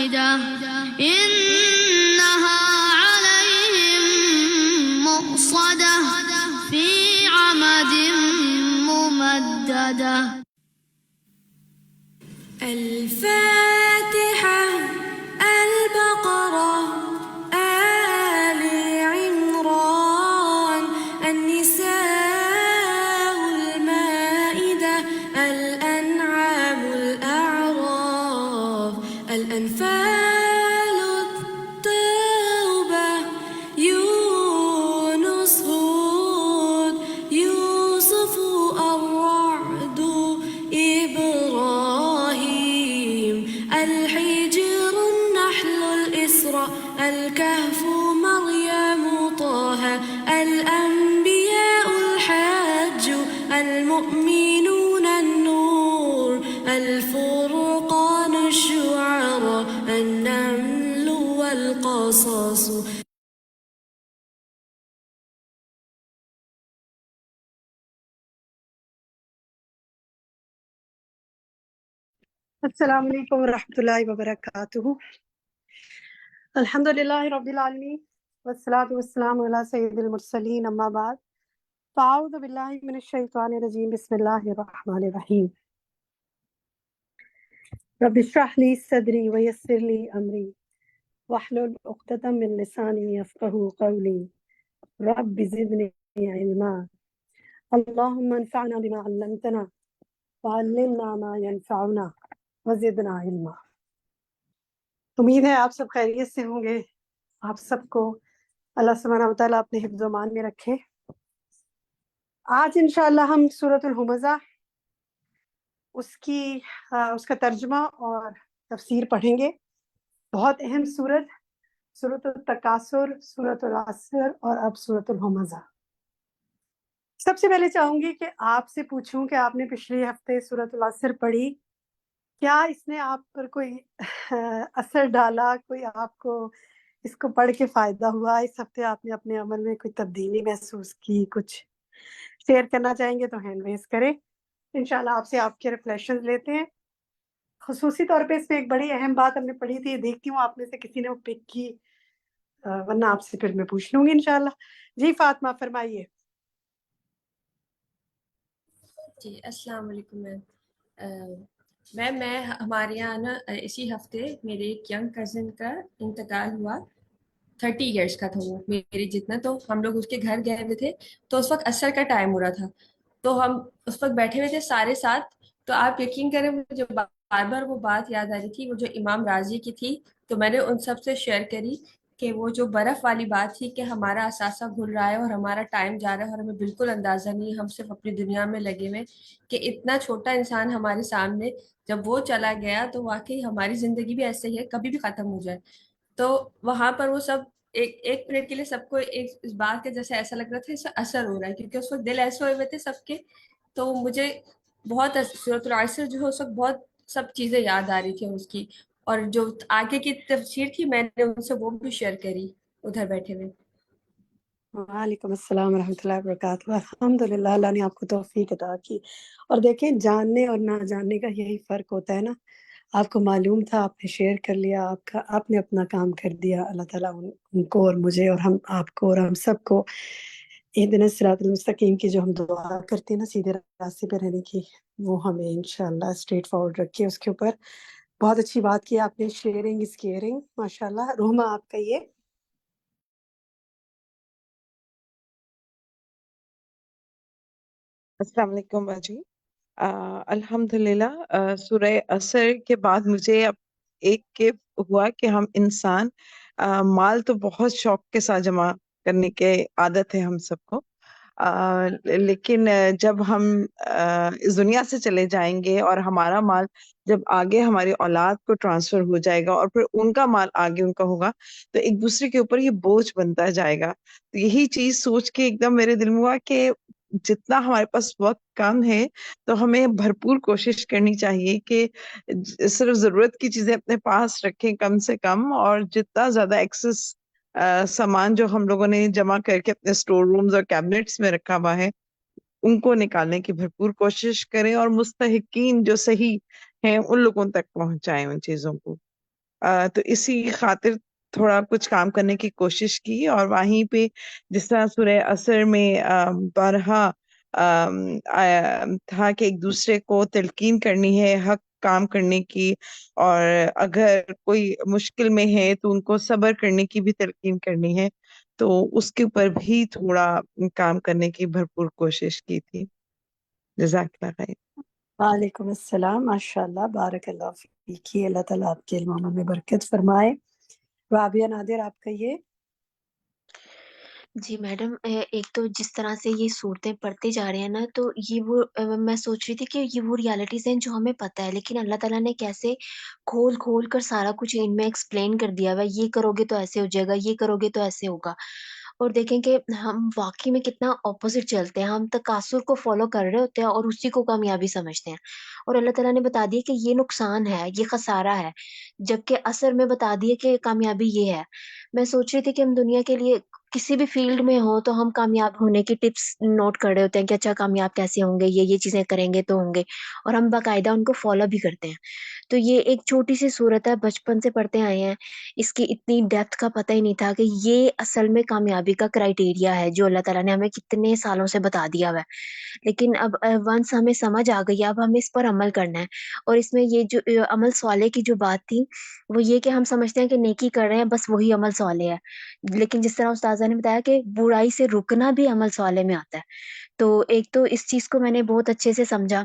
واحدة إنها عليهم مؤصدة في عمد ممددة. الفاتحة، البقرة، آل عمران، النساء، المائدة، الأنعام، الأعراف، الأنفال، التوبة، يونس، هود، يوسف، الرعد، إبراهيم، الحجر، النحل، الإسراء، الكهف، مريم، طه، الأنبياء، الحج، المؤمنون، النور، الفرقان، الشعراء، النمل، والقصص. السلام علیکم ورحمۃ اللہ وبرکاتہ. الحمد للہ رب العالمین والصلاة والسلام علی سید المرسلین، اما بعد فاعوذ باللہ من الشیطان الرجیم، بسم اللہ الرحمن الرحیم. رب اشرح لی صدری ویسر لی امری واحلل عقدۃ من لسانی یفقہوا قولی رب زدنی علما اللہم انفعنا بما علمتنا وعلمنا ما ينفعنا وزدنا علما. امید ہے آپ سب خیریت سے ہوں گے. آپ سب کو اللہ سبحانہ وتعالیٰ اپنے حفظ و امان میں رکھے. آج انشاءاللہ ہم سورۃ الہمزہ اس کا ترجمہ اور تفسیر پڑھیں گے. بہت اہم سورت، سورۃ التکاثر، سورۃ العصر اور اب سورۃ الہمزہ. سب سے پہلے چاہوں گی کہ آپ سے پوچھوں کہ آپ نے پچھلے ہفتے سورۃ العصر پڑھی، کیا اس نے آپ پر کوئی اثر ڈالا؟ کوئی آپ کو اس کو پڑھ کے فائدہ ہوا؟ اس ہفتے آپ نے اپنے عمل میں کوئی تبدیلی محسوس کی؟ کچھ شیئر کرنا چاہیں گے تو ہینڈ ریز کریں. انشاءاللہ آپ سے آپ کے ریفلیکشنز لیتے ہیں. خصوصی طور پہ اس میں ایک بڑی اہم بات ہم نے پڑھی تھی، دیکھتی ہوں آپ میں سے کسی نے وہ پک کی، ورنہ آپ سے پھر میں پوچھ لوں گی انشاءاللہ. جی فاطمہ فرمائیے. جی السلام علیکم میم. میں ہمارے یہاں نا اسی ہفتے میرے ایک ینگ کزن کا انتقال ہوا. 30 ایئرس کا تھا وہ میرے جتنا. تو ہم لوگ اس کے گھر گئے ہوئے تھے، تو اس وقت عصر کا ٹائم ہو رہا تھا، تو ہم اس وقت بیٹھے ہوئے تھے سارے ساتھ. تو آپ یقین کریں مجھے بار بار وہ بات یاد آ رہی تھی، وہ جو امام راضی کی تھی. تو میں نے ان سب سے شیئر کری کہ وہ جو برف والی بات تھی کہ ہمارا اثاثہ گھل رہا ہے اور ہمارا ٹائم جا رہا ہے اور ہمیں بالکل اندازہ نہیں ہے، ہم صرف اپنی دنیا میں لگے ہوئے، کہ اتنا چھوٹا انسان ہمارے سامنے جب وہ چلا گیا تو واقعی ہماری زندگی بھی ایسے ہی ہے، کبھی بھی ختم ہو جائے. تو وہاں پر وہ سب ایک منٹ کے لیے سب کو اس بات کے جیسے ایسا لگ رہا تھا اس سے اثر ہو رہا ہے، کیونکہ اس وقت دل ایسے ہوئے ہوئے تھے سب کے. تو مجھے بہت سورۃ العصر جو ہے اس وقت بہت سب چیزیں یاد آ رہی تھی اس کی، اور جو آگے کی تفسیر تھی میں نے ان سے وہ بھی شیئر کری ادھر بیٹھے ہوئے. وعلیکم السلام ورحمۃ اللہ وبرکاتہ. الحمدللہ اللہ نے آپ کو توفیق عطا کی. اور دیکھیں جاننے اور نہ جاننے کا یہی فرق ہوتا ہے نا. آپ کو معلوم تھا، آپ نے شیئر کر لیا، آپ نے اپنا کام کر دیا. اللہ تعالیٰ ان کو اور مجھے اور ہم آپ کو اور ہم سب کو اہدنا الصراط المستقیم کی جو ہم دعا کرتے ہیں نا سیدھے راستے پہ رہنے کی، وہ ہمیں انشاءاللہ اسٹریٹ فارورڈ رکھے اس کے اوپر. بہت اچھی بات کی آپ نے، شیئرنگ از کیئرنگ. ماشاءاللہ. روما آپ کا یہ السلام علیکم باجی. الحمدللہ سورہ عصر کے بعد مجھے اب ایک کہ ہوا کہ ہم انسان مال تو بہت شوق کے ساتھ جمع کرنے کے عادت ہے ہم سب کو، لیکن جب ہم اس دنیا سے چلے جائیں گے اور ہمارا مال جب آگے ہماری اولاد کو ٹرانسفر ہو جائے گا اور پھر ان کا مال آگے ان کا ہوگا، تو ایک دوسرے کے اوپر یہ بوجھ بنتا جائے گا. تو یہی چیز سوچ کے ایک دم میرے دل میں ہوا کہ جتنا ہمارے پاس وقت کم ہے تو ہمیں بھرپور کوشش کرنی چاہیے کہ صرف ضرورت کی چیزیں اپنے پاس رکھیں کم سے کم، اور جتنا زیادہ ایکسس سامان جو ہم لوگوں نے جمع کر کے اپنے اسٹور رومز اور کیبنٹس میں رکھا ہوا ہے ان کو نکالنے کی بھرپور کوشش کریں، اور مستحقین جو صحیح ہیں ان لوگوں تک پہنچائیں ان چیزوں کو. تو اسی خاطر تھوڑا کچھ کام کرنے کی کوشش کی، اور وہیں پہ جس طرح سورہ عصر میں بارہا تھا کہ ایک دوسرے کو تلقین کرنی ہے حق کام کرنے کی، اور اگر کوئی مشکل میں ہے تو ان کو صبر کرنے کی بھی تلقین کرنی ہے، تو اس کے اوپر بھی تھوڑا کام کرنے کی بھرپور کوشش کی تھی. جزاک اللہ خیر. وعلیکم السلام. ماشاء اللہ، بارک اللہ فیکی. اللہ تعالیٰ آپ کے علم میں برکت فرمائے. رابعہ نادر، آپ کہیے. جی میڈم، ایک تو جس طرح سے یہ صورتیں پڑھتے جا رہے ہیں نا، تو یہ وہ میں سوچ رہی تھی کہ یہ وہ ریالٹیز ہیں جو ہمیں پتہ ہے، لیکن اللہ تعالیٰ نے کیسے کھول کھول کر سارا کچھ ان میں ایکسپلین کر دیا ہوا ہے. یہ کرو گے تو ایسے ہو جائے گا، یہ کرو گے تو ایسے ہوگا. اور دیکھیں کہ ہم واقعی میں کتنا اپوزٹ چلتے ہیں. ہم تکاثر کو فالو کر رہے ہوتے ہیں اور اسی کو کامیابی سمجھتے ہیں، اور اللہ تعالیٰ نے بتا دیا کہ یہ نقصان ہے، یہ خسارہ ہے، جبکہ اثر میں بتا دیا کہ کامیابی یہ ہے. میں سوچ رہی تھی کہ ہم دنیا کے لیے کسی بھی فیلڈ میں ہو تو ہم کامیاب ہونے کی ٹپس نوٹ کر رہے ہوتے ہیں کہ اچھا کامیاب کیسے ہوں گے، یہ چیزیں کریں گے تو ہوں گے، اور ہم باقاعدہ ان کو فالو بھی کرتے ہیں. تو یہ ایک چھوٹی سی صورت ہے، بچپن سے پڑھتے آئے ہیں، اس کی اتنی ڈیپتھ کا پتہ ہی نہیں تھا کہ یہ اصل میں کامیابی کا کرائٹیریا ہے جو اللہ تعالیٰ نے ہمیں کتنے سالوں سے بتا دیا ہوا ہے. لیکن اب ونس ہمیں سمجھ آ گئی ہے، اب ہمیں اس پر عمل کرنا ہے. اور اس میں یہ جو عمل صالح کی جو بات تھی وہ یہ کہ ہم سمجھتے ہیں کہ نیکی کر رہے ہیں بس وہی عمل صالح ہے، لیکن جس طرح استاذہ نے بتایا کہ برائی سے رکنا بھی عمل صالح میں آتا ہے. تو ایک تو اس چیز کو میں نے بہت اچھے سے سمجھا.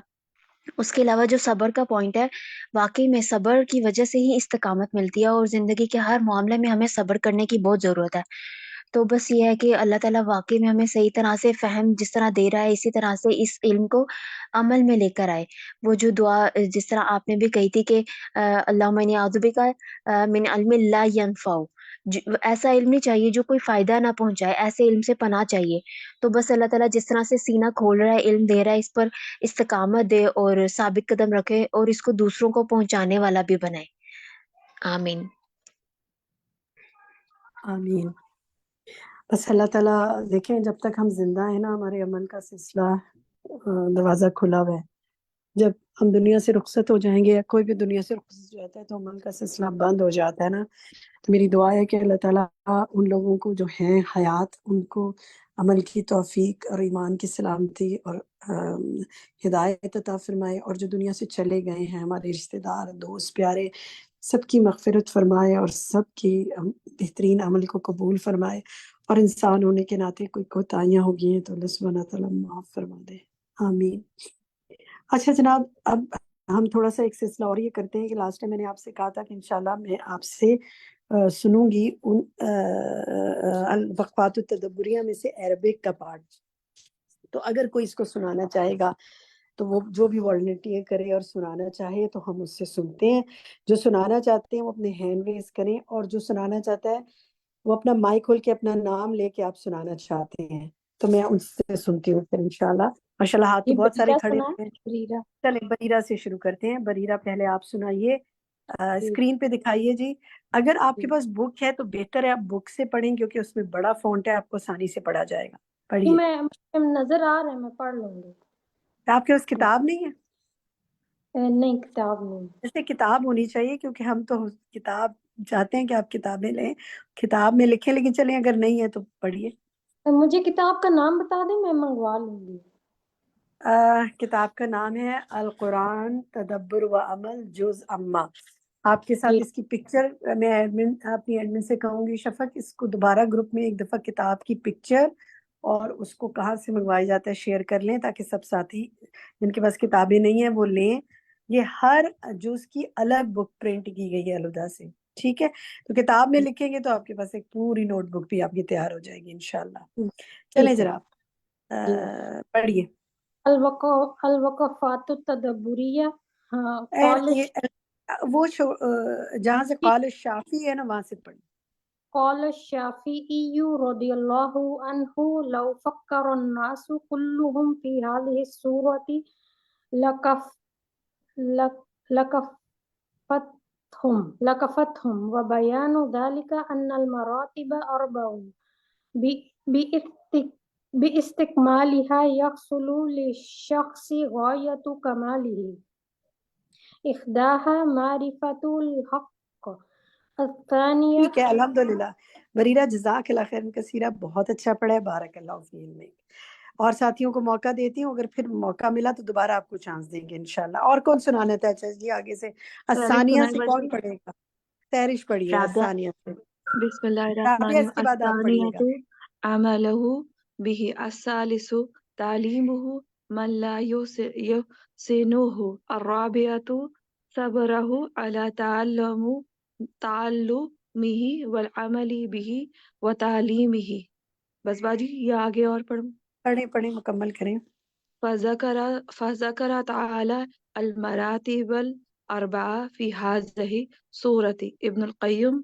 اس کے علاوہ جو صبر کا پوائنٹ ہے، واقعی میں صبر کی وجہ سے ہی استقامت ملتی ہے، اور زندگی کے ہر معاملے میں ہمیں صبر کرنے کی بہت ضرورت ہے. تو بس یہ ہے کہ اللہ تعالیٰ واقعی میں ہمیں صحیح طرح سے فہم جس طرح دے رہا ہے، اسی طرح سے اس علم کو عمل میں لے کر آئے. وہ جو دعا جس طرح آپ نے بھی کہی تھی کہ اللہم انی اعوذ بک من علم لا ینفع، ایسا علم نہیں چاہیے جو کوئی فائدہ نہ پہنچائے، ایسے علم سے پناہ چاہیے. تو بس اللہ تعالیٰ جس طرح سے سینہ کھول رہا ہے، علم دے رہا ہے، اس پر استقامت دے اور ثابت قدم رکھے اور اس کو دوسروں کو پہنچانے والا بھی بنائے. آمین. آمین. بس اللہ تعالیٰ دیکھیں، جب تک ہم زندہ ہیں نا، ہمارے عمل کا سلسلہ دروازہ کھلا ہوا ہے. جب ہم دنیا سے رخصت ہو جائیں گے یا کوئی بھی دنیا سے رخصت ہو جاتا ہے تو عمل کا سلسلہ بند ہو جاتا ہے نا. تو میری دعا ہے کہ اللہ تعالیٰ ان لوگوں کو جو ہیں حیات، ان کو عمل کی توفیق اور ایمان کی سلامتی اور ہدایت عطا فرمائے، اور جو دنیا سے چلے گئے ہیں ہمارے رشتہ دار، دوست، پیارے، سب کی مغفرت فرمائے اور سب کی بہترین عمل کو قبول فرمائے. اور انسان ہونے کے ناطے کوئی کوتاہیاں ہو گئی ہیں تو اللہ سبحانہ تعالیٰ معاف فرما دے. آمین. اچھا جناب، اب ہم تھوڑا سا ایک سلسلہ اور یہ کرتے ہیں کہ لاسٹ ٹائم میں نے آپ سے کہا تھا کہ انشاءاللہ میں آپ سے سنوں گی ان الوقفات التدبریہ میں سے عربک کا پارٹ. تو اگر کوئی اس کو سنانا چاہے گا تو وہ جو بھی والنٹیئر کرے اور سنانا چاہے تو ہم اس سے سنتے ہیں. جو سنانا چاہتے ہیں وہ اپنے ہینڈ ریز کریں، اور جو سنانا چاہتا ہے وہ اپنا مائک کھول کے اپنا نام لے کے آپ سنانا چاہتے ہیں تو میں ان سے سنتی ہوں پھر انشاءاللہ. ماشاءاللہ ہاتھ تو بہت سارے کھڑے ہوئے ہیں. چلیں بریرہ سے شروع کرتے ہیں. بریرہ پہلے آپ سنائیے، اسکرین پہ دکھائیے جی. اگر آپ کے پاس بک ہے تو بہتر ہے آپ بک سے پڑھیں کیونکہ اس میں بڑا فونٹ ہے، آپ کو آسانی سے پڑھا جائے گا. پڑھیے. میں نظر آ رہا ہے، میں پڑھ لوں گی. آپ کے پاس کتاب نہیں ہے؟ نہیں، کتاب نہیں. جیسے کتاب ہونی چاہیے کیونکہ ہم تو کتاب چاہتے ہیں کہ آپ کتابیں لیں، کتاب میں لکھیں، لیکن چلیں اگر نہیں ہے تو پڑھیے. مجھے کتاب کا نام بتا دیں، میں منگوا لوں گی. کتاب کا نام ہے القرآن تدبر و عمل جز اما. آپ کے ساتھ جی. اس کی پکچر میں اپنی ایڈمن سے کہوں گی شفق اس کو دوبارہ گروپ میں ایک دفعہ کتاب کی پکچر اور اس کو کہاں سے منگوایا جاتا ہے شیئر کر لیں تاکہ سب ساتھی جن کے پاس کتابیں نہیں ہیں وہ لیں. یہ ہر جز کی الگ بک پرنٹ کی گئی ہے الہدا سے، ٹھیک ہے؟ تو کتاب میں لکھیں گے تو آپ کے پاس ایک پوری نوٹ بک بھی آپ کی تیار ہو جائے گی انشاءاللہ. چلیں ذرا پڑھیے. الوقفات التدبریہ. وہ جہاں سے قال الشافعی ہے نا وہاں سے پڑھیں. قال الشافعی رضی اللہ عنہ لو فکر الناس كلهم في هذه السورة لكفتهم وبيان ذلك أن المراتب أربع باستكمالها يحصل للشخص غاية كماله. إحداها معرفة الحق الثانية ٹھیک ہے الحمدللہ. بریرہ جزاک اللہ خیر کثیرہ، بہت اچھا پڑھا ہے، بارک اللہ فی علمک. اور ساتھیوں کو موقع دیتی ہوں، اگر پھر موقع ملا تو دوبارہ آپ کو چانس دیں گے انشاءاللہ. اور کون سنانا تھا؟ اچھا جی آگے سے الثانیہ سے کون پڑھے گا؟ تحریش پڑھیے گا رابعہ. الثانیہ سے. بسم اللہ الرحمن رابعہ الرحیم. اس کے بعد آپ پڑھیے گا. الثانیۃ عملہ به الثالث تعلیمہ من لا يحسنہ الرابعۃ صبرہ علی تعلمہ والعمل به وتعلیمہ. بس باجی یہ آگے اور پڑھوں. پڑھیں پڑھیں مکمل کریں. فذكر تعالى المراتب الأربعة في هذه السورة. ابن القيم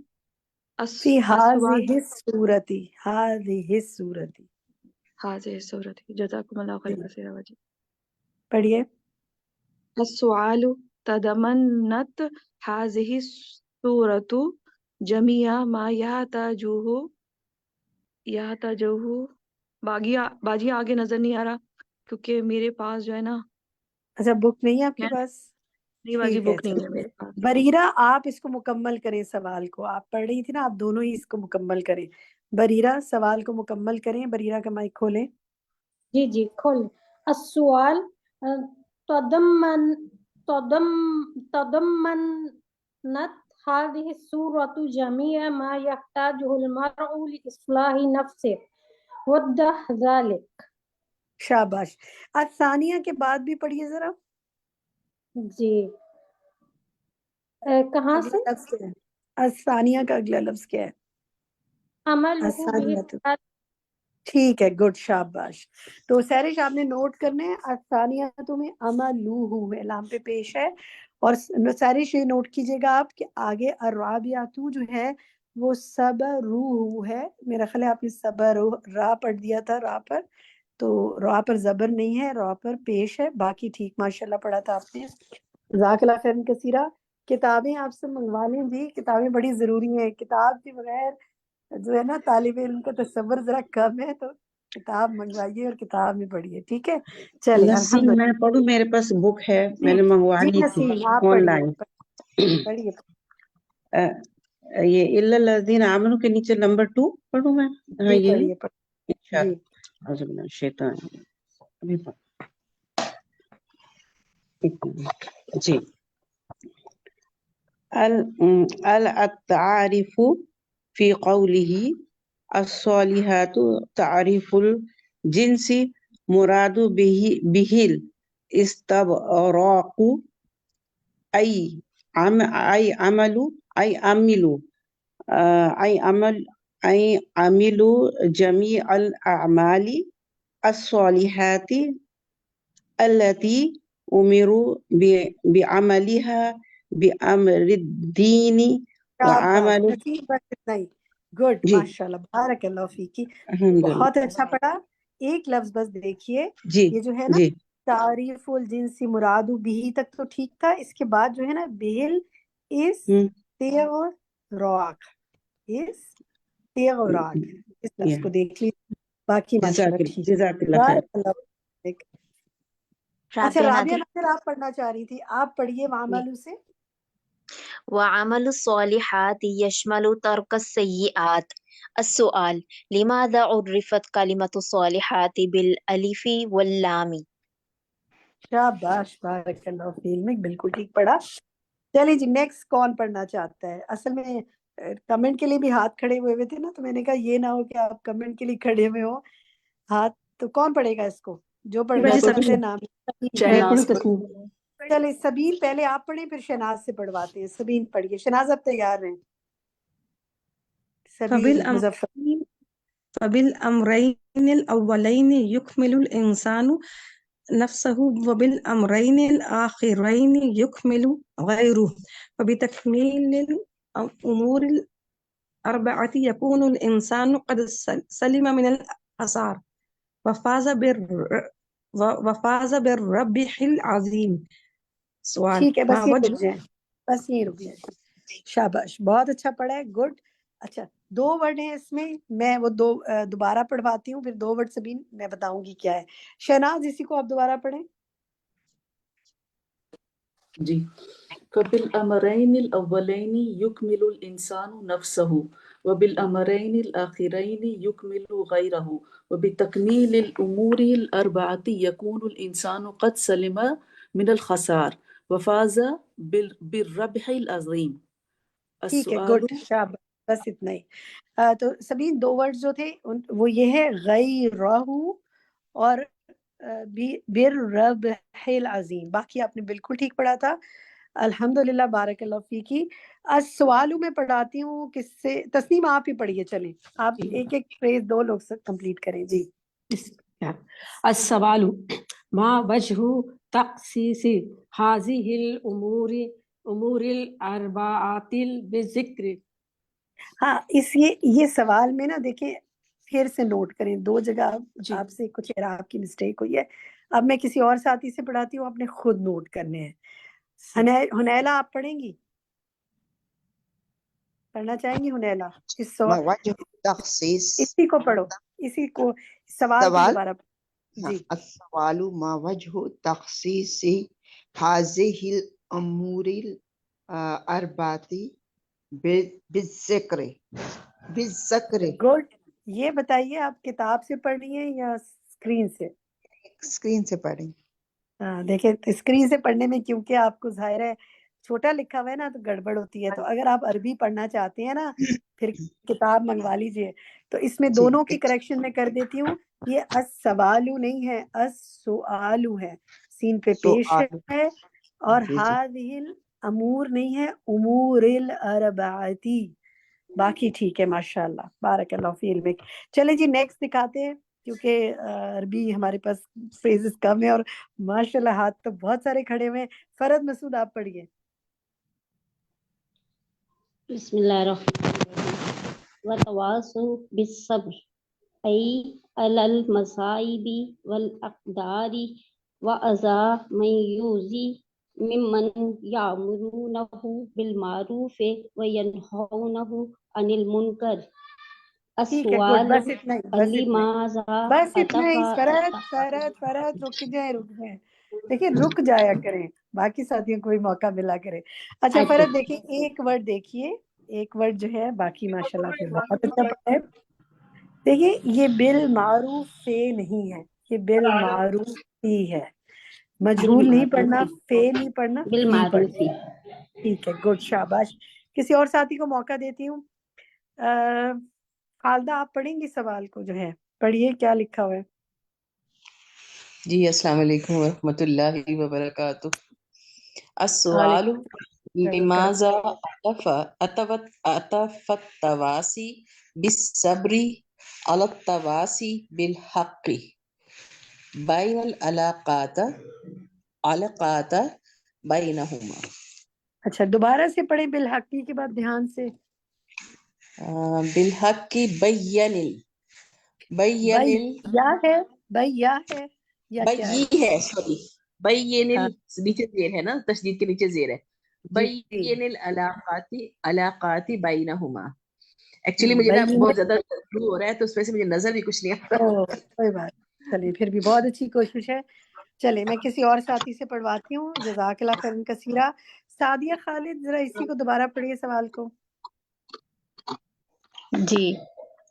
فی السؤال هذه السورۃ، هذه السورۃ. هذه السورة. جزاكم الله جی خير كثيرا وجي. پڑھیے. السؤال تضمنت هذه السورة جميع ما يحتاجه باجی آگے نظر نہیں آ رہا کیونکہ میرے پاس جو ہے نا، اچھا بک نہیں ہے آپ کے میں پاس؟ نہیں باجی ٹھیک ہے بک نہیں ہے چلو. میرے پاس. بریرہ آپ اس کو مکمل کریں سوال کو. آپ پڑھ رہی تھی نا، آپ دونوں ہی اس کو مکمل کریں. بریرہ سوال کو مکمل کریں. بریرہ کا مائک کھولیں. جی کھول. السؤال تضمن تضمنت هذه السورة جميع ما يحتاجه المرء لإصلاح نفسه. وضح ذلك. شاباش. الثانیہ کے بعد بھی پڑھیے ذرا. جی کہاں اگلا سے؟ لفظ کیا ہے؟ الثانیہ کا اگلا لفظ کیا ہے؟ عملہ الثانیہ. به. ٹھیک ہے گڈ شاباش. تو سہرش آپ نے نوٹ کرنے ہیں الثانیہ میں عملوہ ہے، لام پہ پیش ہے. اور سہرش یہ نوٹ کیجئے گا آپ کہ آگے الرابعۃ جو ہے وہ صبروا ہے. میرا خیال ہے آپ نے صبر را پڑھ دیا تھا را پر، تو را پر زبر نہیں ہے، را پر پیش ہے. باقی ٹھیک ماشاءاللہ پڑھا تھا آپ نے. جزاک اللہ خیر کثیرہ. کتابیں آپ سے منگوا لیں جی، کتابیں بڑی ضروری ہیں. کتاب کے بغیر جو ہے نا طالب علم کا تصور ذرا کم ہے، تو کتاب منگوائیے اور کتاب میں پڑھیے. ٹھیک ہے چلیں نسیم الحمدللہ. میں پڑھوں، میرے پاس بک ہے، میں نے منگوا جی لی تھی نسیم آپ آن پڑھیے لائن. پڑھیے. یہ الا الذین آمنوا کے نیچے نمبر 2 پڑھوں میں؟ ہاں جی یہ پڑھیے جی. اعوذ باللہ من الشیطان الرجیم. جی. التعارف فی قوله الصالحات تعریف الجنس مراد به الاستبراق ای عملوا جميع الاعمال الصالحات التي امروا بعملها بامر الدین شاباش وعمل. نسیم بس اتنا ہی. گڈ جی ماشاءاللہ بارک اللہ فیکی. الحمدللہ. بہت اچھا پڑھا. ایک لفظ بس دیکھیے، جی یہ جو ہے نا جی تعریف الجنس مراد بھی تک تو ٹھیک تھا. اس کے بعد جو ہے نا بیل اس راک اس راک، اس لفظ کو دیکھ لیجیے. باقی ماشاءاللہ ٹھیک. جزاک اللہ خیر. بارک اللہ فیک. اچھا رابعہ رابعہ نادر. ناصر آپ پڑھنا چاہ رہی تھی، آپ پڑھیے وعملوا سے. وعمل الصالحات يشمل ترك السيئات. السؤال لماذا عرفت كلمة الصالحات بالألف واللام؟ شاباش بارک اللہ فی علمک. بالکل ٹھیک پڑھا. چلیے جی نیکسٹ کون پڑھنا چاہتا ہے؟ اصل میں کمنٹ کے لیے بھی ہاتھ کھڑے ہوئے تھے نا، تو میں نے کہا یہ نہ ہو کہ آپ کمنٹ کے لیے کھڑے ہوئے ہو ہاتھ. تو کون پڑھے گا اس کو؟ جو پڑھنا چاہتے ہیں نام. شہناز. چلے سبین پہلے آپ پڑھیں پھر شہناز سے پڑھواتے ہیں. سبین پڑھیے. شہناز آپ تیار ہیں؟ سبین مظفر. فبالأمرين الأولين يكمل الإنسان نفسه وبالأمرين الآخرين يكمل غيره وبتكميل الأمور الأربعة يكون الإنسان قد سلم من الآثار وفاز بالربح العظيم. سؤال ٹھیک ہے ما بس یہ وجه رک جائیں، بس یہ رک جائیں. شاباش بہت اچھا پڑھا ہے. گڈ. اچھا 2 ورڈ ہیں اس میں وہ دوبارہ پڑھواتی ہوں، پھر 2 ورڈ سبین میں بتاؤں گی کیا ہے. شہناز اسی کو آپ دوبارہ پڑھیں. جی فبالأمرين الأولين يكمل الإنسان نفسه وبالأمرين الآخرين يكمل غيره وبتكميل الأمور الأربعة يكون الإنسان قد سلم من الخسار وفاز بالربح العظيم ٹھیک ہے، السؤال گڈ، شاباش، بس اتنا ہی۔ تو سبین دو ورڈز جو تھے وہ یہ ہے غیرہ اور بالربح العظیم، باقی آپ نے بالکل ٹھیک پڑھا تھا، الحمدللہ، بارک اللہ فیکی۔ سوالوں میں پڑھاتی ہوں، کس سے؟ تسنیم آپ ہی پڑھیے، چلیں آپ ایک ایک فریز دو لوگ سے کمپلیٹ کریں جی۔ السوال ما وجہ تخصیص هذه الامور الاربعۃ بالذکر؟ ہاں، یہ سوال میں نا دیکھیں، پھر سے نوٹ کریں، دو جگہ جی آپ سے کچھ اعراب کی مسٹیک ہوئی ہے۔ اب میں کسی اور ساتھی سے پڑھاتی ہوں، آپ نے خود نوٹ کرنے ہیں۔ ہنیلا آپ پڑھیں گی؟ پڑھنا چاہیں گی ہنیلا؟ اس سوال وجہ تخصیص اسی کو پڑھو، اسی کو سوال کو سوال دوبارہ جی۔ السوال ما وجہ تخصیص هذه الامور الاربعۃ بالذکر؟ گڈ، یہ بتائیے آپ کتاب سے پڑھ رہی ہیں یا اسکرین سے؟ اسکرین سے پڑھیں۔ ہاں دیکھیں، اسکرین سے پڑھنے میں کیونکہ آپ کو ظاہر ہے چھوٹا لکھا ہوا ہے نا تو گڑبڑ ہوتی ہے، تو اگر آپ عربی پڑھنا چاہتے ہیں نا پھر کتاب منگوا لیجئے۔ تو اس میں دونوں کی کریکشن میں کر دیتی ہوں، یہ السوالو نہیں ہے، السؤالو ہے، سین پہ پیش ہے، اور ہذہ الامور نہیں ہے، امور الاربعاتی۔ باقی ٹھیک ہے، ماشاءاللہ، بارک اللہ فی علمک۔ چلیں جی نیکسٹ دکھاتے ہیں، کیونکہ عربی ہمارے پاس فریزز کم ہے اور ماشاءاللہ ہاتھ تو بہت سارے کھڑے ہوئے ہیں۔ فرد مسعود آپ پڑھیے۔ بسم اللہ الرحمن الرحیم وتواصوا بالصبر ای علی المصائب والاقدار واذا من یؤذی ممن یامرونہ بالمعروف وینہونہ عن المنکر۔ ٹھیک ہے، گڈ، السؤال بس اتنا ہی، بس اتنا ہی، لماذا بس اتنا ہی۔ فرد اتفق؟ فرد فرد رک جائیں، رک جائیں، دیکھیں رک جایا کریں، باقی ساتھیوں کو بھی موقع ملا کرے۔ اچھا فرد دیکھیں، ایک ورڈ دیکھیے، ایک ورڈ جو ہے، باقی ماشاءاللہ آپ نے بہت اچھا پڑھا ہے۔ دیکھیے یہ بالمعروف سے نہیں ہے، یہ بالمعروف ہی ہے، مجہول نہیں پڑھنا، فے نہیں پڑھنا، فی پڑھنا۔ بالمعروف ٹھیک ہے، گڈ، شاباش۔ کسی اور ساتھی کو موقع دیتی ہوں۔ خالدہ آپ پڑھیں گی سوال کو جو ہے؟ پڑھیے کیا لکھا ہوا ہے۔ جی السلام علیکم ورحمۃ اللہ وبرکاتہ۔ السؤال لماذا عطف التواصي بالصبر على التواصي بالحق بين العلاقات بينهما؟ اچھا دوبارہ سے پڑھیں بالحقی کے بعد دھیان سے۔ بالحق یا ہے، یا ہے یا کیا ہے؟ بئی ہے، سوری، بین ہاں نیچے زیر ہے نا، تشدید کے نیچے زیر ہے، جی بین العلاقات بینہما۔ ایکچولی مجھے نا بین، بہت زیادہ فلو ہو رہا ہے تو اس وجہ سے مجھے نظر بھی کچھ نہیں آ رہا۔ کوئی بات، چلیے پھر بھی بہت اچھی کوشش ہے۔ چلے میں کسی اور ساتھی سے پڑھواتی ہوں، جزاک اللہ خیرن کثیرہ۔ سعدیہ خالد ذرا اسی کو دوبارہ پڑھیے سوال کو۔ جی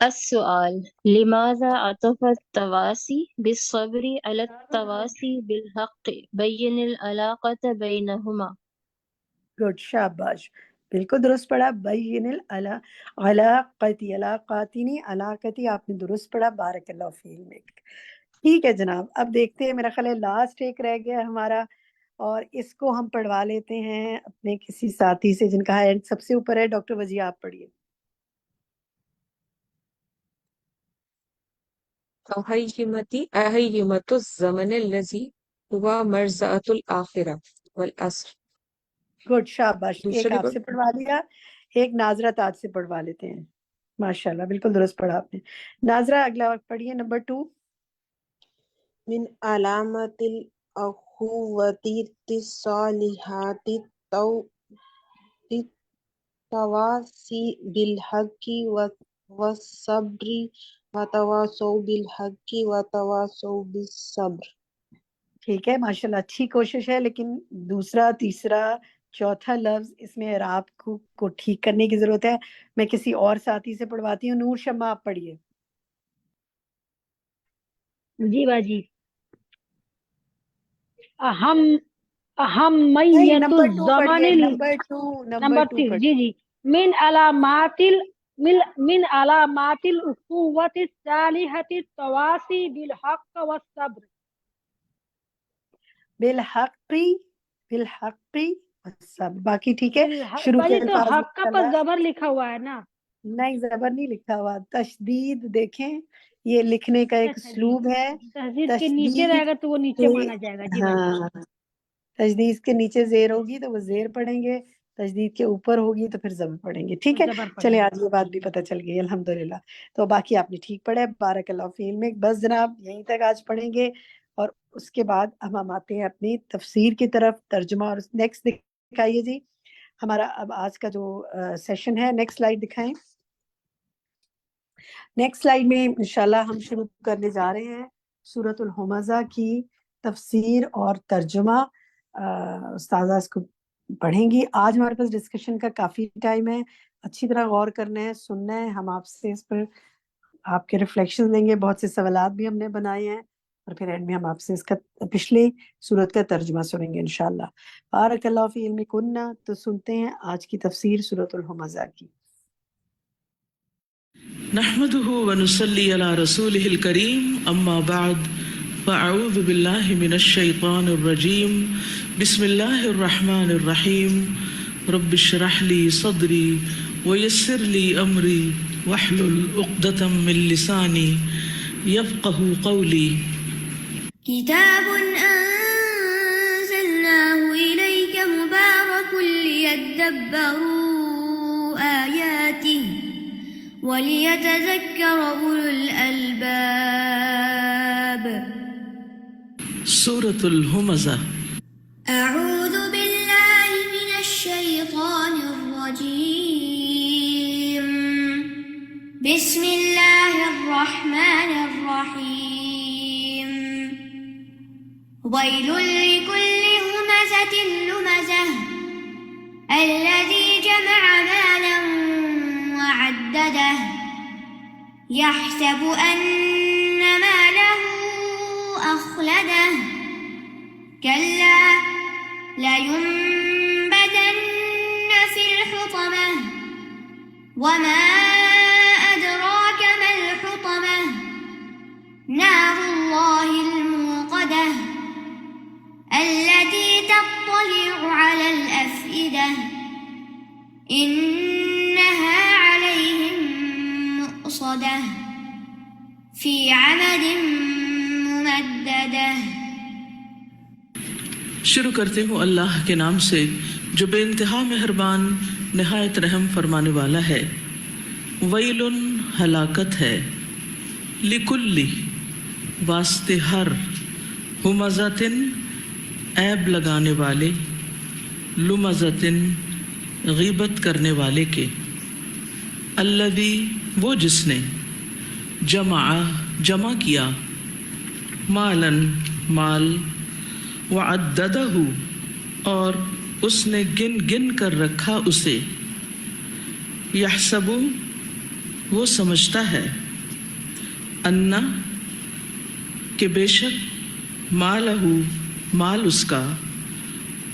السؤال لماذا عطف التواصي بالصبر على التواصي بالحق بين العلاقة بينهما؟ گڈ، شاباش، بالکل درست پڑھا، بین علاقتی، علاقاتی نہیں علاقتی، آپ نے درست پڑھا، بارک اللہ فی علمک۔ ٹھیک ہے جناب، اب دیکھتے ہیں، میرا خیال ہے لاسٹ ایک رہ گیا ہمارا، اور اس کو ہم پڑھوا لیتے ہیں اپنے کسی ساتھی سے جن کا ہینڈ سب سے اوپر ہے۔ ڈاکٹر وجیہ آپ پڑھیے۔ أهيمة الزمن الذي هو مرزعة الآخرة والعصر۔ گڈ، شاباش، ایک دوسرے آپ سے پڑھوا لیا، ایک ناظرہ تاج سے پڑھوا لیتے ہیں۔ ماشاءاللہ بالکل درست پڑھا آپ نے۔ ناظرہ اگلا وقت پڑھیے، نمبر 2۔ من علامات الأخوة الصالحات التواصي بالحق والصبر وتواصوا بالحق وتواصوا بالصبر۔ ٹھیک ہے ماشاءاللہ اچھی کوشش ہے، لیکن دوسرا تیسرا چوتھا لفظ اس میں اعراب کو ٹھیک کرنے کی ضرورت ہے. میں کسی اور ساتھی سے پڑھواتی ہوں. نور شمع آپ پڑھیے. جی باجی. اہم نہیں، اہمیت نمبر 2 الزمن پڑھیے. نمبر 2 نمبر 2 پڑھیے. جی من علامات الاخوۃ الصالحۃ التواصی بالحق والصبر. بالحق سب باقی ٹھیک ہے. شروع کے باجی تو الفاظ حق کا پر ماشاءاللہ. زبر لکھا ہوا ہے نا. نہیں زبر نہیں لکھا ہوا. تشدید دیکھیں، یہ لکھنے کا ایک اچھا جی، اسلوب ہے. تہذیب کے نیچے تشدید رہے گا تو وہ نیچے مانا جائے گا. جی باجی. ہاں، تجدید کے نیچے زیر ہوگی تو وہ زیر پڑھیں گے، تجدید کے اوپر ہوگی تو پھر زبر پڑھیں گے. ٹھیک ہے، زبر پڑھیں چلے گے. آج یہ بات بھی پتہ چل گئی الحمدللہ. تو باقی آپ نے ٹھیک پڑھا ہے. بارک اللہ فی علمک. بس جناب یہیں تک آج پڑھیں گے، اور اس کے بعد ہم آتے ہیں اپنی تفسیر کی طرف. ترجمہ اور نیکسٹ دکھائیے جی ہمارا اب آج کا جو سیشن ہے. نیکسٹ سلائیڈ دکھائیں. نیکسٹ سلائیڈ میں انشاءاللہ ہم شروع کرنے جا رہے ہیں سورۃ الہمزہ کی تفسیر اور ترجمہ. استاذہ اس کو پڑھیں گی. آج ہمارے پاس ڈسکشن کا کافی ٹائم ہے. اچھی طرح غور کرنا ہے، سننا ہے. ہم آپ سے اس پر آپ کے ریفلیکشن لیں گے. بہت سے سوالات بھی ہم نے بنائے ہیں، اور پھر اینڈ میں ہم آپ سے اس کا پچھلی سورت کا ترجمہ سنیں گے انشاءاللہ. بارک اللہ فی علمکن. تو سنتے ہیں آج کی تفسیر سورۃ الہمزہ کی. نحمده ونصلي على رسوله الكريم اما بعد فاعوذ بالله من الشيطان الرجيم بسم الله الرحمن الرحيم رب اشرح لي صدري ويسر لي امري واحلل عقدة من لساني يفقهوا قولي. كتاب أنزلناه إليك مبارك ليدبروا آياته وَلِيَتَذَكَّرَ أُولُو الْأَلْبَابِ. سورة الہمزہ. أعوذ بالله من الشيطان الرجيم. بسم الله الرحمن الرحيم. ويل لكل همزة لمزة الذي جمع مالا وعدده يحسب أن ماله أخلده كلا لينبذن في الحطمة وما أدراك ما الحطمة نار الله الموقدة التي تطلع على الأفئدة إنها عليهم مؤصدة في عمد ممددة. شروع کرتے ہوں اللہ کے نام سے جو بے انتہا مہربان نہایت رحم فرمانے والا ہے. ویل ہلاکت ہے، لکل واسطے ہر، ہمزتن عیب لگانے والے، لمزتن غیبت کرنے والے کے، الذی وہ جس نے، جمع کیا، مالن مال، وعددہ اور اس نے گن کر رکھا اسے، یحسب وہ سمجھتا ہے، ان کہ بے شک، مالہ مال اس کا،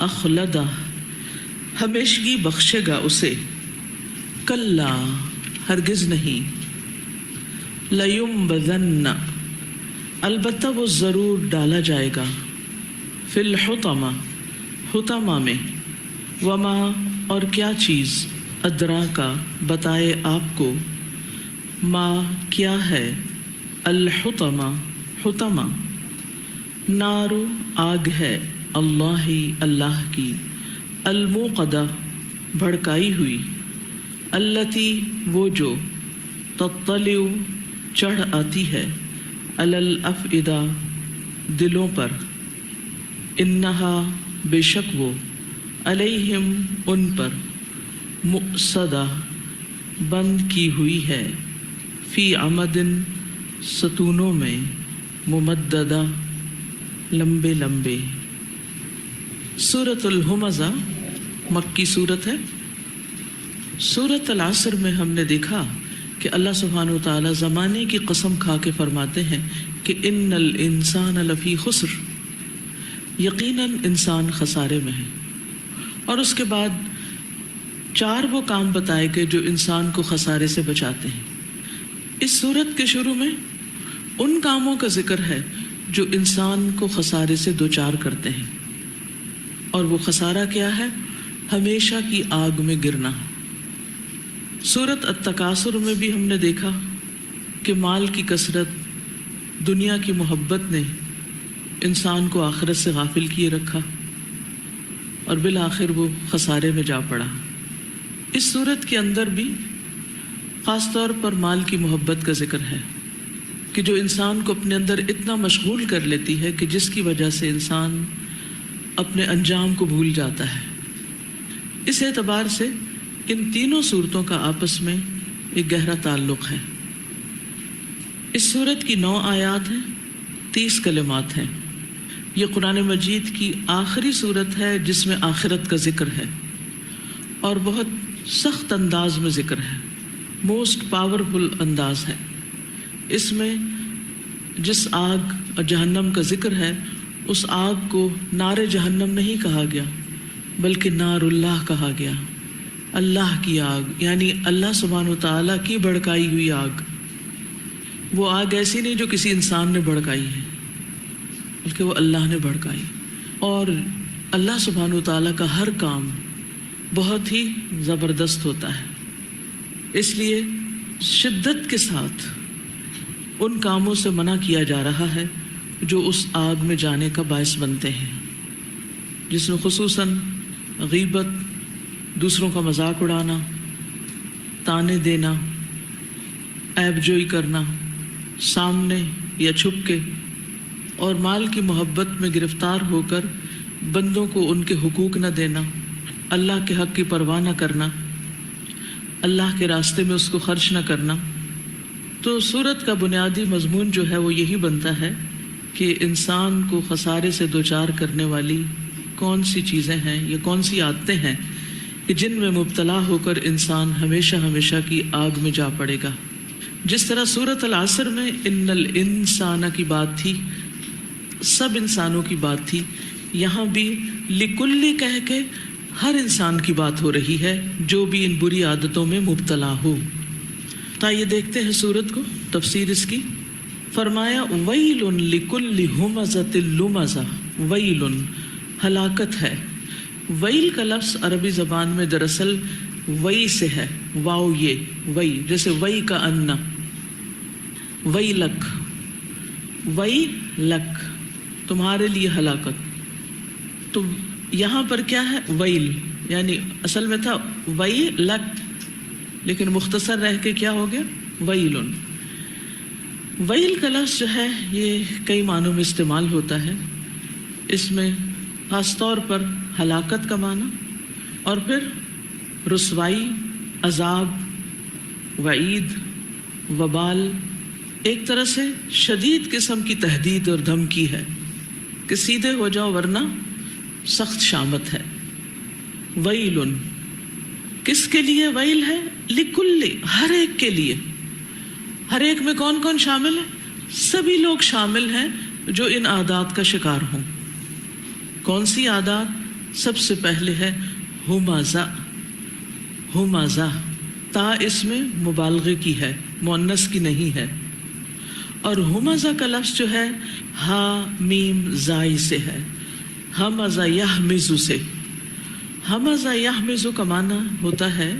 اخلدہ ہمیشگی بخشے گا اسے، کلا ہرگز نہیں، لیمبذن البتہ وہ ضرور ڈالا جائے گا، فی الحطمہ حطمہ میں، وما اور کیا چیز، ادراکا بتائے آپ کو، ما کیا ہے، الحطمہ حطمہ، نارو آگ ہے، اللہ کی، الموقدہ بھڑکائی ہوئی، التی وہ جو، تطلع چڑھ آتی ہے، علی الافئدہ دلوں پر، انہا بے شک وہ، علیہم ان پر، مؤصدہ بند کی ہوئی ہے، فی عمد ستونوں میں، ممددہ لمبے لمبے. سورۃ الہمزہ مکی صورت ہے. سورۃ العصر میں ہم نے دیکھا کہ اللہ سبحانہ و تعالی زمانے کی قسم کھا کے فرماتے ہیں کہ ان الانسان لفی خسر، یقیناً انسان خسارے میں ہے. اور اس کے بعد 4 وہ کام بتائے گئے جو انسان کو خسارے سے بچاتے ہیں. اس صورت کے شروع میں ان کاموں کا ذکر ہے جو انسان کو خسارے سے دوچار کرتے ہیں. اور وہ خسارہ کیا ہے؟ ہمیشہ کی آگ میں گرنا. سورۃ التکاثر میں بھی ہم نے دیکھا کہ مال کی کثرت، دنیا کی محبت نے انسان کو آخرت سے غافل کیے رکھا اور بالآخر وہ خسارے میں جا پڑا. اس صورت کے اندر بھی خاص طور پر مال کی محبت کا ذکر ہے کہ جو انسان کو اپنے اندر اتنا مشغول کر لیتی ہے کہ جس کی وجہ سے انسان اپنے انجام کو بھول جاتا ہے. اس اعتبار سے ان تینوں صورتوں کا آپس میں ایک گہرا تعلق ہے. اس صورت کی 9 آیات ہیں، 30 کلمات ہیں. یہ قرآن مجید کی آخری صورت ہے جس میں آخرت کا ذکر ہے اور بہت سخت انداز میں ذکر ہے، موسٹ پاورفل انداز ہے. اس میں جس آگ اور جہنم کا ذکر ہے اس آگ کو نار جہنم نہیں کہا گیا بلکہ نار اللہ کہا گیا. اللہ کی آگ، یعنی اللہ سبحانہ و تعالیٰ کی بھڑکائی ہوئی آگ. وہ آگ ایسی نہیں جو کسی انسان نے بھڑکائی ہے بلکہ وہ اللہ نے بھڑکائی. اور اللہ سبحانہ و تعالیٰ کا ہر کام بہت ہی زبردست ہوتا ہے، اس لیے شدت کے ساتھ ان کاموں سے منع کیا جا رہا ہے جو اس آگ میں جانے کا باعث بنتے ہیں، جس میں خصوصاً غیبت، دوسروں کا مذاق اڑانا، تانے دینا، عیب جوئی کرنا سامنے یا چھپ کے، اور مال کی محبت میں گرفتار ہو کر بندوں کو ان کے حقوق نہ دینا، اللہ کے حق کی پرواہ نہ کرنا، اللہ کے راستے میں اس کو خرچ نہ کرنا. تو سورت کا بنیادی مضمون جو ہے وہ یہی بنتا ہے کہ انسان کو خسارے سے دوچار کرنے والی کون سی چیزیں ہیں یا کون سی عادتیں ہیں کہ جن میں مبتلا ہو کر انسان ہمیشہ ہمیشہ کی آگ میں جا پڑے گا. جس طرح سورۃ العصر میں ان الانسان کی بات تھی، سب انسانوں کی بات تھی، یہاں بھی لکلی کہہ کے ہر انسان کی بات ہو رہی ہے جو بھی ان بری عادتوں میں مبتلا ہو. یہ دیکھتے ہیں سورت کو، تفسیر اس کی. فرمایا ویل لکل ہمزۃ لمزہ، ویل ہلاکت ہے. ویل کا لفظ عربی زبان میں دراصل وئی سے ہے، واو یہ وئی، جیسے وئی کا انا، وئی لک، وئی لک، تمہارے لیے ہلاکت. تو یہاں پر کیا ہے؟ ویل، یعنی اصل میں تھا وئی لک لیکن مختصر رہ کے کیا ہو گیا؟ ویل. ویل کا لفظ جو ہے یہ کئی معنوں میں استعمال ہوتا ہے. اس میں خاص طور پر ہلاکت کا معنی اور پھر رسوائی، عذاب، وعید، وبال، ایک طرح سے شدید قسم کی تہدید اور دھمکی ہے کہ سیدھے ہو جاؤ ورنہ سخت شامت ہے. ویل کس کے لیے ویل ہے؟ لکل، ہر ایک کے لیے. ہر ایک میں کون کون شامل ہے؟ سبھی لوگ شامل ہیں جو ان عادات کا شکار ہوں. کون سی عادات؟ سب سے پہلے ہے ہمزہ. ہمزہ تا اس میں مبالغے کی ہے، مؤنث کی نہیں ہے. اور ہمزہ کا لفظ جو ہے ہا میم زائی سے ہے، ہمزہ یہمزو سے. ہمزہ یہمزو کا معنی ہوتا ہے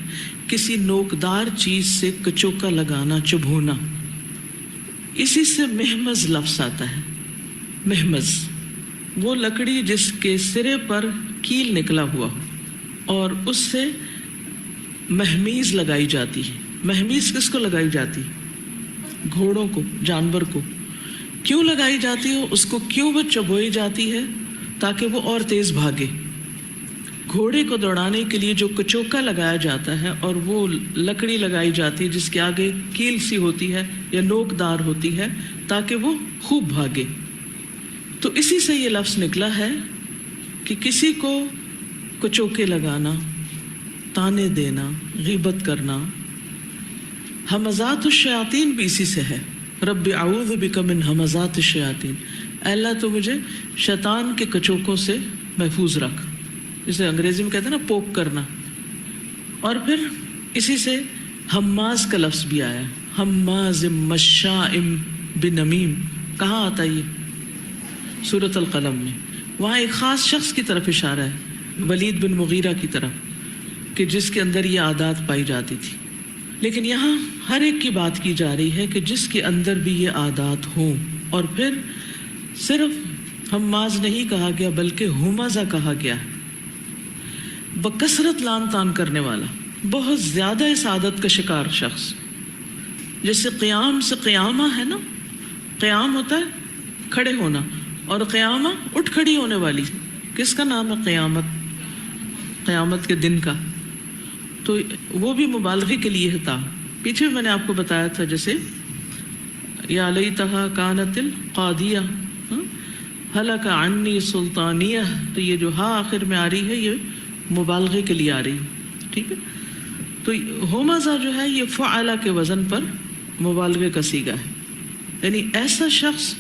کسی نوکدار چیز سے کچوکا لگانا، چبھونا. اسی سے مہمز لفظ آتا ہے. مہمز وہ لکڑی جس کے سرے پر کیل نکلا ہوا ہو اور اس سے مہمیز لگائی جاتی ہے. مہمیز کس کو لگائی جاتی؟ گھوڑوں کو، جانور کو. کیوں لگائی جاتی ہو؟ اس کو کیوں وہ چبوئی جاتی ہے؟ تاکہ وہ اور تیز بھاگے. گھوڑے کو دوڑانے کے لیے جو کچوکا لگایا جاتا ہے اور وہ لکڑی لگائی جاتی ہے جس کے آگے کیل سی ہوتی ہے یا نوک دار ہوتی ہے تاکہ وہ خوب بھاگے. تو اسی سے یہ لفظ نکلا ہے کہ کسی کو کچوکے لگانا، تانے دینا، غیبت کرنا. ہمزات الشیاطین بھی اسی سے ہے. رب اعوذ بک من ہمزات الشیاطین، اے اللہ تو مجھے شیطان کے کچوکوں سے محفوظ رکھ، جسے انگریزی میں کہتے ہیں نا پوک کرنا. اور پھر اسی سے ہماز کا لفظ بھی آیا، ہماز مشاء بنمیم. کہاں آتا یہ؟ سورۃ القلم میں. وہاں ایک خاص شخص کی طرف اشارہ ہے، ولید بن مغیرہ کی طرف، کہ جس کے اندر یہ عادات پائی جاتی تھی. لیکن یہاں ہر ایک کی بات کی جا رہی ہے کہ جس کے اندر بھی یہ عادات ہوں. اور پھر صرف ہماز نہیں کہا گیا بلکہ ہمزہ کہا گیا، بکثرت لان تان کرنے والا، بہت زیادہ اس عادت کا شکار شخص. جیسے قیام سے قیامہ ہے نا، قیام ہوتا ہے کھڑے ہونا، اور قیامہ اٹھ کھڑی ہونے والی. کس کا نام ہے قیامت؟ قیامت کے دن کا. تو وہ بھی مبالغے کے لیے تھا. پیچھے میں نے آپ کو بتایا تھا جیسے یا لیتہا کانت القاضیہ، ہلک عنی سلطانیہ، تو یہ جو ہاں آخر میں آ رہی ہے یہ مبالغے کے لیے آ رہی ہے. ٹھیک ہے. تو ہمزہ جو ہے یہ فعلہ کے وزن پر مبالغے کا صیغہ ہے. یعنی ایسا شخص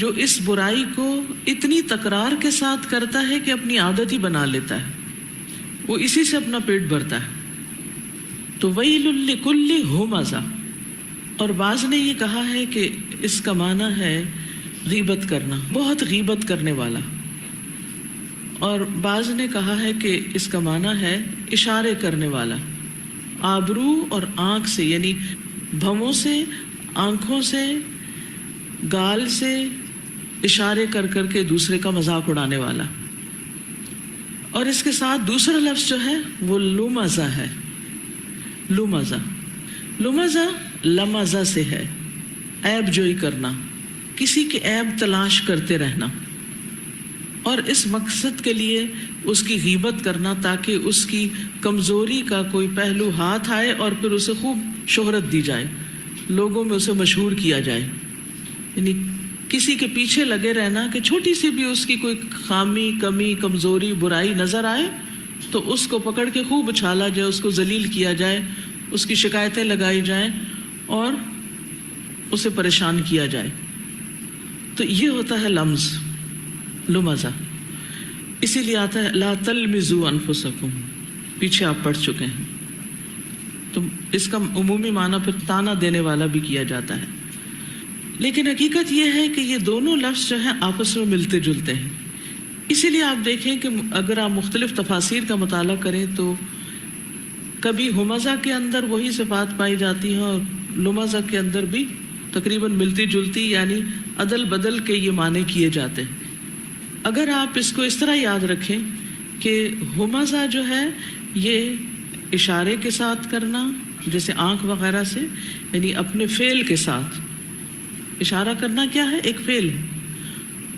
جو اس برائی کو اتنی تکرار کے ساتھ کرتا ہے کہ اپنی عادت ہی بنا لیتا ہے، وہ اسی سے اپنا پیٹ بھرتا ہے. تو ویل لکل ہمزہ. اور بعض نے یہ کہا ہے کہ اس کا معنی ہے غیبت کرنا، بہت غیبت کرنے والا. اور بعض نے کہا ہے کہ اس کا معنی ہے اشارے کرنے والا. آبرو اور آنکھ سے، یعنی بھووں سے، آنکھوں سے، گال سے اشارے کر کر کے دوسرے کا مذاق اڑانے والا. اور اس کے ساتھ دوسرا لفظ جو ہے وہ لمزہ ہے. لمزہ، لمزہ لمزہ سے ہے، عیب جوئی کرنا، کسی کے عیب تلاش کرتے رہنا، اور اس مقصد کے لیے اس کی غیبت کرنا تاکہ اس کی کمزوری کا کوئی پہلو ہاتھ آئے اور پھر اسے خوب شہرت دی جائے، لوگوں میں اسے مشہور کیا جائے. یعنی کسی کے پیچھے لگے رہنا کہ چھوٹی سی بھی اس کی کوئی خامی، کمی، کمزوری، برائی نظر آئے تو اس کو پکڑ کے خوب اچھالا جائے، اس کو ذلیل کیا جائے، اس کی شکایتیں لگائی جائیں اور اسے پریشان کیا جائے. تو یہ ہوتا ہے لمز، لمزہ. اسی لیے آتا ہے لا تلمزوا انفسکم، پیچھے آپ پڑھ چکے ہیں. تو اس کا عمومی معنی پھر تانا دینے والا بھی کیا جاتا ہے. لیکن حقیقت یہ ہے کہ یہ دونوں لفظ جو ہیں آپس میں ملتے جلتے ہیں. اسی لیے آپ دیکھیں کہ اگر آپ مختلف تفاسیر کا مطالعہ کریں تو کبھی ہمزہ کے اندر وہی صفات پائی جاتی ہیں اور لمزہ کے اندر بھی تقریباً ملتی جلتی، یعنی عدل بدل کے یہ معنی کیے جاتے ہیں. اگر آپ اس کو اس طرح یاد رکھیں کہ ہمزہ جو ہے یہ اشارے کے ساتھ کرنا، جیسے آنکھ وغیرہ سے، یعنی اپنے فعل کے ساتھ اشارہ کرنا کیا ہے؟ ایک فعل.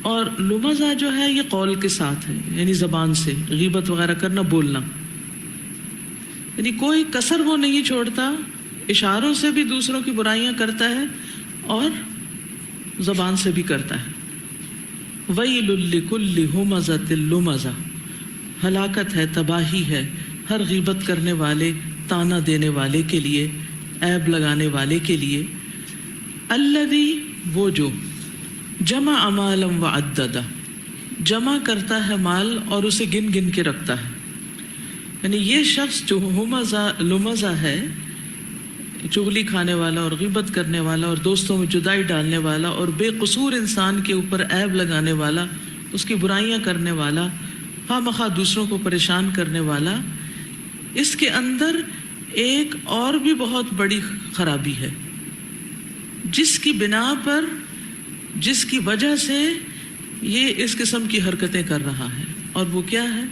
اور لمزہ جو ہے یہ قول کے ساتھ ہے، یعنی زبان سے غیبت وغیرہ کرنا، بولنا. یعنی کوئی کسر وہ نہیں چھوڑتا، اشاروں سے بھی دوسروں کی برائیاں کرتا ہے اور زبان سے بھی کرتا ہے. ویل لکل ہمزۃ لمزہ، ہلاکت ہے، تباہی ہے ہر غیبت کرنے والے، تانا دینے والے کے لیے، عیب لگانے والے کے لیے. الذی، وہ جو جمع مالا وعددہ، جمع کرتا ہے مال اور اسے گن گن کے رکھتا ہے. یعنی یہ شخص جو ہمزہ لمزہ ہے، چغلی کھانے والا اور غیبت کرنے والا اور دوستوں میں جدائی ڈالنے والا اور بے قصور انسان کے اوپر عیب لگانے والا، اس کی برائیاں کرنے والا، خواہ مخواہ دوسروں کو پریشان کرنے والا، اس کے اندر ایک اور بھی بہت بڑی خرابی ہے جس کی بنا پر، جس کی وجہ سے یہ اس قسم کی حرکتیں کر رہا ہے. اور وہ کیا ہے؟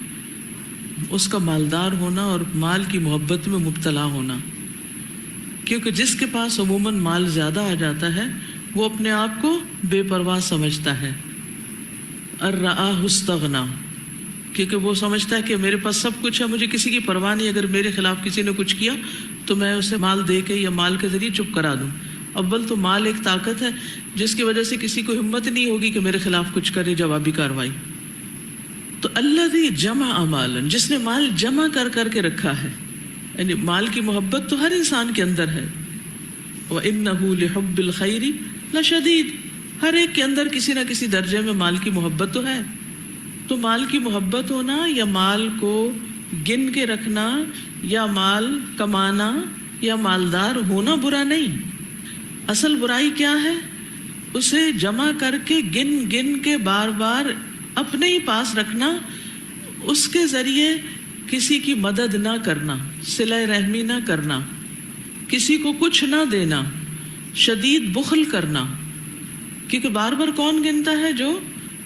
اس کا مالدار ہونا اور مال کی محبت میں مبتلا ہونا. کیونکہ جس کے پاس عموماً مال زیادہ آ جاتا ہے وہ اپنے آپ کو بے پرواہ سمجھتا ہے. الرآہ استغنا، کیونکہ وہ سمجھتا ہے کہ میرے پاس سب کچھ ہے، مجھے کسی کی پرواہ نہیں. اگر میرے خلاف کسی نے کچھ کیا تو میں اسے مال دے کے یا مال کے ذریعے چپ کرا دوں. اول تو مال ایک طاقت ہے جس کی وجہ سے کسی کو ہمت نہیں ہوگی کہ میرے خلاف کچھ کرے جوابی کاروائی. تو الذی جمع مالا، جس نے مال جمع کر کر کے رکھا ہے، یعنی مال کی محبت تو ہر انسان کے اندر ہے. وَإِنَّهُ لِحُبِّ الْخَيْرِ لَشَدِيدٌ، ہر ایک کے اندر کسی نہ کسی درجے میں مال کی محبت تو ہے. تو مال کی محبت ہونا یا مال کو گن کے رکھنا یا مال کمانا یا مالدار ہونا برا نہیں. اصل برائی کیا ہے؟ اسے جمع کر کے گن گن کے بار بار اپنے ہی پاس رکھنا، اس کے ذریعے کسی کی مدد نہ کرنا، صلہ رحمی نہ کرنا، کسی کو کچھ نہ دینا، شدید بخل کرنا. کیونکہ بار بار کون گنتا ہے؟ جو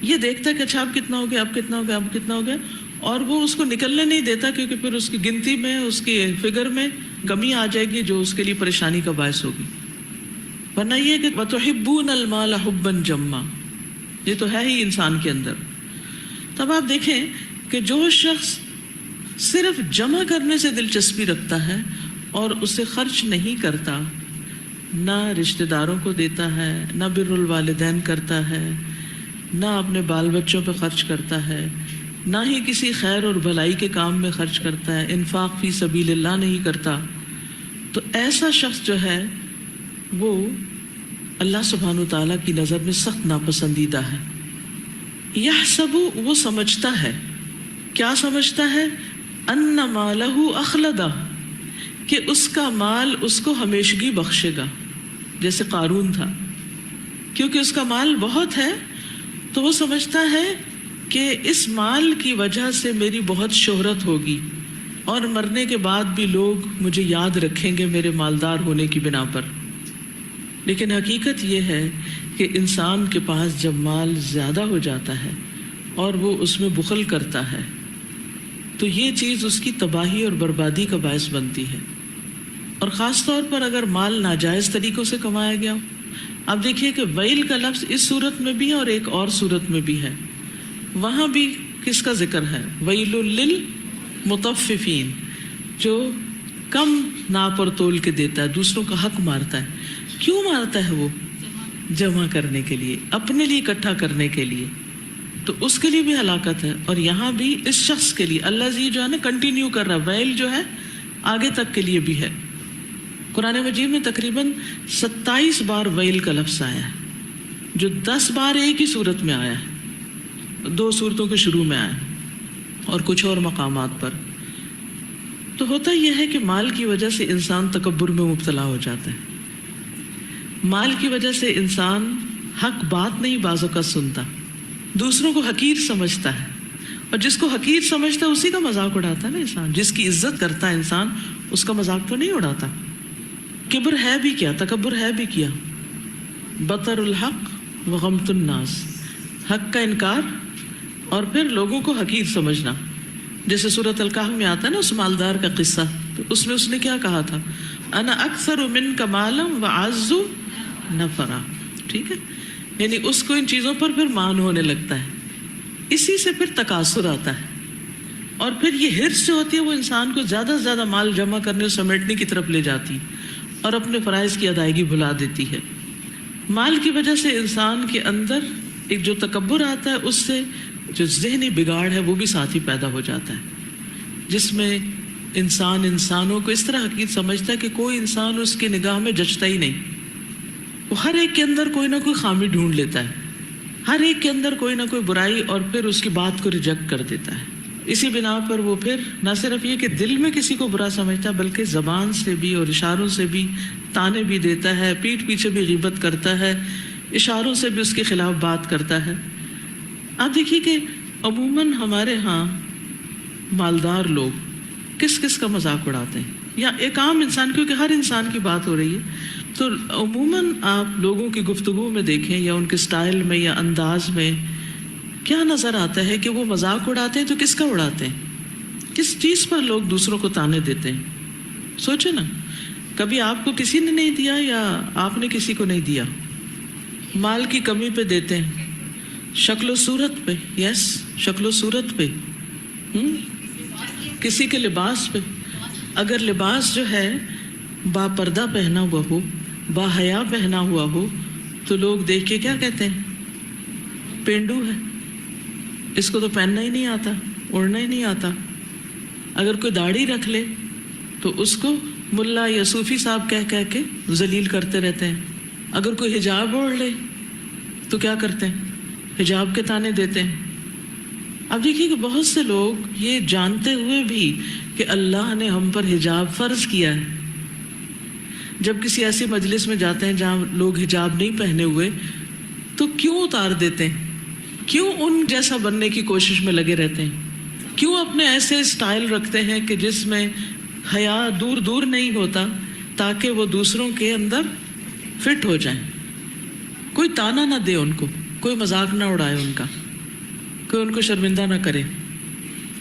یہ دیکھتا ہے کہ اچھا اب کتنا ہو گیا، اب کتنا ہو گیا، اب کتنا ہو گیا، اور وہ اس کو نکلنے نہیں دیتا، کیونکہ پھر اس کی گنتی میں، اس کی فگر میں کمی آ جائے گی جو اس کے لیے پریشانی کا باعث ہوگی. ورنہ یہ کہ وَتُحِبُّونَ الْمَالَ حُبًّا جَمًّا، یہ تو ہے ہی انسان کے اندر. تب آپ دیکھیں کہ جو شخص صرف جمع کرنے سے دلچسپی رکھتا ہے اور اسے خرچ نہیں کرتا، نہ رشتہ داروں کو دیتا ہے، نہ بر الوالدین کرتا ہے، نہ اپنے بال بچوں پہ خرچ کرتا ہے، نہ ہی کسی خیر اور بھلائی کے کام میں خرچ کرتا ہے، انفاق فی سبیل اللہ نہیں کرتا، تو ایسا شخص جو ہے وہ اللہ سبحانہ وتعالیٰ کی نظر میں سخت ناپسندیدہ ہے. یحسب، وہ سمجھتا ہے، کیا سمجھتا ہے؟ ان مالہ اخلدہ، کہ اس کا مال اس کو ہمیشگی بخشے گا. جیسے قارون تھا، کیونکہ اس کا مال بہت ہے تو وہ سمجھتا ہے کہ اس مال کی وجہ سے میری بہت شہرت ہوگی اور مرنے کے بعد بھی لوگ مجھے یاد رکھیں گے میرے مالدار ہونے کی بنا پر. لیکن حقیقت یہ ہے کہ انسان کے پاس جب مال زیادہ ہو جاتا ہے اور وہ اس میں بخل کرتا ہے تو یہ چیز اس کی تباہی اور بربادی کا باعث بنتی ہے. اور خاص طور پر اگر مال ناجائز طریقوں سے کمایا گیا ہو. اب دیکھیے کہ ویل کا لفظ اس صورت میں بھی ہے اور ایک اور صورت میں بھی ہے. وہاں بھی کس کا ذکر ہے؟ ویل للمطففین، جو کم ناپ اور تول کے دیتا ہے، دوسروں کا حق مارتا ہے. کیوں مارتا ہے؟ وہ جمع کرنے کے لیے، اپنے لیے اکٹھا کرنے کے لیے، تو اس کے لیے بھی ہلاکت ہے. اور یہاں بھی اس شخص کے لیے اللہ جی جو ہے نا کنٹینیو کر رہا، ویل جو ہے آگے تک کے لیے بھی ہے. قرآن مجید میں تقریباً 27 بار ویل کا لفظ آیا ہے، جو 10 بار ایک ہی صورت میں آیا ہے، 2 صورتوں کے شروع میں آیا اور کچھ اور مقامات پر. تو ہوتا یہ ہے کہ مال کی وجہ سے انسان تکبر میں مبتلا ہو جاتا ہے. مال کی وجہ سے انسان حق بات نہیں بعض اوقات سنتا، دوسروں کو حقیر سمجھتا ہے، اور جس کو حقیر سمجھتا ہے اسی کا مذاق اڑاتا ہے نا انسان. جس کی عزت کرتا ہے انسان اس کا مذاق تو نہیں اڑاتا. کبر ہے بھی کیا، تکبر ہے بھی کیا؟ بطر الحق وغمت الناس، حق کا انکار اور پھر لوگوں کو حقیر سمجھنا. جیسے سورۃ الکہف میں آتا ہے نا اس مالدار کا قصہ، تو اس میں اس نے کیا کہا تھا؟ انا اکثر منک مالا واعز نفرا. ٹھیک ہے، یعنی اس کو ان چیزوں پر پھر مان ہونے لگتا ہے. اسی سے پھر تکاثر آتا ہے، اور پھر یہ ہرس جو ہوتی ہے وہ انسان کو زیادہ سے زیادہ مال جمع کرنے اور سمیٹنے کی طرف لے جاتی اور اپنے فرائض کی ادائیگی بھلا دیتی ہے. مال کی وجہ سے انسان کے اندر ایک جو تکبر آتا ہے، اس سے جو ذہنی بگاڑ ہے وہ بھی ساتھ ہی پیدا ہو جاتا ہے، جس میں انسان انسانوں کو اس طرح حقیقت سمجھتا ہے کہ کوئی انسان اس کی نگاہ میں جچتا ہی نہیں. وہ ہر ایک کے اندر کوئی نہ کوئی خامی ڈھونڈ لیتا ہے، ہر ایک کے اندر کوئی نہ کوئی برائی، اور پھر اس کی بات کو ریجیکٹ کر دیتا ہے. اسی بنا پر وہ پھر نہ صرف یہ کہ دل میں کسی کو برا سمجھتا ہے، بلکہ زبان سے بھی اور اشاروں سے بھی تانے بھی دیتا ہے، پیٹھ پیچھے بھی غیبت کرتا ہے، اشاروں سے بھی اس کے خلاف بات کرتا ہے. آپ دیکھیے کہ عموماً ہمارے ہاں مالدار لوگ کس کس کا مذاق اڑاتے ہیں، یا ایک عام انسان، کیونکہ ہر انسان کی بات ہو رہی ہے، تو عموماً آپ لوگوں کی گفتگو میں دیکھیں یا ان کے سٹائل میں یا انداز میں کیا نظر آتا ہے کہ وہ مذاق اڑاتے ہیں. تو کس کا اڑاتے ہیں؟ کس چیز پر لوگ دوسروں کو تانے دیتے ہیں؟ سوچے نا، کبھی آپ کو کسی نے نہیں دیا یا آپ نے کسی کو نہیں دیا؟ مال کی کمی پہ دیتے ہیں، شکل و صورت پہ، یس شکل و صورت پہ، کسی کے لباس پہ. اگر لباس جو ہے با پردہ پہنا ہوا ہو باحیا پہنا ہوا ہو تو لوگ دیکھ کے کیا کہتے ہیں؟ پینڈو ہے، اس کو تو پہننا ہی نہیں آتا، اڑنا ہی نہیں آتا۔ اگر کوئی داڑھی رکھ لے تو اس کو ملا یا صوفی صاحب کہہ کے ذلیل کرتے رہتے ہیں۔ اگر کوئی حجاب اوڑھ لے تو کیا کرتے ہیں؟ حجاب کے تانے دیتے ہیں۔ اب دیکھیے کہ بہت سے لوگ یہ جانتے ہوئے بھی کہ اللہ نے ہم پر حجاب فرض کیا ہے، جب کسی ایسی مجلس میں جاتے ہیں جہاں لوگ حجاب نہیں پہنے ہوئے تو کیوں اتار دیتے ہیں؟ کیوں ان جیسا بننے کی کوشش میں لگے رہتے ہیں؟ کیوں اپنے ایسے سٹائل رکھتے ہیں کہ جس میں حیا دور دور نہیں ہوتا تاکہ وہ دوسروں کے اندر فٹ ہو جائیں؟ کوئی تانا نہ دے ان کو، کوئی مذاق نہ اڑائے ان کا، کوئی ان کو شرمندہ نہ کرے،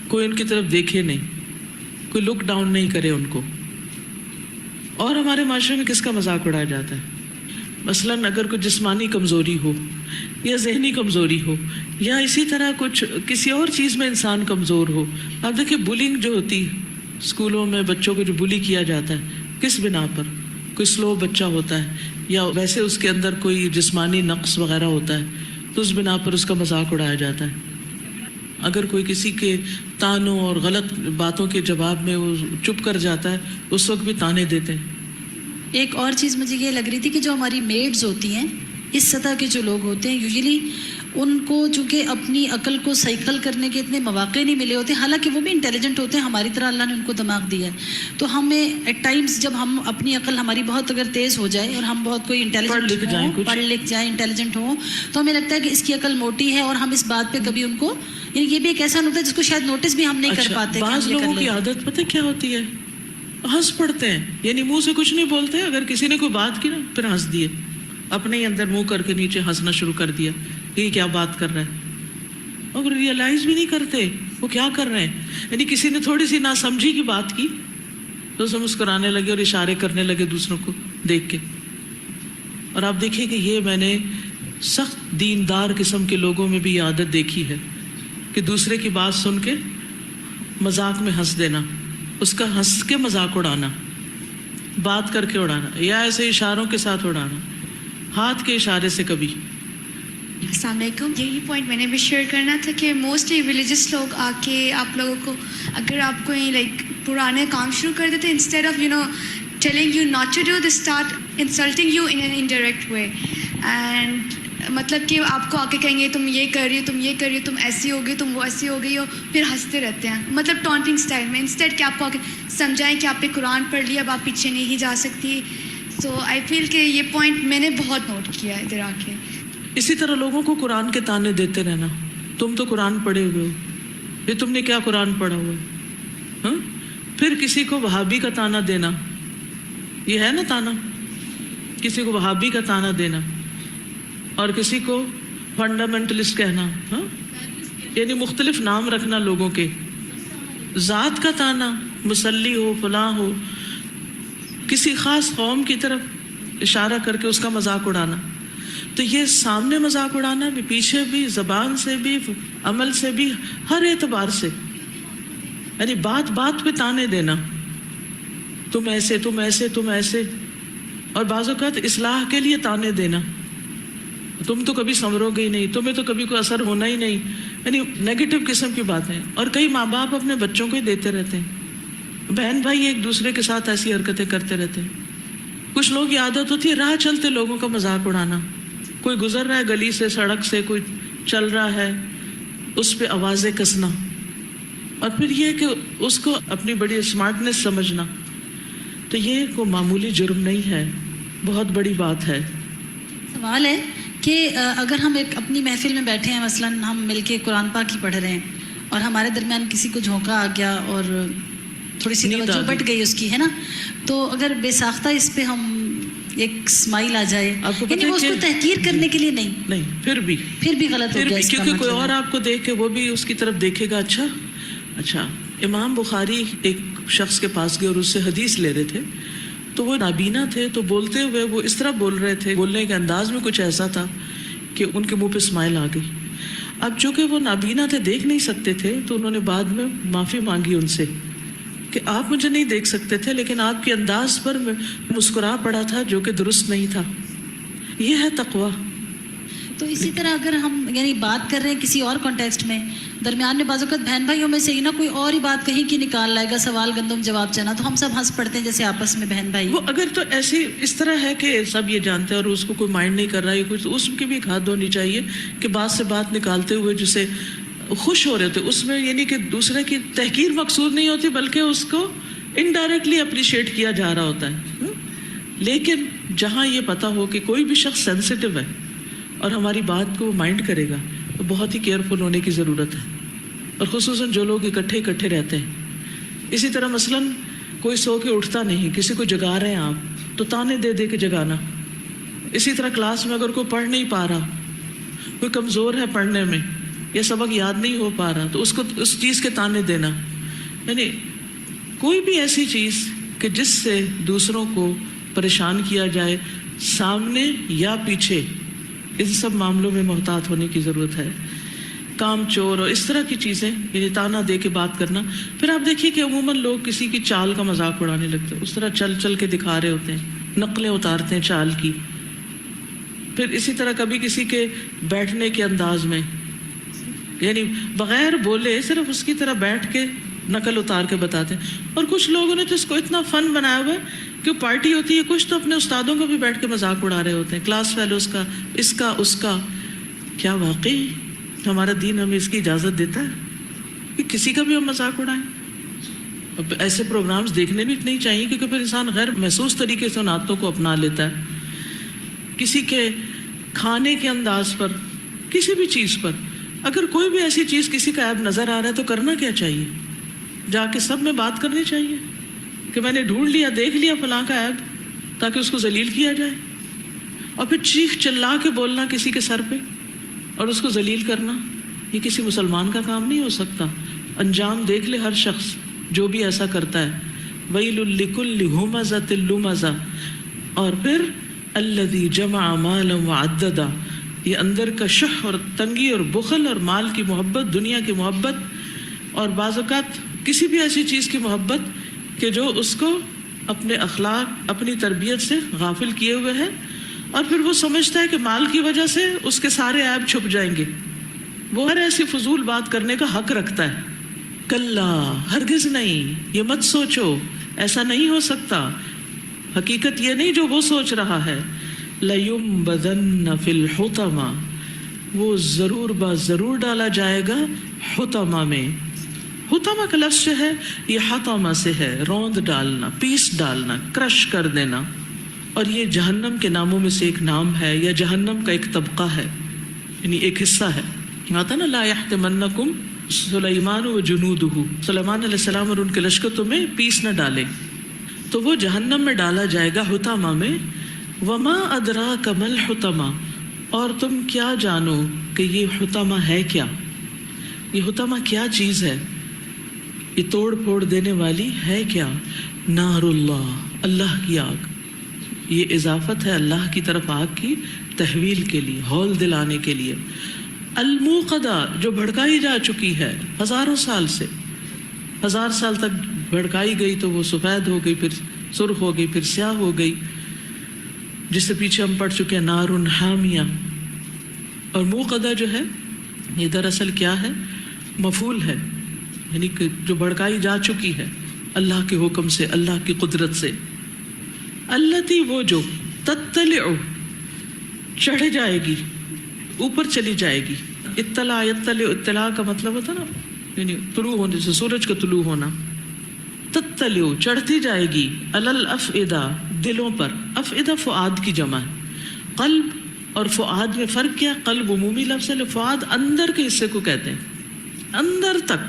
کوئی ان کی طرف دیکھے نہیں، کوئی لک ڈاؤن نہیں کرے ان کو۔ اور ہمارے معاشرے میں کس کا مذاق اڑایا جاتا ہے؟ مثلاً اگر کوئی جسمانی کمزوری ہو یا ذہنی کمزوری ہو یا اسی طرح کچھ کسی اور چیز میں انسان کمزور ہو، آپ دیکھیں بلنگ جو ہوتی ہے اسکولوں میں بچوں کو جو بلی کیا جاتا ہے، کس بنا پر؟ کوئی سلو بچہ ہوتا ہے یا ویسے اس کے اندر کوئی جسمانی نقص وغیرہ ہوتا ہے تو اس بنا پر اس کا مذاق اڑایا جاتا ہے۔ اگر کوئی کسی کے تانوں اور غلط باتوں کے جواب میں وہ چپ کر جاتا ہے اس وقت بھی تانے دیتے ہیں۔ ایک اور چیز مجھے یہ لگ رہی تھی کہ جو ہماری میڈز ہوتی ہیں اس سطح کے جو لوگ ہوتے ہیں یوزلی ان کو چونکہ اپنی عقل کو سائیکل کرنے کے اتنے مواقع نہیں ملے ہوتے، حالانکہ وہ بھی انٹیلیجنٹ ہوتے ہیں ہماری طرح، اللہ نے ان کو دماغ دیا ہے، تو ہمیں ایٹ ٹائمز جب ہم اپنی عقل ہماری بہت اگر تیز ہو جائے اور ہم بہت کوئی انٹیلیجنٹ ہوں، پڑھ لکھ جائیں، انٹیلیجنٹ ہوں، تو ہمیں لگتا ہے کہ اس کی عقل موٹی ہے اور ہم اس بات پہ کبھی ان کو، یعنی یہ بھی ایک ایسا ہوتا ہے جس کو شاید نوٹس بھی ہم نہیں کر پاتے۔ بعض لوگوں کی عادت پتہ کیا ہوتی ہے؟ ہنس پڑتے ہیں، یعنی منہ سے کچھ نہیں بولتے، اگر کسی نے کوئی بات کی نا پھر ہنس دیے، اپنے ہی اندر منہ کر کے نیچے ہنسنا شروع کر دیا، یہ کیا بات کر رہا ہے، اور ریئلائز بھی نہیں کرتے وہ کیا کر رہے ہیں۔ یعنی کسی نے تھوڑی سی ناسمجھی کی بات کی تو اسے مسکرانے لگے اور اشارے کرنے لگے دوسروں کو دیکھ کے۔ اور آپ دیکھیں کہ یہ میں نے سخت دیندار قسم کے لوگوں میں بھی یہ عادت دیکھی ہے کہ دوسرے کی بات سن کے مذاق میں ہنس دینا، اس کا ہنس کے مذاق اڑانا، بات کر کے اڑانا، یا ایسے اشاروں کے ساتھ اڑانا، ہاتھ کے اشارے سے کبھی۔ السلام علیکم، یہی پوائنٹ میں نے بھی شیئر کرنا تھا کہ موسٹلی ریلیجس لوگ آ کے آپ لوگوں کو اگر آپ کو لائک پرانے کام شروع کر دیتے instead of telling you not to do this start insulting you in an indirect way, and مطلب کہ آپ کو آ کے کہیں گے تم یہ کر رہی ہو، تم یہ کر رہی ہو، تم ایسی ہو گئی، تم وہ ایسی ہو گئی ہو، پھر ہنستے رہتے ہیں، مطلب ٹانٹنگ اسٹائل میں، انسٹیڈ کہ آپ کو آ کے سمجھائیں کہ آپ نے قرآن پڑھ لیا، اب آپ پیچھے نہیں جا سکتی۔ سو آئی فیل کہ یہ پوائنٹ میں نے بہت نوٹ کیا ہے ادھر آ کے۔ اسی طرح لوگوں کو قرآن کے تانے دیتے رہنا، تم تو قرآن پڑھے ہوئے ہو، یہ تم نے کیا قرآن پڑھا ہوا ہے، ہاں؟ پھر کسی کو وہابی کا تانا دینا، یہ ہے نا تانا، کسی کو وہابی کا تانا دینا اور کسی کو فنڈامنٹلسٹ کہنا، ہاں؟ یعنی مختلف نام رکھنا لوگوں کے، ذات کا تانا، مسلی ہو، فلاں ہو، کسی خاص قوم کی طرف اشارہ کر کے اس کا مذاق اڑانا۔ تو یہ سامنے مذاق اڑانا بھی، پیچھے بھی، زبان سے بھی، عمل سے بھی، ہر اعتبار سے، یعنی بات بات پہ تانے دینا، تم ایسے، تم ایسے، تم ایسے، اور بعض اوقات اصلاح کے لیے تانے دینا، تم تو کبھی سنورو گے ہی نہیں، تمہیں تو کبھی کوئی اثر ہونا ہی نہیں، یعنی نیگیٹو قسم کی باتیں۔ اور کئی ماں باپ اپنے بچوں کو ہی دیتے رہتے ہیں، بہن بھائی ایک دوسرے کے ساتھ ایسی حرکتیں کرتے رہتے ہیں۔ کچھ لوگوں کی عادت ہوتی ہے راہ چلتے لوگوں کا مذاق اڑانا، کوئی گزر رہا ہے گلی سے، سڑک سے، کوئی چل رہا ہے، اس پہ آوازیں کسنا، اور پھر یہ کہ اس کو اپنی بڑی اسمارٹنس سمجھنا۔ تو یہ کوئی معمولی جرم نہیں ہے، بہت بڑی بات ہے۔ سوال ہے کہ اگر ہم ایک اپنی محفل میں بیٹھے ہیں، مثلاً ہم مل کے قرآن پاک ہی پڑھ رہے ہیں اور ہمارے درمیان کسی کو جھونکا آ گیا اور تھوڑی سی توجہ بٹ گئی اس کی، ہے نا، تو اگر بے ساختہ اس پہ ہم ایک اسمائل آ جائے، یعنی وہ اس کو تحقیر کرنے کے لیے نہیں، پھر بھی غلط ہو گیا، کیونکہ کوئی اور آپ کو دیکھ کے وہ بھی اس کی طرف دیکھے گا۔ اچھا امام بخاری ایک شخص کے پاس گئے اور اس سے حدیث لے رہے تھے، تو وہ نابینا تھے، تو بولتے ہوئے وہ اس طرح بول رہے تھے، بولنے کے انداز میں کچھ ایسا تھا کہ ان کے منہ پہ اسمائل آ گئی۔ اب چونکہ وہ نابینا تھے، دیکھ نہیں سکتے تھے، تو انہوں نے بعد میں معافی مانگی ان سے کہ آپ مجھے نہیں دیکھ سکتے تھے لیکن آپ کے انداز پر میں مسکرا پڑا تھا جو کہ درست نہیں تھا. یہ ہے تقویٰ. تو اسی طرح اگر ہم یعنی بات کر رہے ہیں کسی اور کانٹیکسٹ میں، درمیان میں بعض اوقات بہن بھائیوں میں سے ہی نا کوئی اور ہی بات کہیں کی نکال لائے گا، سوال گندم جواب چنا، تو ہم سب ہنس پڑتے ہیں جیسے آپس میں بہن بھائی. وہ اگر تو ایسی اس طرح ہے کہ سب یہ جانتے ہیں اور اس کو کوئی مائنڈ نہیں کر رہا ہے کچھ، تو اس کی بھی ایک حد ہونی چاہیے کہ بات سے بات نکالتے ہوئے جسے خوش ہو رہے ہوتے اس میں، یعنی کہ دوسرے کی تحقیر مقصود نہیں ہوتی بلکہ اس کو انڈائریکٹلی اپریشیٹ کیا جا رہا ہوتا ہے. لیکن جہاں یہ پتہ ہو کہ کوئی بھی شخص سینسٹیو ہے اور ہماری بات کو مائنڈ کرے گا تو بہت ہی کیئرفل ہونے کی ضرورت ہے، اور خصوصاً جو لوگ اکٹھے رہتے ہیں. اسی طرح مثلاً کوئی سو کے اٹھتا نہیں، کسی کو جگا رہے ہیں آپ تو تانے دے دے کے جگانا. اسی طرح کلاس میں اگر کوئی پڑھ نہیں پا رہا، کوئی کمزور ہے پڑھنے میں یا سبق یاد نہیں ہو پا رہا تو اس کو اس چیز کے تانے دینا. یعنی کوئی بھی ایسی چیز کہ جس سے دوسروں کو پریشان کیا جائے، سامنے یا پیچھے، ان سب معاملوں میں محتاط ہونے کی ضرورت ہے. کام چور اور اس طرح کی چیزیں، یعنی تانا دے کے بات کرنا. پھر آپ دیکھیے کہ عموماً لوگ کسی کی چال کا مذاق اڑانے لگتے ہیں، اس طرح چل چل کے دکھا رہے ہوتے ہیں، نقلیں اتارتے ہیں چال کی. پھر اسی طرح کبھی کسی کے بیٹھنے کے انداز میں، یعنی بغیر بولے صرف اس کی طرح بیٹھ کے نقل اتار کے بتاتے ہیں. اور کچھ لوگوں نے تو اس کو اتنا فن بنایا ہوا ہے کہ پارٹی ہوتی ہے، کچھ تو اپنے استادوں کا بھی بیٹھ کے مذاق اڑا رہے ہوتے ہیں، کلاس فیلوز کا، اس کا اس کا. کیا واقعی ہمارا دین ہمیں اس کی اجازت دیتا ہے کہ کسی کا بھی ہم مذاق اڑائیں؟ اب ایسے پروگرامز دیکھنے بھی نہیں چاہیے کیونکہ پھر انسان غیر محسوس طریقے سے ان عادتوں کو اپنا لیتا ہے. کسی کے کھانے کے انداز پر، کسی بھی چیز پر اگر کوئی بھی ایسی چیز کسی کا عیب نظر آ رہا ہے تو کرنا کیا چاہیے؟ جا کے سب میں بات کرنی چاہیے کہ میں نے ڈھونڈ لیا، دیکھ لیا فلاں کا عیب، تاکہ اس کو ذلیل کیا جائے. اور پھر چیخ چلا کے بولنا کسی کے سر پہ اور اس کو ذلیل کرنا، یہ کسی مسلمان کا کام نہیں ہو سکتا. انجام دیکھ لے ہر شخص جو بھی ایسا کرتا ہے. ویل لکل ہمزۃ لمزہ. اور پھر الذی جمع مالا وعددا، یہ اندر کا شح اور تنگی اور بخل اور مال کی محبت، دنیا کی محبت، اور بعض اوقات کسی بھی ایسی چیز کی محبت کہ جو اس کو اپنے اخلاق، اپنی تربیت سے غافل کیے ہوئے ہے. اور پھر وہ سمجھتا ہے کہ مال کی وجہ سے اس کے سارے عیب چھپ جائیں گے. وہ ہر ایسی فضول بات کرنے کا حق رکھتا ہے. کلا، ہرگز نہیں، یہ مت سوچو، ایسا نہیں ہو سکتا. حقیقت یہ نہیں جو وہ سوچ رہا ہے. لَيُنبَذَنَّ فِي الْحُطَمَةِ، وہ ضرور ڈالا جائے گا حطمہ میں. حطمہ کا لفظ جو ہے یہ حطمہ سے ہے، روند ڈالنا، پیس ڈالنا، کرش کر دینا. اور یہ جہنم کے ناموں میں سے ایک نام ہے، یا جہنم کا ایک طبقہ ہے، یعنی ایک حصہ ہے. آتا نا لا يحتمنکم سلیمان و جنودہ، سلیمان علیہ السلام اور ان کے لشکر تمہیں پیس نہ ڈالے. تو وہ جہنم میں ڈالا جائے گا حطمہ میں. وما ادراک ما الحطمہ، اور تم کیا جانو کہ یہ حطمہ ہے کیا؟ یہ حطمہ کیا چیز ہے؟ یہ توڑ پھوڑ دینے والی ہے کیا؟ نار اللہ، اللہ کی آگ. یہ اضافت ہے اللہ کی طرف آگ کی تحویل کے لیے، ہول دلانے کے لیے. الموقدہ، جو بھڑکائی جا چکی ہے ہزاروں سال سے، 1000 سال تک بھڑکائی گئی تو وہ سفید ہو گئی، پھر سرخ ہو گئی، پھر سیاہ ہو گئی، جس سے پیچھے ہم پڑھ چکے ہیں نار حامیہ. اور موقدہ جو ہے یہ دراصل کیا ہے؟ مفعول ہے، یعنی کہ جو بھڑکائی جا چکی ہے اللہ کے حکم سے، اللہ کی قدرت سے. التی، وہ جو تطلع، چڑھ جائے گی، اوپر چلی جائے گی. اطلاع، یطلع، اطلاع کا مطلب ہوتا نا یعنی طلوع ہونے سے، سورج کا طلوع ہونا. تطلع، چڑھتی جائے گی، علی الافئدہ، دلوں پر. افئدہ فؤاد کی جمع ہے. قلب اور فؤاد میں فرق کیا؟ قلب عمومی لفظ ہے، فؤاد اندر کے حصے کو کہتے ہیں، اندر تک.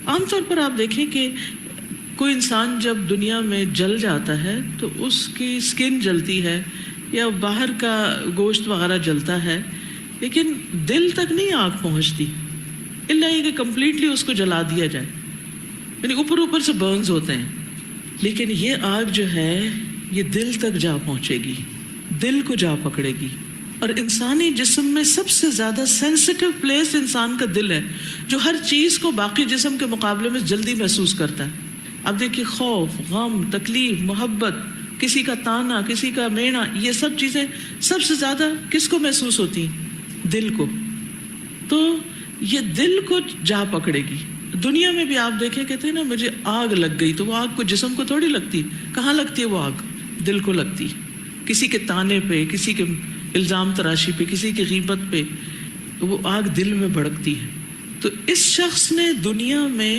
عام طور پر آپ دیکھیں کہ کوئی انسان جب دنیا میں جل جاتا ہے تو اس کی سکن جلتی ہے یا باہر کا گوشت وغیرہ جلتا ہے، لیکن دل تک نہیں آگ پہنچتی، الا یہ کہ کمپلیٹلی اس کو جلا دیا جائے، یعنی اوپر سے برنز ہوتے ہیں. لیکن یہ آگ جو ہے یہ دل تک جا پہنچے گی، دل کو جا پکڑے گی. اور انسانی جسم میں سب سے زیادہ سینسٹیو پلیس انسان کا دل ہے، جو ہر چیز کو باقی جسم کے مقابلے میں جلدی محسوس کرتا ہے. اب دیکھیے خوف، غم، تکلیف، محبت، کسی کا تانا، کسی کا مینا، یہ سب چیزیں سب سے زیادہ کس کو محسوس ہوتی ہیں؟ دل کو. تو یہ دل کو جا پکڑے گی. دنیا میں بھی آپ دیکھیں، کہتے ہیں نا مجھے آگ لگ گئی، تو وہ آگ کو جسم کو تھوڑی لگتی، کہاں لگتی ہے وہ آگ؟ دل کو لگتی. کسی کے تانے پہ، کسی کے الزام تراشی پہ، کسی کی غیبت پہ وہ آگ دل میں بھڑکتی ہے. تو اس شخص نے دنیا میں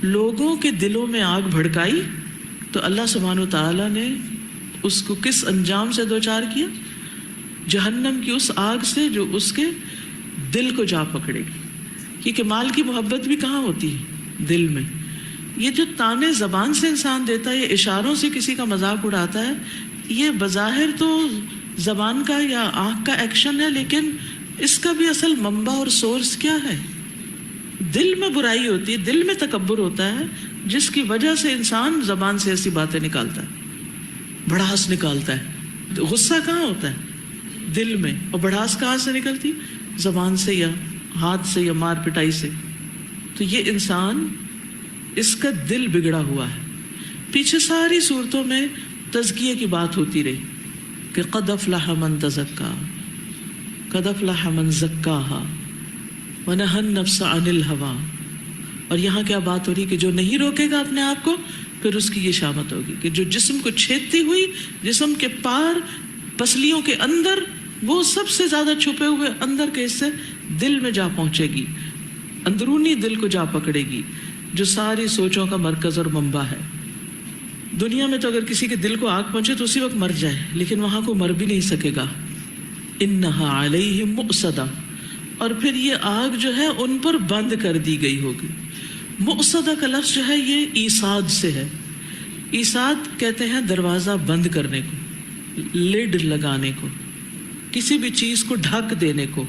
لوگوں کے دلوں میں آگ بھڑکائی تو اللہ سبحانہ وتعالیٰ نے اس کو کس انجام سے دوچار کیا؟ جہنم کی اس آگ سے جو اس کے دل کو جا پکڑے گی. کیونکہ مال کی محبت بھی کہاں ہوتی ہے؟ دل میں. یہ جو تانے زبان سے انسان دیتا ہے، یہ اشاروں سے کسی کا مذاق اڑاتا ہے، یہ بظاہر تو زبان کا یا آنکھ کا ایکشن ہے، لیکن اس کا بھی اصل منبع اور سورس کیا ہے؟ دل میں برائی ہوتی ہے، دل میں تکبر ہوتا ہے، جس کی وجہ سے انسان زبان سے ایسی باتیں نکالتا ہے، بڑھاس نکالتا ہے. غصہ کہاں ہوتا ہے؟ دل میں. اور بڑھاس کہاں سے نکلتی؟ زبان سے یا ہاتھ سے یا مار پٹائی سے. تو یہ انسان، اس کا دل بگڑا ہوا ہے. پیچھے ساری صورتوں میں تزکیے کی بات ہوتی رہی کہ قد افلح من تزکا، قد افلح من زکاہا ونہى النفس عن الہوى. اور یہاں کیا بات ہو رہی کہ جو نہیں روکے گا اپنے آپ کو، پھر اس کی یہ شامت ہوگی کہ جو جسم کو چھیدتی ہوئی، جسم کے پار، پسلیوں کے اندر، وہ سب سے زیادہ چھپے ہوئے اندر کے حصے دل میں جا پہنچے گی، اندرونی دل کو جا پکڑے گی، جو ساری سوچوں کا مرکز اور منبع ہے. دنیا میں تو اگر کسی کے دل کو آگ پہنچے تو اسی وقت مر جائے، لیکن وہاں کو مر بھی نہیں سکے گا. انہا علیہم مؤصدہ. اور پھر یہ آگ جو ہے ان پر بند کر دی گئی ہوگی. مؤصدہ کا لفظ جو ہے یہ ایصاد سے ہے. ایصاد کہتے ہیں دروازہ بند کرنے کو، لڈ لگانے کو، کسی بھی چیز کو ڈھک دینے کو،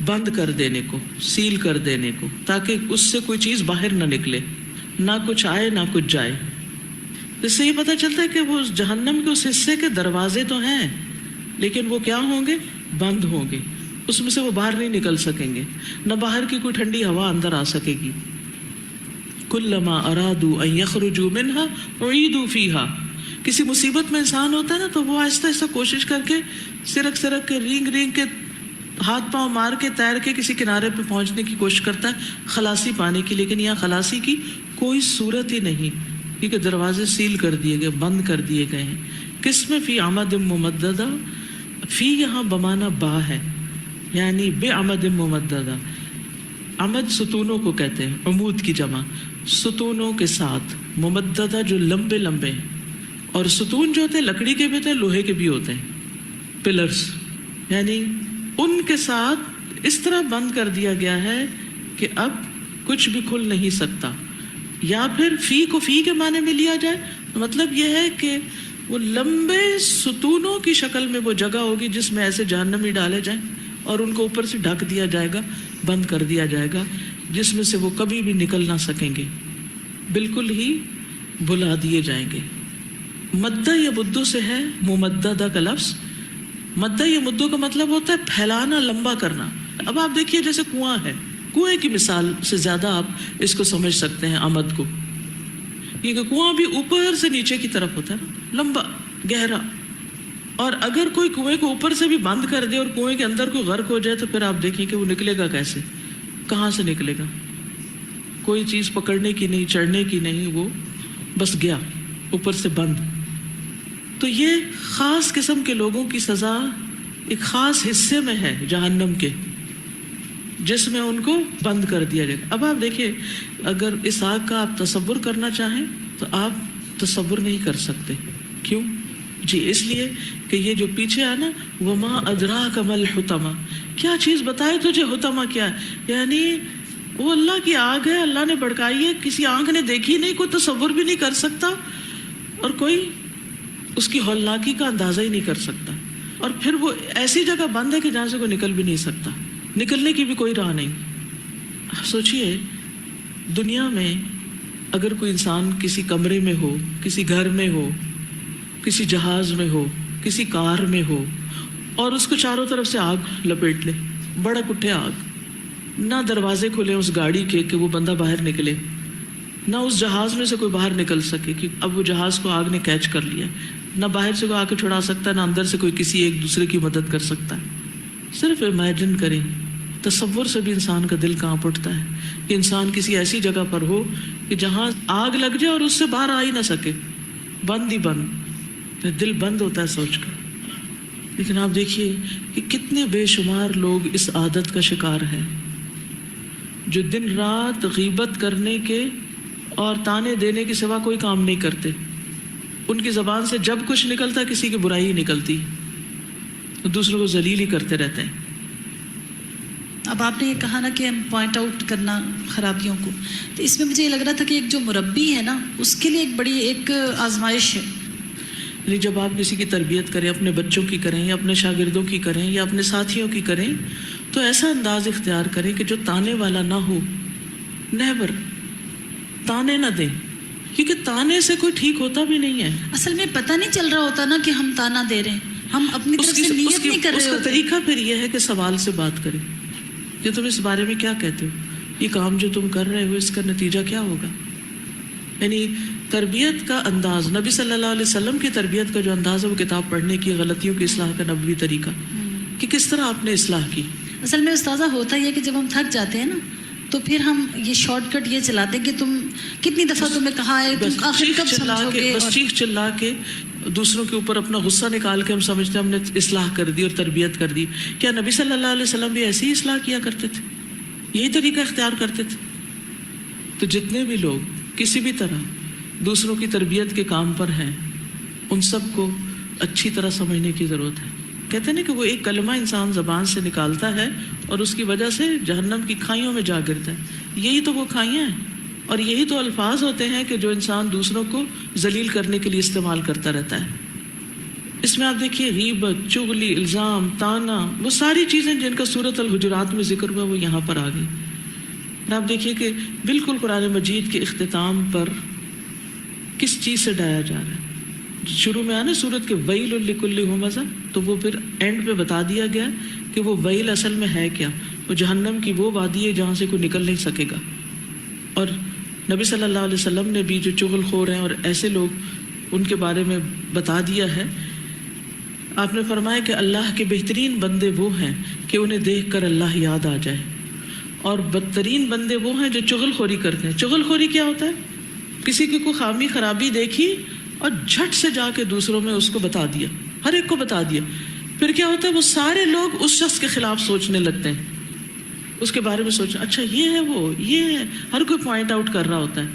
بند کر دینے کو، سیل کر دینے کو، تاکہ اس سے کوئی چیز باہر نہ نکلے، نہ کچھ آئے نہ کچھ جائے. اس سے یہ پتہ چلتا ہے کہ وہ جہنم کے اس حصے کے دروازے تو ہیں، لیکن وہ کیا ہوں گے؟ بند ہوں گے. اس میں سے وہ باہر نہیں نکل سکیں گے، نہ باہر کی کوئی ٹھنڈی ہوا اندر آ سکے گی. کلما ارادوا ان یخرجوا منها اعیدوا فیها. کسی مصیبت میں انسان ہوتا ہے نا، تو وہ آہستہ آہستہ کوشش کر کے سرک سرک کے، رینگ رینگ کے، ہاتھ پاؤں مار کے، تیر کے کسی کنارے پہ پہنچنے کی کوشش کرتا ہے خلاصی پانے کی. لیکن یہاں خلاصی کی کوئی صورت ہی نہیں، کیونکہ دروازے سیل کر دیے گئے، بند کر دیے گئے ہیں. کس میں؟ فی عمد ممددہ. فی یہاں بمانا با ہے، یعنی بے عمد ممددہ. عمد ستونوں کو کہتے ہیں، عمود کی جمع، ستونوں کے ساتھ. ممددہ جو لمبے لمبے ہیں، اور ستون جو ہوتے ہیں لکڑی کے بھی ہوتے ہیں، لوہے کے بھی ہوتے ہیں، پلرز، یعنی ان کے ساتھ اس طرح بند کر دیا گیا ہے کہ اب کچھ بھی کھل نہیں سکتا. یا پھر فی کو فی کے معنی میں لیا جائے تو مطلب یہ ہے کہ وہ لمبے ستونوں کی شکل میں وہ جگہ ہوگی جس میں ایسے جہنمی ڈالے جائیں، اور ان کو اوپر سے ڈھک دیا جائے گا، بند کر دیا جائے گا، جس میں سے وہ کبھی بھی نکل نہ سکیں گے، بالکل ہی بھلا دیے جائیں گے. مدہ یا مدو سے ہے ممددہ کا لفظ. مدہ یا مدو کا مطلب ہوتا ہے پھیلانا، لمبا کرنا. اب آپ دیکھیے جیسے کنواں ہے، کنویں کی مثال سے زیادہ آپ اس کو سمجھ سکتے ہیں عمد کو، کیونکہ کنواں بھی اوپر سے نیچے کی طرف ہوتا ہے نا، لمبا گہرا. اور اگر کوئی کنویں کو اوپر سے بھی بند کر دے اور کنویں کے اندر کوئی غرق ہو جائے تو پھر آپ دیکھیں کہ وہ نکلے گا کیسے، کہاں سے نکلے گا؟ کوئی چیز پکڑنے کی نہیں، چڑھنے کی نہیں، وہ بس گیا اوپر سے بند. تو یہ خاص قسم کے لوگوں کی سزا ایک خاص حصے میں ہے جہنم کے، جس میں ان کو بند کر دیا جائے. اب آپ دیکھیے، اگر اس آگ کا آپ تصور کرنا چاہیں تو آپ تصور نہیں کر سکتے. کیوں؟ جی اس لیے کہ یہ جو پیچھے ہے نا، وما ادراک ما الحطمہ، کیا چیز بتائے تجھے حطمہ کیا ہے؟ یعنی وہ اللہ کی آگ ہے، اللہ نے بھڑکائی ہے، کسی آنکھ نے دیکھی نہیں، کوئی تصور بھی نہیں کر سکتا، اور کوئی اس کی ہولناکی کا اندازہ ہی نہیں کر سکتا. اور پھر وہ ایسی جگہ بند ہے کہ جہاں سے کوئی نکل بھی نہیں سکتا، نکلنے کی بھی کوئی راہ نہیں. سوچئے دنیا میں اگر کوئی انسان کسی کمرے میں ہو، کسی گھر میں ہو، کسی جہاز میں ہو، کسی کار میں ہو، اور اس کو چاروں طرف سے آگ لپیٹ لے، بڑا کٹھے آگ، نہ دروازے کھلے اس گاڑی کے کہ وہ بندہ باہر نکلے، نہ اس جہاز میں سے کوئی باہر نکل سکے کہ اب وہ جہاز کو آگ نے کیچ کر لیا، نہ باہر سے کوئی آ کے چھڑا سکتا ہے، نہ اندر سے کوئی کسی ایک دوسرے کی مدد کر سکتا ہے۔ صرف امیجن کریں، تصور سے بھی انسان کا دل کانپ اٹھتا ہے کہ انسان کسی ایسی جگہ پر ہو کہ جہاں آگ لگ جائے اور اس سے باہر آ ہی نہ سکے، بند ہی بند، دل بند ہوتا ہے سوچ کر۔ لیکن آپ دیکھیے کہ کتنے بے شمار لوگ اس عادت کا شکار ہیں جو دن رات غیبت کرنے کے اور تانے دینے کے سوا کوئی کام نہیں کرتے۔ ان کی زبان سے جب کچھ نکلتا کسی کی برائی ہی نکلتی، دوسروں کو ذلیل ہی کرتے رہتے ہیں۔ اب آپ نے یہ کہا نا کہ ہم پوائنٹ آؤٹ کرنا خرابیوں کو، تو اس میں مجھے یہ لگ رہا تھا کہ ایک جو مربی ہے نا اس کے لیے ایک بڑی ایک آزمائش ہے۔ یعنی جب آپ کسی کی تربیت کریں، اپنے بچوں کی کریں یا اپنے شاگردوں کی کریں یا اپنے ساتھیوں کی کریں، تو ایسا انداز اختیار کریں کہ جو تانے والا نہ ہو، نیبر تانے نہ دیں، کیونکہ تانے سے کوئی ٹھیک ہوتا بھی نہیں ہے۔ اصل میں پتہ نہیں چل رہا ہوتا نا کہ ہم تانا دے رہے ہیں، ہم اپنی طرف سے نیت نہیں کر رہے ہوتے۔ اس کا طریقہ پھر یہ ہے کہ سوال سے بات کریں کہ تم اس بارے میں کیا کہتے ہو، یہ کام جو تم کر رہے ہو اس کا نتیجہ کیا ہوگا۔ یعنی تربیت کا انداز، نبی صلی اللہ علیہ وسلم کی تربیت کا جو انداز ہے وہ کتاب پڑھنے کی، غلطیوں کی اصلاح کا نبوی طریقہ کہ کس طرح آپ نے اصلاح کی۔ اصل میں استاذہ ہوتا یہ کہ جب ہم تھک جاتے ہیں نا تو پھر ہم یہ شارٹ کٹ یہ چلاتے ہیں کہ تم کتنی دفعہ تمہیں کہا ہے، تم آخر کب سمجھو گے، بس چیخ چلا کے دوسروں کے اوپر اپنا غصہ نکال کے ہم سمجھتے ہیں ہم نے اصلاح کر دی اور تربیت کر دی۔ کیا نبی صلی اللہ علیہ وسلم بھی ایسی اصلاح کیا کرتے تھے؟ یہی طریقہ اختیار کرتے تھے؟ تو جتنے بھی لوگ کسی بھی طرح دوسروں کی تربیت کے کام پر ہیں ان سب کو اچھی طرح سمجھنے کی ضرورت ہے۔ کہتے ہیں نا کہ وہ ایک کلمہ انسان زبان سے نکالتا ہے اور اس کی وجہ سے جہنم کی کھائیوں میں جا گرتا ہے۔ یہی تو وہ کھائیاں ہیں اور یہی تو الفاظ ہوتے ہیں کہ جو انسان دوسروں کو ذلیل کرنے کے لیے استعمال کرتا رہتا ہے۔ اس میں آپ دیکھیے غیبت، چغلی، الزام، تانا، وہ ساری چیزیں جن کا سورۃ الحجرات میں ذکر ہوا وہ یہاں پر آ گئی۔ اور آپ دیکھیے کہ بالکل قرآن مجید کے اختتام پر کس چیز سے ڈایا جا رہا ہے۔ شروع میں آنا سورت کے ویل لکل ہمزہ، تو وہ پھر اینڈ پہ بتا دیا گیا کہ وہ ویل اصل میں ہے کیا، وہ جہنم کی وہ وادی ہے جہاں سے کوئی نکل نہیں سکے گا۔ اور نبی صلی اللہ علیہ وسلم نے بھی جو چغل خور ہیں اور ایسے لوگ ان کے بارے میں بتا دیا ہے۔ آپ نے فرمایا کہ اللہ کے بہترین بندے وہ ہیں کہ انہیں دیکھ کر اللہ یاد آ جائے، اور بدترین بندے وہ ہیں جو چغل خوری کرتے ہیں۔ چغل خوری کیا ہوتا ہے؟ کسی کی کوئی خامی خرابی دیکھی اور جھٹ سے جا کے دوسروں میں اس کو بتا دیا، ہر ایک کو بتا دیا۔ پھر کیا ہوتا ہے؟ وہ سارے لوگ اس شخص کے خلاف سوچنے لگتے ہیں، اس کے بارے میں سوچنا، اچھا یہ ہے، وہ یہ ہے، ہر کوئی پوائنٹ آؤٹ کر رہا ہوتا ہے،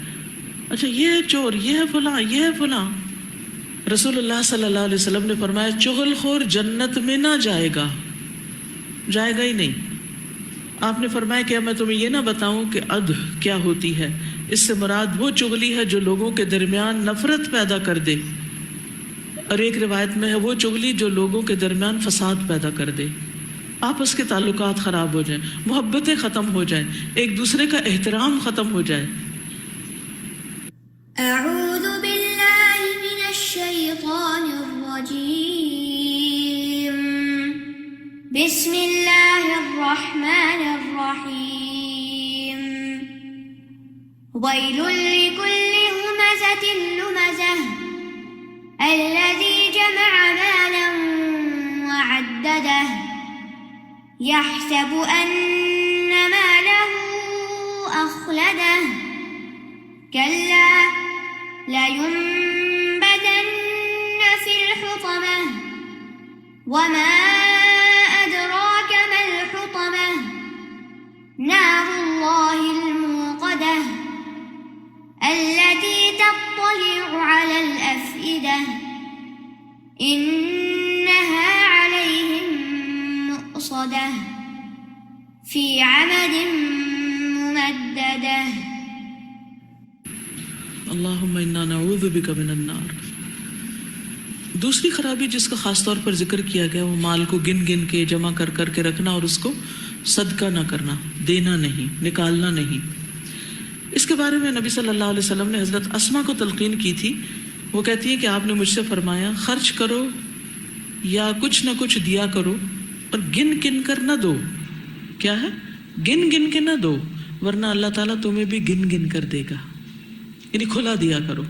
اچھا یہ ہے چور، یہ ہے فلاں، یہ ہے فلاں۔ رسول اللہ صلی اللہ علیہ وسلم نے فرمایا چغل خور جنت میں نہ جائے گا، جائے گا ہی نہیں۔ آپ نے فرمایا کہ میں تمہیں یہ نہ بتاؤں کہ عدھ کیا ہوتی ہے؟ اس سے مراد وہ چغلی ہے جو لوگوں کے درمیان نفرت پیدا کر دے، اور ایک روایت میں ہے وہ چغلی جو لوگوں کے درمیان فساد پیدا کر دے، آپس کے تعلقات خراب ہو جائیں، محبتیں ختم ہو جائیں، ایک دوسرے کا احترام ختم ہو جائے۔ اعوذ باللہ من الشیطان الرجیم، بسم اللہ الرحمن الرحیم، ویل لکل ہمزۃ لمزہ الذی جمع مالا وعددہ يحسب أن ماله أخلده كلا لينبذن في الحطمة وما أدراك ما الحطمة نار الله الموقدة التي تطلع على الأفئدة إنها عليهم مؤصدة في عمد ممددة۔ اللہم انا نعوذ بک من النار۔ دوسری خرابی جس کا خاص طور پر ذکر کیا گیا وہ مال کو گن گن کے جمع کر کر کے رکھنا اور اس کو صدقہ نہ کرنا، دینا نہیں، نکالنا نہیں۔ اس کے بارے میں نبی صلی اللہ علیہ وسلم نے حضرت اسما کو تلقین کی تھی۔ وہ کہتی ہے کہ آپ نے مجھ سے فرمایا خرچ کرو یا کچھ نہ کچھ دیا کرو اور گن گن کر نہ دو۔ کیا ہے؟ گن گن کے نہ دو، ورنہ اللہ تعالیٰ تمہیں بھی گن گن کر دے گا۔ یعنی کھلا دیا کرو.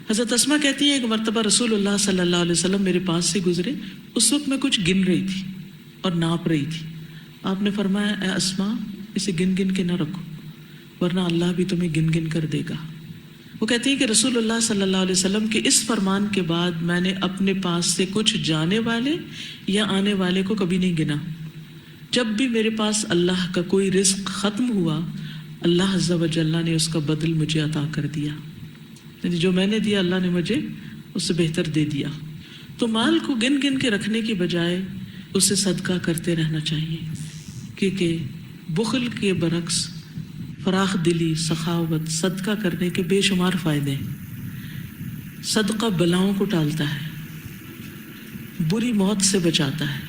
حضرت اسما کہتی ہیں ایک مرتبہ رسول اللہ صلی اللہ علیہ وسلم میرے پاس سے گزرے. اس وقت میں کچھ گن رہی تھی اور ناپ رہی تھی. آپ نے فرمایا اے اسما اسے گن گن کے نہ رکھو ورنہ اللہ بھی تمہیں گن گن کر دے گا. وہ کہتی ہیں کہ رسول اللہ صلی اللہ علیہ وسلم کے اس فرمان کے بعد میں نے اپنے پاس سے کچھ جانے والے یا آنے والے کو کبھی نہیں گنا. جب بھی میرے پاس اللہ کا کوئی رزق ختم ہوا اللہ عز و جل نے اس کا بدل مجھے عطا کر دیا. یعنی جو میں نے دیا اللہ نے مجھے اس سے بہتر دے دیا. تو مال کو گن گن کے رکھنے کی بجائے اسے صدقہ کرتے رہنا چاہیے، کیونکہ بخل کے برعکس فراخ دلی، سخاوت، صدقہ کرنے کے بے شمار فائدے ہیں. صدقہ بلاؤں کو ٹالتا ہے، بری موت سے بچاتا ہے،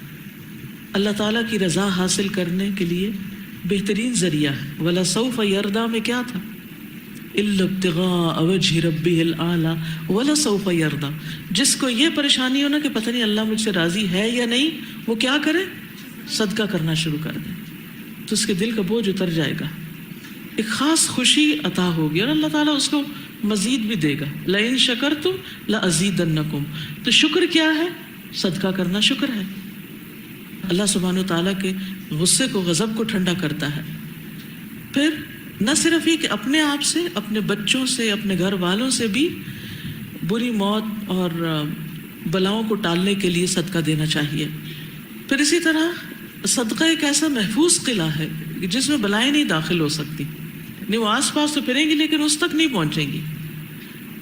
اللہ تعالیٰ کی رضا حاصل کرنے کے لیے بہترین ذریعہ ہے. وَلَسَوْفَ يَرْضَىٰ میں کیا تھا؟ إِلَّا ابْتِغَاءَ وَجْهِ رَبِّهِ الْأَعْلَىٰ وَلَسَوْفَ يَرْضَىٰ. جس کو یہ پریشانی ہو نا کہ پتہ نہیں اللہ مجھ سے راضی ہے یا نہیں، وہ کیا کرے؟ صدقہ کرنا شروع کر دے تو اس کے دل کا بوجھ اتر جائے گا، ایک خاص خوشی عطا ہوگی اور اللہ تعالیٰ اس کو مزید بھی دے گا. لَإِن شَكَرْتُمْ لَأَزِيدَنَّكُمْ. تو شکر کیا ہے؟ صدقہ کرنا شکر ہے. اللہ سبحانہ وتعالیٰ کے غصے کو، غضب کو ٹھنڈا کرتا ہے. پھر نہ صرف یہ کہ اپنے آپ سے، اپنے بچوں سے، اپنے گھر والوں سے بھی بری موت اور بلاؤں کو ٹالنے کے لیے صدقہ دینا چاہیے. پھر اسی طرح صدقہ ایک ایسا محفوظ قلعہ ہے جس میں بلائیں نہیں داخل ہو سکتی. نہیں وہ آس پاس تو پھریں گی لیکن اس تک نہیں پہنچیں گی.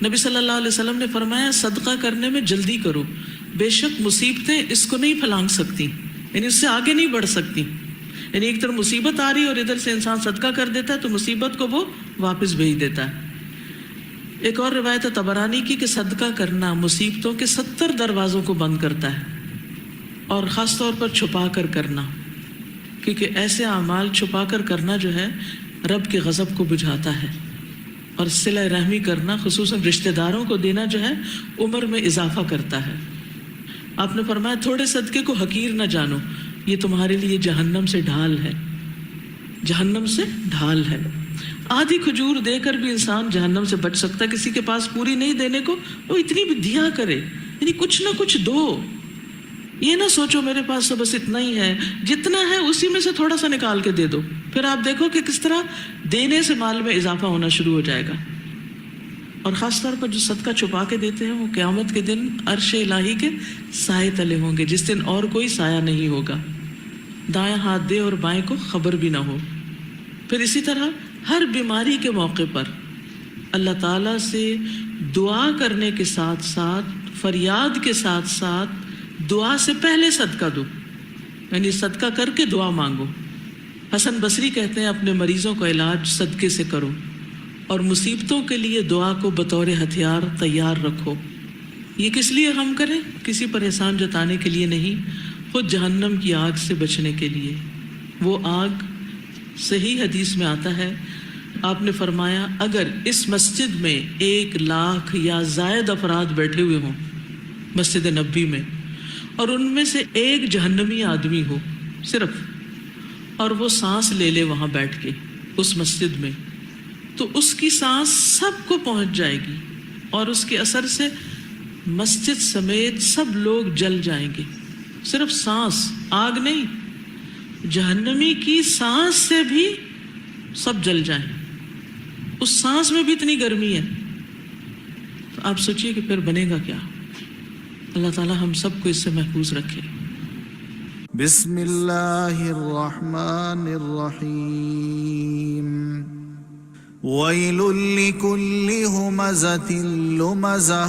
نبی صلی اللہ علیہ وسلم نے فرمایا صدقہ کرنے میں جلدی کرو، بے شک مصیبتیں اس کو نہیں پھلانگ سکتی، یعنی اس سے آگے نہیں بڑھ سکتی. یعنی ایک طرف مصیبت آ رہی اور ادھر سے انسان صدقہ کر دیتا ہے تو مصیبت کو وہ واپس بھیج دیتا ہے. ایک اور روایت طبرانی کی کہ صدقہ کرنا مصیبتوں کے 70 دروازوں کو بند کرتا ہے، اور خاص طور پر چھپا کر کرنا، کیونکہ ایسے اعمال چھپا کر کرنا جو ہے رب کے غضب کو بجھاتا ہے. اور صلہ رحمی کرنا، خصوصاً رشتہ داروں کو دینا جو ہے عمر میں اضافہ کرتا ہے. آپ نے فرمایا تھوڑے صدقے کو حقیر نہ جانو، یہ تمہارے لیے جہنم سے ڈھال ہے، جہنم سے ڈھال ہے. آدھی کھجور دے کر بھی انسان جہنم سے بچ سکتا ہے. کسی کے پاس پوری نہیں دینے کو وہ اتنی بھی دیا کرے، یعنی کچھ نہ کچھ دو. یہ نہ سوچو میرے پاس تو بس اتنا ہی ہے، جتنا ہے اسی میں سے تھوڑا سا نکال کے دے دو. پھر آپ دیکھو کہ کس طرح دینے سے مال میں اضافہ ہونا شروع ہو جائے گا. اور خاص طور پر جو صدقہ چھپا کے دیتے ہیں وہ قیامت کے دن عرش الہی کے سائے تلے ہوں گے، جس دن اور کوئی سایہ نہیں ہوگا. دائیں ہاتھ دے اور بائیں کو خبر بھی نہ ہو. پھر اسی طرح ہر بیماری کے موقع پر اللہ تعالیٰ سے دعا کرنے کے ساتھ ساتھ، فریاد کے ساتھ ساتھ دعا سے پہلے صدقہ دو، یعنی صدقہ کر کے دعا مانگو. حسن بصری کہتے ہیں اپنے مریضوں کا علاج صدقے سے کرو اور مصیبتوں کے لیے دعا کو بطور ہتھیار تیار رکھو. یہ کس لیے ہم کریں؟ کسی پر احسان جتانے کے لیے نہیں، خود جہنم کی آگ سے بچنے کے لیے. وہ آگ صحیح حدیث میں آتا ہے، آپ نے فرمایا اگر اس مسجد میں 1,00,000 یا زائد افراد بیٹھے ہوئے ہوں مسجد نبوی میں، اور ان میں سے ایک جہنمی آدمی ہو صرف، اور وہ سانس لے لے وہاں بیٹھ کے اس مسجد میں، تو اس کی سانس سب کو پہنچ جائے گی اور اس کے اثر سے مسجد سمیت سب لوگ جل جائیں گے. صرف سانس، آگ نہیں، جہنمی کی سانس سے بھی سب جل جائیں. اس سانس میں بھی اتنی گرمی ہے، تو آپ سوچئے کہ پھر بنے گا کیا. اللہ تعالی ہم سب کو اس سے محفوظ رکھے. بسم اللہ الرحمن الرحیم. ویل لکل ہمزۃ لمزہ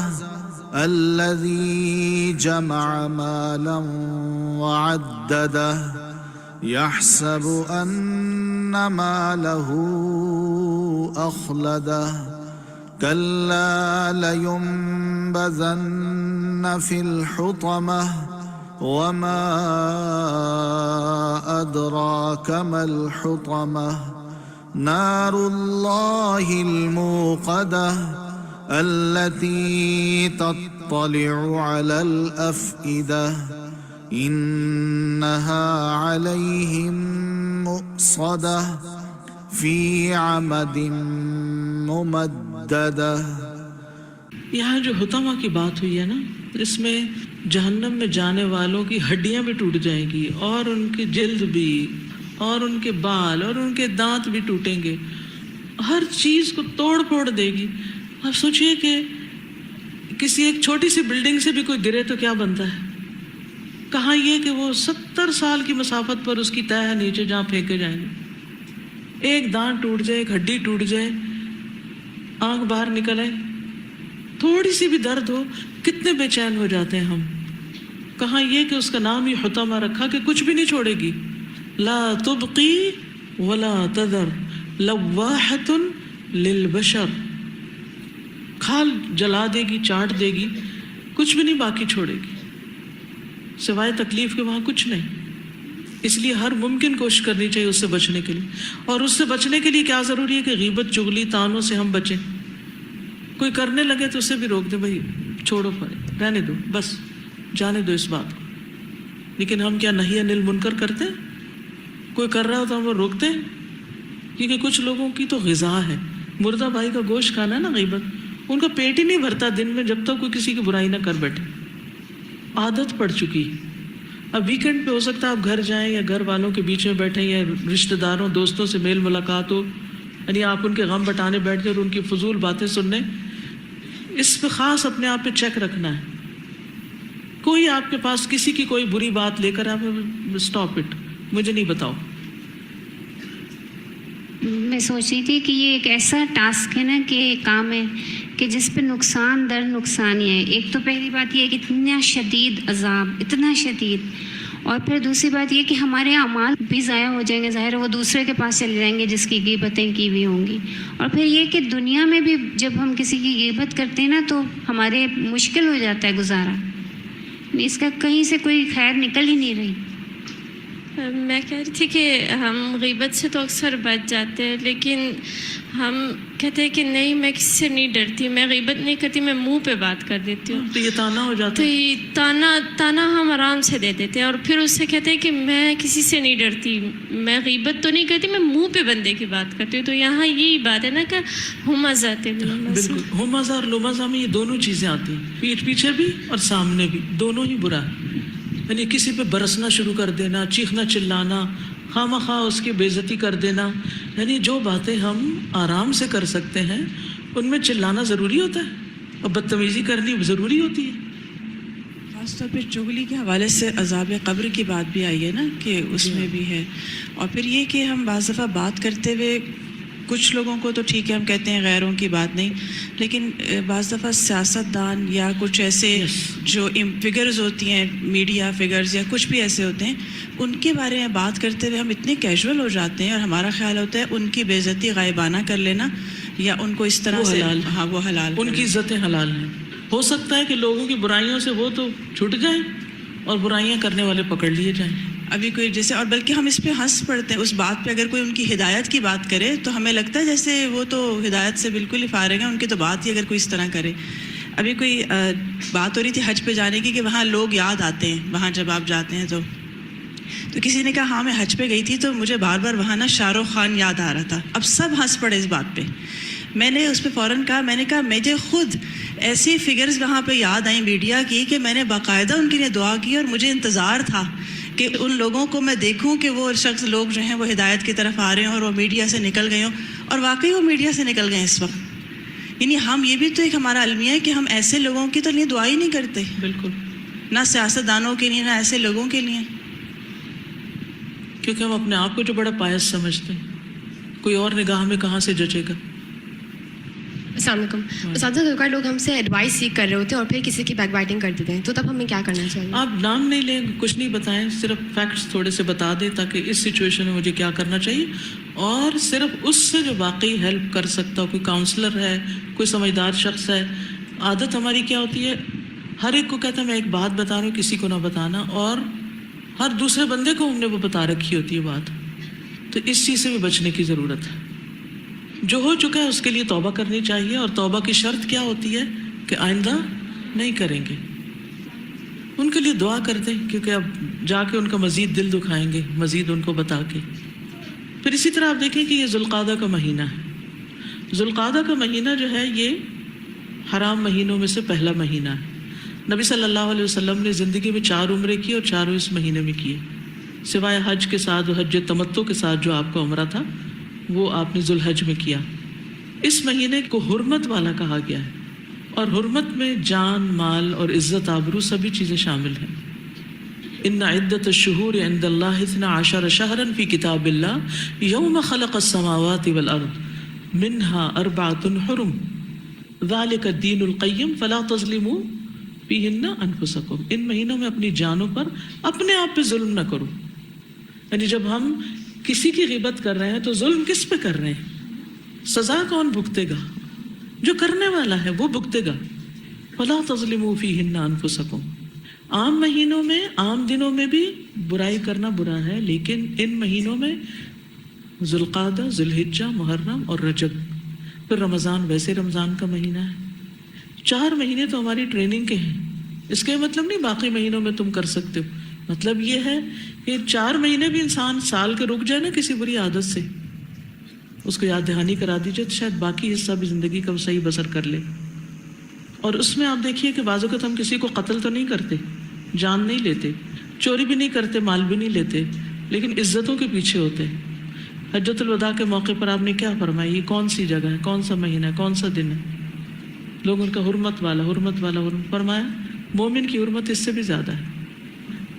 الذی جمع مالا وعددہ یحسب ان مالہ اخلدہ کلا لینبذن فی الحطمہ وما ادراک ما الحطمہ نار اللہ الموقدہ التي تطلع على الأفئدة إنها عليهم مؤصدة في عمد ممددة. یہاں جو حطمہ کی بات ہوئی ہے نا، اس میں جہنم میں جانے والوں کی ہڈیاں بھی ٹوٹ جائیں گی، اور ان کی جلد بھی، اور ان کے بال اور ان کے دانت بھی ٹوٹیں گے، ہر چیز کو توڑ پھوڑ دے گی. آپ سوچئے کہ کسی ایک چھوٹی سی بلڈنگ سے بھی کوئی گرے تو کیا بنتا ہے، کہاں یہ کہ وہ 70 سال کی مسافت پر اس کی تہ ہے نیچے جہاں پھینکے جائیں گے. ایک دانت ٹوٹ جائے، ایک ہڈی ٹوٹ جائے، آنکھ باہر نکل آئے، تھوڑی سی بھی درد ہو، کتنے بے چین ہو جاتے ہیں ہم. کہاں یہ کہ اس کا نام ہی حطمہ رکھا کہ کچھ بھی نہیں چھوڑے گی. لا تبقی ولا تذر لواحۃ للبشر، کھال جلا دے گی، چاٹ دے گی، کچھ بھی نہیں باقی چھوڑے گی سوائے تکلیف کے، وہاں کچھ نہیں. اس لیے ہر ممکن کوشش کرنی چاہیے اس سے بچنے کے لیے. اور اس سے بچنے کے لیے کیا ضروری ہے کہ غیبت، چغلی، طعنوں سے ہم بچیں. کوئی کرنے لگے تو اسے بھی روک دیں، بھائی چھوڑو، پڑے رہنے دو، بس جانے دو اس بات کو. لیکن ہم کیا نہی عن المنکر کرتے ہیں؟ کوئی کر رہا ہو تو ہم وہ روکتے ہیں، کیونکہ کچھ لوگوں کی تو غذا ہے مردہ بھائی کا گوشت کھانا ہے نا. غیبت، ان کا پیٹ ہی نہیں بھرتا دن میں جب تک کوئی کسی کی برائی نہ کر بیٹھے. عادت پڑ چکی. اب ویکینڈ پہ ہو سکتا ہے آپ گھر جائیں یا گھر والوں کے بیچ میں بیٹھیں یا رشتہ داروں دوستوں سے میل ملاقات ہو، یعنی آپ ان کے غم بٹانے بیٹھ جائیں اور ان کی فضول باتیں سننے. اس پہ خاص اپنے آپ پہ چیک رکھنا ہے. کوئی آپ کے پاس کسی کی کوئی بری بات لے کر آپ اسٹاپ اٹ، مجھے نہیں بتاؤ. میں سوچ رہی تھی کہ یہ ایک ایسا ٹاسک ہے نا، کہ کام ہے کہ جس پہ نقصان در نقصان ہی ہے. ایک تو پہلی بات یہ ہے کہ اتنا شدید عذاب، اتنا شدید، اور پھر دوسری بات یہ کہ ہمارے اعمال بھی ضائع ہو جائیں گے. ظاہر ہے وہ دوسرے کے پاس چلے جائیں گے جس کی غیبتیں کی ہوئی ہوں گی. اور پھر یہ کہ دنیا میں بھی جب ہم کسی کی غیبت کرتے ہیں نا تو ہمارے مشکل ہو جاتا ہے گزارا. اس کا کہیں سے کوئی خیر نکل ہی نہیں رہی. میں کہہ رہی تھی کہ ہم غیبت سے تو اکثر بچ جاتے ہیں، لیکن ہم کہتے ہیں کہ نہیں میں کسی سے نہیں ڈرتی، میں غیبت نہیں کرتی، میں منہ پہ بات کر دیتی ہوں. تو یہ طعنہ ہو جاتا تو ہے. یہ طعنہ ہم آرام سے دے دیتے ہیں، اور پھر اس سے کہتے ہیں کہ میں کسی سے نہیں ڈرتی، میں غیبت تو نہیں کرتی، میں منہ پہ بندے کی بات کرتی ہوں. تو یہاں یہی بات ہے نا کہ ہمزہ تے بالکل ہمزہ اور لمزہ میں یہ دونوں چیزیں آتی ہیں، پیٹھ پیچھے بھی اور سامنے بھی، دونوں ہی برا ہے. یعنی کسی پہ برسنا شروع کر دینا، چیخنا چلانا، خواہ مخواہ اس کی بے عزتی کر دینا. یعنی جو باتیں ہم آرام سے کر سکتے ہیں ان میں چلانا ضروری ہوتا ہے اور بدتمیزی کرنی ضروری ہوتی ہے. خاص طور پہ چغلی کے حوالے سے عذاب قبر کی بات بھی آئی ہے نا کہ اس میں بھی ہے. اور پھر یہ کہ ہم بعض دفعہ بات کرتے ہوئے کچھ لوگوں کو تو ٹھیک ہے ہم کہتے ہیں غیروں کی بات نہیں، لیکن بعض دفعہ سیاست دان یا کچھ ایسے جو فگرز ہوتی ہیں، میڈیا فگرز یا کچھ بھی ایسے ہوتے ہیں، ان کے بارے میں بات کرتے ہوئے ہم اتنے کیجول ہو جاتے ہیں اور ہمارا خیال ہوتا ہے ان کی بے عزتی غائبانہ کر لینا یا ان کو اس طرح سے ہاں وہ حلال، ان کی عزتیں حلال ہیں. ہو سکتا ہے کہ لوگوں کی برائیوں سے وہ تو چھٹ جائیں اور برائیاں کرنے والے پکڑ لیے جائیں. ابھی کوئی جیسے، اور بلکہ ہم اس پہ ہنس پڑتے ہیں اس بات پہ. اگر کوئی ان کی ہدایت کی بات کرے تو ہمیں لگتا ہے جیسے وہ تو ہدایت سے بالکل ہی فارغ ہیں، ان کی تو بات ہی اگر کوئی اس طرح کرے. ابھی کوئی بات ہو رہی تھی حج پہ جانے کی کہ وہاں لوگ یاد آتے ہیں، وہاں جب آپ جاتے ہیں تو کسی نے کہا ہاں میں حج پہ گئی تھی تو مجھے بار بار وہاں نا شاہ رخ خان یاد آ رہا تھا. اب سب ہنس پڑے اس بات پہ. میں نے اس پہ فوراً کہا، میں نے کہا مجھے خود ایسی فگرز وہاں پہ یاد آئیں میڈیا کی کہ میں نے باقاعدہ ان کے لیے دعا کی اور مجھے انتظار تھا کہ ان لوگوں کو میں دیکھوں کہ وہ شخص لوگ جو ہیں وہ ہدایت کی طرف آ رہے ہیں اور وہ میڈیا سے نکل گئے ہوں. اور واقعی وہ میڈیا سے نکل گئے اس وقت. یعنی ہم یہ بھی تو ایک ہمارا المیہ ہے کہ ہم ایسے لوگوں کی تو لیے دعا ہی نہیں کرتے، بالکل، نہ سیاست دانوں کے لیے نہ ایسے لوگوں کے لیے، کیونکہ ہم اپنے آپ کو جو بڑا پائس سمجھتے ہیں، کوئی اور نگاہ میں کہاں سے جچے گا. السلام علیکم. اساتذہ کئی لوگ ہم سے ایڈوائس سیکھ کر رہے ہوتے ہیں اور پھر کسی کی بیک بائٹنگ کر دیتے ہیں، تو تب ہمیں کیا کرنا چاہیے؟ آپ نام نہیں لیں، کچھ نہیں بتائیں، صرف فیکٹس تھوڑے سے بتا دیں تاکہ اس سچویشن میں مجھے کیا کرنا چاہیے، اور صرف اس سے جو واقعی ہیلپ کر سکتا ہو. کوئی کاؤنسلر ہے، کوئی سمجھدار شخص ہے. عادت ہماری کیا ہوتی ہے، ہر ایک کو کہتا ہے میں ایک بات بتا رہا ہوں، کسی کو نہ بتانا، اور ہر دوسرے بندے کو ہم نے وہ بتا رکھی ہوتی ہے بات. تو اس چیز سے بھی بچنے کی ضرورت ہے. جو ہو چکا ہے اس کے لیے توبہ کرنی چاہیے، اور توبہ کی شرط کیا ہوتی ہے کہ آئندہ نہیں کریں گے. ان کے لیے دعا کر دیں، کیونکہ اب جا کے ان کا مزید دل دکھائیں گے، مزید ان کو بتا کے. پھر اسی طرح آپ دیکھیں کہ یہ ذوالقعدہ کا مہینہ ہے. ذوالقعدہ کا مہینہ جو ہے یہ حرام مہینوں میں سے پہلا مہینہ ہے. نبی صلی اللہ علیہ وسلم نے زندگی میں 4 عمرے کی اور چاروں اس مہینے میں کیے، سوائے حج کے ساتھ اور حج تمتع کے ساتھ جو آپ کا عمرہ تھا وہ آپ نے ذوالحج میں کیا. اس مہینے کو حرمت والا کہا گیا ہے، اور حرمت میں جان، مال اور عزت آبرو سبھی چیزیں شامل ہیں. ان عدت الشہور عند اللہ 12 شہرا فی کتاب اللہ یوم خلق السماوات والارض منها 4 حرم ذلک الدین القیم فلا تظلموا فیہن انفسکم. ان مہینوں میں اپنی جانوں پر اپنے آپ پہ ظلم نہ کرو. یعنی جب ہم کسی کی غیبت کر رہے ہیں تو ظلم کس پہ کر رہے ہیں؟ سزا کون بھگتے گا؟ جو کرنے والا ہے وہ بھگتے گا. فلا تظلموا فیہن انفسکم. عام مہینوں میں، عام دنوں میں بھی برائی کرنا برا ہے، لیکن ان مہینوں میں ذوالقعدہ، ذوالحجہ، محرم اور رجب، پھر رمضان، ویسے رمضان کا مہینہ ہے. 4 مہینے تو ہماری ٹریننگ کے ہیں. اس کا مطلب نہیں باقی مہینوں میں تم کر سکتے ہو، مطلب یہ ہے کہ 4 مہینے بھی انسان سال کے رک جائے نا کسی بری عادت سے، اس کو یاد دہانی کرا دیجیے تو شاید باقی حصہ بھی زندگی کا صحیح بسر کر لے. اور اس میں آپ دیکھیے کہ بعض اوقات ہم کسی کو قتل تو نہیں کرتے، جان نہیں لیتے، چوری بھی نہیں کرتے، مال بھی نہیں لیتے، لیکن عزتوں کے پیچھے ہوتے. حجۃ الوداع کے موقع پر آپ نے کیا فرمایا؟ یہ کون سی جگہ ہے، کون سا مہینہ ہے، کون سا دن ہے؟ لوگ ان کا حرمت والا فرمایا. مومن کی حرمت اس سے بھی زیادہ ہے.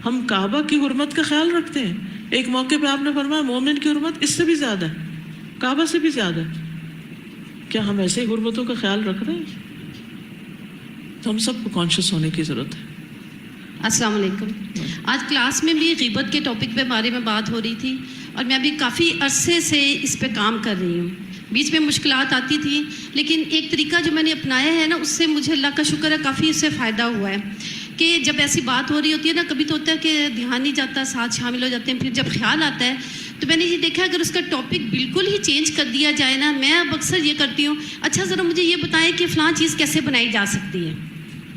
ہم کعبہ کی حرمت کا خیال رکھتے ہیں، ایک موقع پہ آپ نے فرمایا مومن کی حرمت اس سے بھی زیادہ ہے، کعبہ سے بھی زیادہ ہے. کیا ہم ایسے ہی حرمتوں کا خیال رکھ رہے ہیں؟ تو ہم سب کو کانشیس ہونے کی ضرورت ہے. السلام علیکم. آج کلاس میں بھی غیبت کے ٹاپک پہ بارے میں بات ہو رہی تھی، اور میں ابھی کافی عرصے سے اس پہ کام کر رہی ہوں. بیچ میں مشکلات آتی تھی، لیکن ایک طریقہ جو میں نے اپنایا ہے نا، اس سے مجھے اللہ کا شکر ہے کافی اس سے فائدہ ہوا ہے. کہ جب ایسی بات ہو رہی ہوتی ہے نا، کبھی تو ہوتا ہے کہ دھیان نہیں جاتا، ساتھ شامل ہو جاتے ہیں، پھر جب خیال آتا ہے تو میں نے یہ دیکھا اگر اس کا ٹاپک بالکل ہی چینج کر دیا جائے نا، میں اب اکثر یہ کرتی ہوں، اچھا ذرا مجھے یہ بتائیں کہ فلاں چیز کیسے بنائی جا سکتی ہے.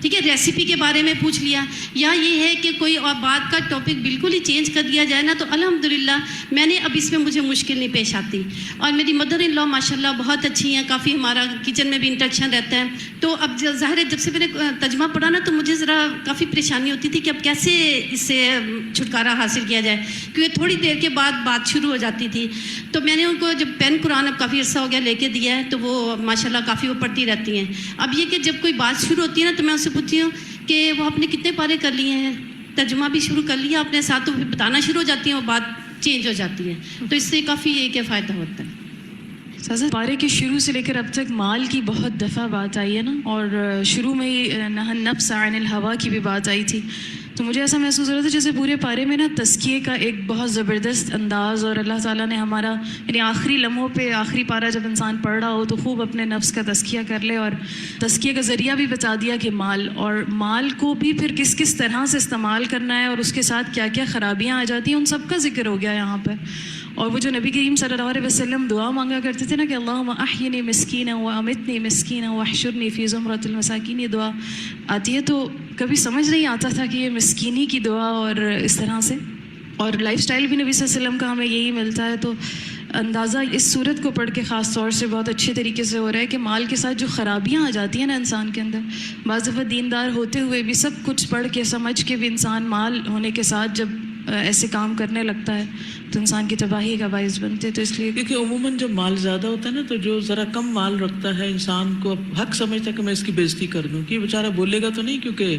ٹھیک ہے، ریسیپی کے بارے میں پوچھ لیا، یا یہ ہے کہ کوئی اور بات کا ٹاپک بالکل ہی چینج کر دیا جائے نا، تو الحمدللہ میں نے اب اس میں مجھے مشکل نہیں پیش آتی. اور میری مدر ان لا ماشاءاللہ بہت اچھی ہیں، کافی ہمارا کچن میں بھی انٹریکشن رہتا ہے. تو اب ظاہر ہے جب سے میں نے ترجمہ پڑھا نا، تو مجھے ذرا کافی پریشانی ہوتی تھی کہ اب کیسے اس سے چھٹکارا حاصل کیا جائے، کیونکہ تھوڑی دیر کے بعد بات شروع ہو جاتی تھی. تو میں نے ان کو جب پین قرآن اب کافی عرصہ ہو گیا لے کے دیا ہے، تو وہ ماشاءاللہ کافی وہ پڑھتی رہتی ہیں. اب یہ کہ جب کوئی بات شروع ہوتی ہے نا، تو میں ان سے پوچھتی ہوں کہ وہ آپ نے کتنے پارے کر لیے ہیں، ترجمہ بھی شروع کر لیا اپنے ساتھ، تو پھر بتانا شروع ہو جاتی ہیں، وہ بات چینج ہو جاتی ہے. تو اس سے کافی یہ کہ فائدہ ہوتا ہے. پارے کے شروع سے لے کر اب تک مال کی بہت دفعہ بات آئی ہے نا، اور شروع میں ہی نہى النفس عن الهوى کی بھی بات آئی تھی. تو مجھے ایسا محسوس ہو رہا تھا جیسے پورے پارے میں نا تزکیے کا ایک بہت زبردست انداز، اور اللہ تعالیٰ نے ہمارا یعنی آخری لمحوں پہ آخری پارہ جب انسان پڑھ رہا ہو تو خوب اپنے نفس کا تزکیہ کر لے، اور تزکیے کا ذریعہ بھی بتا دیا کہ مال، اور مال کو بھی پھر کس کس طرح سے استعمال کرنا ہے، اور اس کے ساتھ کیا کیا خرابیاں آ جاتی ہیں، ان سب کا ذکر ہو گیا یہاں پر. اور وہ جو نبی کریم صلی اللہ علیہ وسلم دعا مانگا کرتے تھے نا کہ اللہم احینی مسکینا وامیتنی مسکینا واحشرنی فی زمرۃ المساکین، یہ دعا آتی ہے تو کبھی سمجھ نہیں آتا تھا کہ یہ مسکینی کی دعا اور اس طرح سے. اور لائف سٹائل بھی نبی صلی اللہ علیہ وسلم کا ہمیں یہی ملتا ہے. تو اندازہ اس صورت کو پڑھ کے خاص طور سے بہت اچھے طریقے سے ہو رہا ہے کہ مال کے ساتھ جو خرابیاں آ جاتی ہیں نا انسان کے اندر، بعض دفعہ دیندار ہوتے ہوئے بھی سب کچھ پڑھ کے سمجھ کے بھی انسان مال ہونے کے ساتھ جب ایسے کام کرنے لگتا ہے تو انسان کی تباہی کا باعث بنتے. تو اس لیے کیونکہ عموماً جب مال زیادہ ہوتا ہے نا، تو جو ذرا کم مال رکھتا ہے انسان کو حق سمجھتا ہے کہ میں اس کی بےزتی کر دوں، کہ بیچارہ بولے گا تو نہیں کیونکہ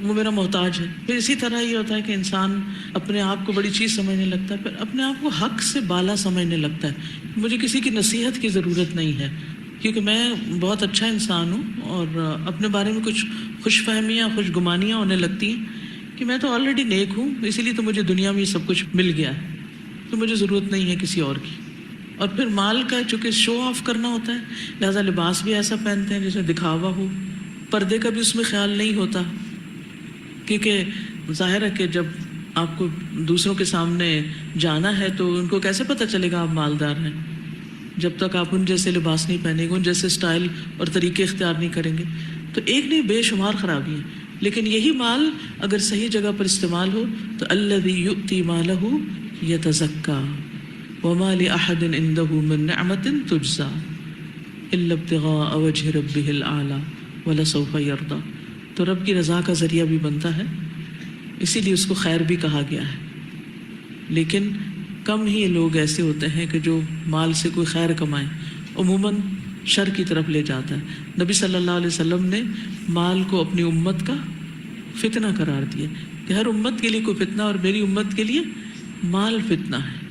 وہ میرا محتاج ہے. پھر اسی طرح یہ ہوتا ہے کہ انسان اپنے آپ کو بڑی چیز سمجھنے لگتا ہے، پھر اپنے آپ کو حق سے بالا سمجھنے لگتا ہے. مجھے کسی کی نصیحت کی ضرورت نہیں ہے، کیونکہ میں بہت اچھا انسان ہوں، اور اپنے بارے میں کچھ خوش فہمیاں، خوش گمانیاں ہونے لگتی ہیں کہ میں تو آلریڈی نیک ہوں، اسی لیے تو مجھے دنیا میں یہ سب کچھ مل گیا ہے، تو مجھے ضرورت نہیں ہے کسی اور کی. اور پھر مال کا چونکہ شو آف کرنا ہوتا ہے، لہٰذا لباس بھی ایسا پہنتے ہیں جس میں دکھاوا ہو، پردے کا بھی اس میں خیال نہیں ہوتا، کیونکہ ظاہر ہے کہ جب آپ کو دوسروں کے سامنے جانا ہے تو ان کو کیسے پتہ چلے گا آپ مالدار ہیں، جب تک آپ ان جیسے لباس نہیں پہنیں گے، ان جیسے اسٹائل اور طریقے اختیار نہیں کریں گے. تو ایک نہیں بے شمار خرابی ہیں. لیکن یہی مال اگر صحیح جگہ پر استعمال ہو تو الذی یؤتی مالہ یتزکیٰ وما لأحد عنده من نعمت تجزیٰ. إلا ابتغاء وجه ربه الأعلى ولسوف يرضى. تو رب کی رضا کا ذریعہ بھی بنتا ہے، اسی لیے اس کو خیر بھی کہا گیا ہے. لیکن کم ہی لوگ ایسے ہوتے ہیں کہ جو مال سے کوئی خیر کمائیں، عموماً شر کی طرف لے جاتا ہے. نبی صلی اللہ علیہ وسلم نے مال کو اپنی امت کا فتنہ قرار دیا کہ ہر امت کے لیے کوئی فتنہ، اور میری امت کے لیے مال فتنہ ہے.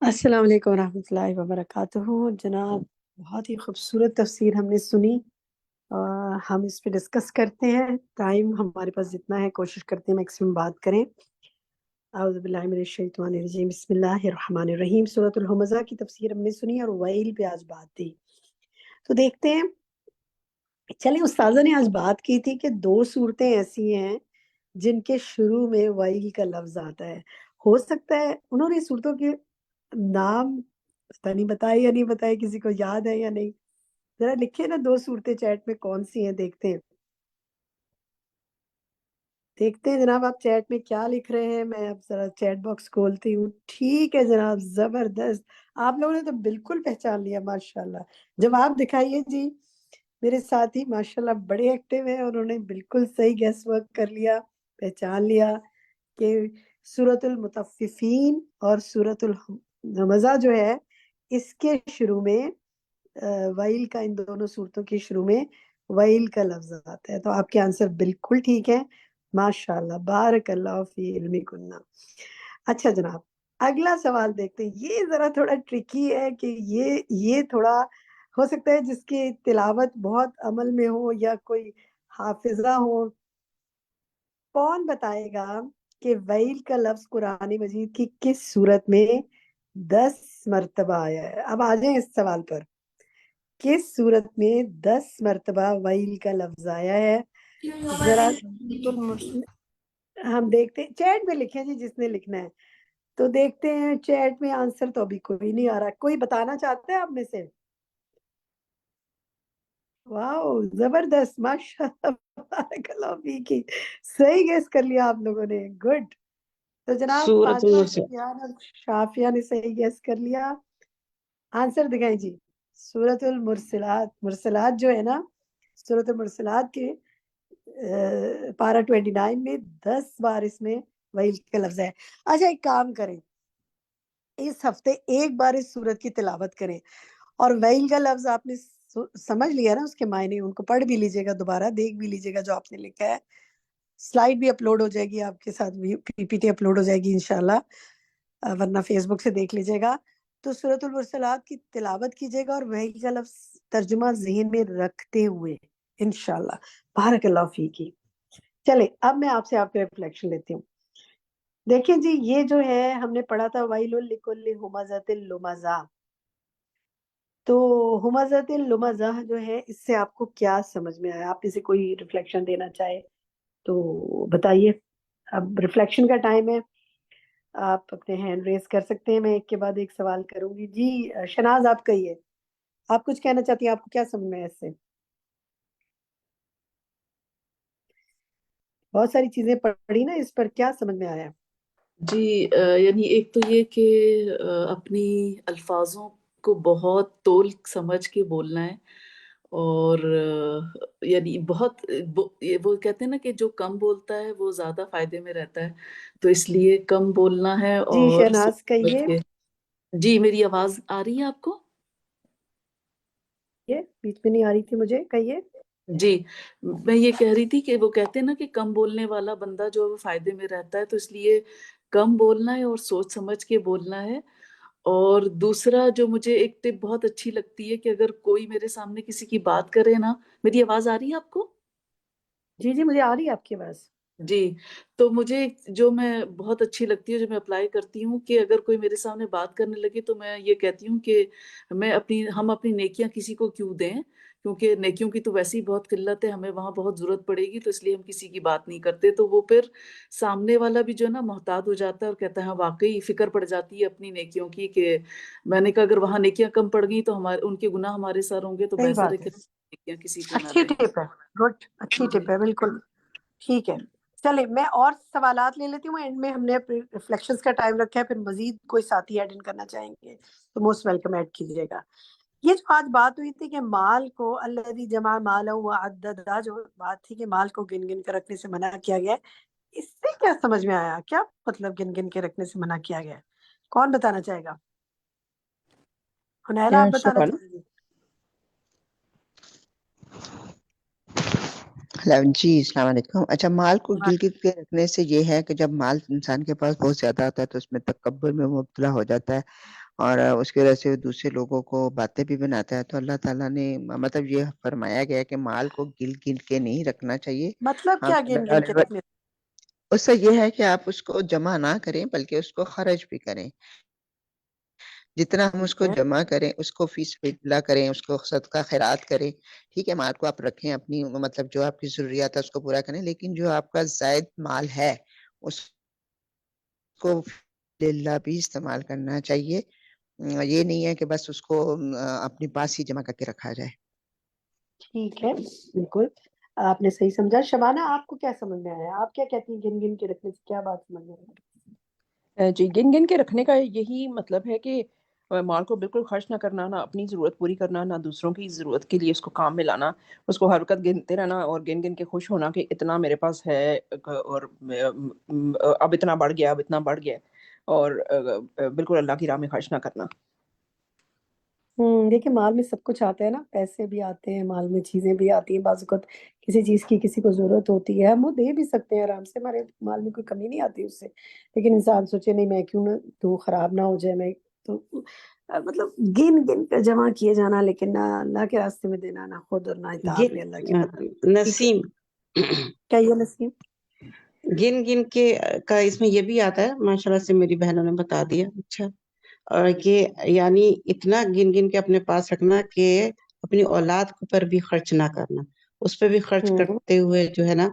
السلام علیکم ورحمۃ اللہ وبرکاتہ. جناب بہت ہی خوبصورت تفسیر ہم نے سنی، ہم اس پہ ڈسکس کرتے ہیں. ٹائم ہمارے پاس جتنا ہے کوشش کرتے ہیں میکسیمم بات کریں. اعوذ باللہ من الشیطان الرجیم، بسم اللہ الرحمن الرحیم. سورۃ الہمزہ کی تفسیر ہم نے سنی اور ویل پہ آج بات تھی. تو دیکھتے ہیں، چلیں استاذہ نے آج بات کی تھی کہ 2 صورتیں ایسی ہیں جن کے شروع میں ویل کا لفظ آتا ہے. ہو سکتا ہے انہوں نے صورتوں کے نام پتہ نہیں بتائے یا نہیں بتائے، کسی کو یاد ہے یا نہیں؟ ذرا لکھیں نا 2 صورتیں چیٹ میں کون سی ہیں، دیکھتے ہیں جناب آپ چیٹ میں کیا لکھ رہے ہیں. میں اب ذرا چیٹ باکس کھولتی ہوں. ٹھیک ہے جناب، زبردست، آپ لوگوں نے تو بالکل پہچان لیا ماشاءاللہ. جواب دکھائیے جی. میرے ساتھی ماشاءاللہ بڑے ایکٹیو ہیں، انہوں نے بالکل صحیح گیس ورک کر لیا، پہچان لیا کہ سورۃ المطففین اور سورۃ الہمزہ جو ہے اس کے شروع میں ویل کا، ان دونوں صورتوں کے شروع میں ویل کا لفظ آتا ہے. تو آپ کے آنسر بالکل ٹھیک ہے ماشاءاللہ، بارک اللہ فی علمکم. اچھا جناب اگلا سوال دیکھتے ہیں. یہ ذرا تھوڑا ٹرکی ہے کہ یہ تھوڑا ہو سکتا ہے جس کی تلاوت بہت عمل میں ہو یا کوئی حافظہ ہو. کون بتائے گا کہ ویل کا لفظ قرآن مجید کی کس صورت میں 10 مرتبہ آیا ہے؟ اب آ جائیں اس سوال پر، کس صورت میں 10 مرتبہ ویل کا لفظ آیا ہے؟ ذرا ہم دیکھتے ہیں، چیٹ میں لکھیں جی جس نے لکھنا ہے. تو دیکھتے ہیں چیٹ میں آنسر تو ابھی کوئی نہیں آ رہا. کوئی بتانا چاہتا ہے آپ میں سے؟ واو زبردست، ماشاءاللہ، بارک اللہ فیک، صحیح گیس کر لیا آپ لوگوں نے، گڈ. تو جناب سورۃ فاطمہ المرسلات. سفیان اور شافیہ نے صحیح گیس کر لیا. آنسر دکھائیں جی. سورۃ المرسلات، مرسلات جو ہے نا، سورۃ المرسلات کے پارہ 29 میں 10 بار اس میں ویل کا لفظ ہے. اچھا ایک کام کریں، اس ہفتے ایک بار اس سورت کی تلاوت کریں، اور ویل کا لفظ آپ نے سمجھ لیا نا، اس کے معنی ان کو پڑھ بھی لیجیے گا، دوبارہ دیکھ بھی لیجیے گا جو آپ نے لکھا ہے. سلائیڈ بھی اپلوڈ ہو جائے گی آپ کے ساتھ، پی پی ٹی اپلوڈ ہو جائے گی انشاءاللہ، ورنہ فیس بک سے دیکھ لیجیے گا. تو سورۃ المرسلات کی تلاوت کیجیے گا اور ویل کا لفظ ترجمہ ذہن میں رکھتے ہوئے انشاءاللہ. بارک اللہ فیکی. چلے اب میں آپ سے آپ کا ریفلیکشن لیتی ہوں. دیکھیں جی، یہ جو ہے ہم نے پڑھا تھا ویل لکل ہمزۃ لمزہ. تو ہمزۃ لمزہ جو ہے اس سے آپ کو کیا سمجھ میں آیا؟ آپ اسے کوئی ریفلیکشن دینا چاہے تو بتائیے. اب ریفلیکشن کا ٹائم ہے، آپ اپنے ہینڈ ریز کر سکتے ہیں، میں ایک کے بعد ایک سوال کروں گی. جی شناز آپ کہیے، آپ کچھ کہنا چاہتی ہیں، آپ کو کیا سمجھ میں آیا اس سے؟ بہت ساری چیزیں پڑھی نا اس پر، کیا سمجھ میں آیا؟ جی یعنی ایک تو یہ کہ اپنی الفاظوں کو بہت تول سمجھ کے بولنا ہے، اور یعنی بہت وہ کہتے ہیں نا کہ جو کم بولتا ہے وہ زیادہ فائدے میں رہتا ہے، تو اس لیے کم بولنا ہے جی اور شہناز کہیے. جی میری آواز آ رہی ہے آپ کو؟ یہ بیچ میں نہیں آ رہی تھی مجھے، کہیے. جی میں یہ کہہ رہی تھی کہ وہ کہتے ہیں نا کہ کم بولنے والا بندہ جو ہے وہ فائدے میں رہتا ہے، تو اس لیے کم بولنا ہے اور سوچ سمجھ کے بولنا ہے. اور دوسرا جو مجھے ایک ٹپ بہت اچھی لگتی ہے کہ اگر کوئی میرے سامنے کسی کی بات کرے نا، میری آواز آ رہی ہے آپ کو؟ جی جی مجھے آ رہی ہے آپ کی آواز. جی تو مجھے جو میں بہت اچھی لگتی ہے، جو میں اپلائی کرتی ہوں، کہ اگر کوئی میرے سامنے بات کرنے لگے تو میں یہ کہتی ہوں کہ ہم اپنی نیکیاں کسی کو کیوں دیں، کیونکہ نیکیوں کی تو ویسے ہی بہت قلت ہے، ہمیں وہاں بہت ضرورت پڑے گی، تو اس لیے ہم کسی کی بات نہیں کرتے. تو وہ پھر سامنے والا بھی جو ہے نا محتاط ہو جاتا ہے اور کہتا ہے ہاں واقعی فکر پڑ جاتی ہے اپنی نیکیوں کی، کہ میں نے کہا اگر وہاں نیکیاں کم پڑ گئی تو ان کے گناہ ہمارے سر ہوں گے، تو صحیح بہتر ہے بات کہ ہے، نیکیاں کسی کو نہ اچھی دیں. ٹپ ہے، گڈ، اچھی ٹپ ہے، بالکل ٹھیک ہے. چلے میں اور سوالات لے لیتی ہوں. اینڈ میں ہم نے ریفلیکشنز کا ٹائم رکھا ہے, پھر مزید کوئی ساتھی ایڈ ان کرنا چاہیں گے تو موسٹ ویلکم ایڈ کیجیے گا. یہ جو آج بات ہوئی تھی کہ مال کو الذی جمع مالہ وعددہ, جو بات تھی کہ مال کو گن گن کر رکھنے سے منع کیا گیا ہے, اس سے کیا سمجھ میں آیا؟ کیا مطلب گن گن کے رکھنے سے منع کیا گیا ہے؟ کون بتانا چاہے گا؟ حنیلہ آپ بتانا شبانہ. چاہیں گے؟ جی السلام علیکم. اچھا, مال کو گل گل کے رکھنے سے یہ ہے کہ جب مال انسان کے پاس بہت زیادہ آتا ہے تو اس میں تکبر میں مبتلا ہو جاتا ہے, اور اس کی وجہ سے دوسرے لوگوں کو باتیں بھی بناتا ہے. تو اللہ تعالیٰ نے مطلب یہ فرمایا گیا ہے کہ مال کو گل گل کے نہیں رکھنا چاہیے. مطلب ہم کیا گن گن کے رکھنے؟ اس سے یہ ہے کہ آپ اس کو جمع نہ کریں بلکہ اس کو خرچ بھی کریں. جتنا ہم اس کو جمع کریں اس کو فی سبیل اللہ کریں, اس کو صدقہ خیرات کریں. ٹھیک ہے, مال کو آپ رکھیں, اپنی مطلب جو آپ کی ضروریات ہے اس کو پورا کریں, لیکن جو آپ کا زائد مال ہے اس کو للہ بھی استعمال کرنا چاہیے. یہ نہیں ہے کہ بس اس کو اپنے پاس ہی جمع کر کے رکھا جائے. ٹھیک ہے, بالکل آپ نے صحیح سمجھا. شبانہ آپ کو کیا سمجھ میں آیا؟ آپ کیا کہتی ہیں گن گن کے رکھنے سے کیا بات سمجھ میں آئی؟ جی, گن گن کے رکھنے کا یہی مطلب ہے کہ مال کو بالکل خرچ نہ کرنا, نہ اپنی ضرورت پوری کرنا, نہ دوسروں کی ضرورت کے لیے اس کو کام میں لانا, اس کو ہر وقت گنتے رہنا اور گن گن کے خوش ہونا کہ اتنا میرے پاس ہے اور اب اتنا بڑھ گیا, اب اتنا بڑھ گیا, اور بالکل اللہ کی راہ میں خرچ نہ کرنا. دیکھیں مال میں سب کچھ آتا ہے نا, پیسے بھی آتے ہیں, مال میں چیزیں بھی آتی ہیں. بعض اوقات کسی چیز کی کسی کو ضرورت ہوتی ہے, ہم وہ دے بھی سکتے ہیں آرام سے, ہمارے مال میں کوئی کمی نہیں آتی اس سے. لیکن انسان سوچے نہیں میں کیوں نہ دوں, خراب نہ ہو جائے. میں تو مطلب گن گن کر جمع کیے جانا, لیکن نہ اللہ کے راستے میں دینا, نہ خود اور نہ اطاعت میں اللہ کی. نسیم, کیا یہ نسیم گن گن کے کا اس میں یہ بھی آتا ہے, ماشاءاللہ سے میری بہنوں نے بتا دیا. اچھا, اور کہ یعنی اتنا گن گن کے اپنے پاس رکھنا کہ اپنی اولاد پر بھی خرچ نہ کرنا, اس پہ بھی خرچ کرتے ہوئے جو ہے نا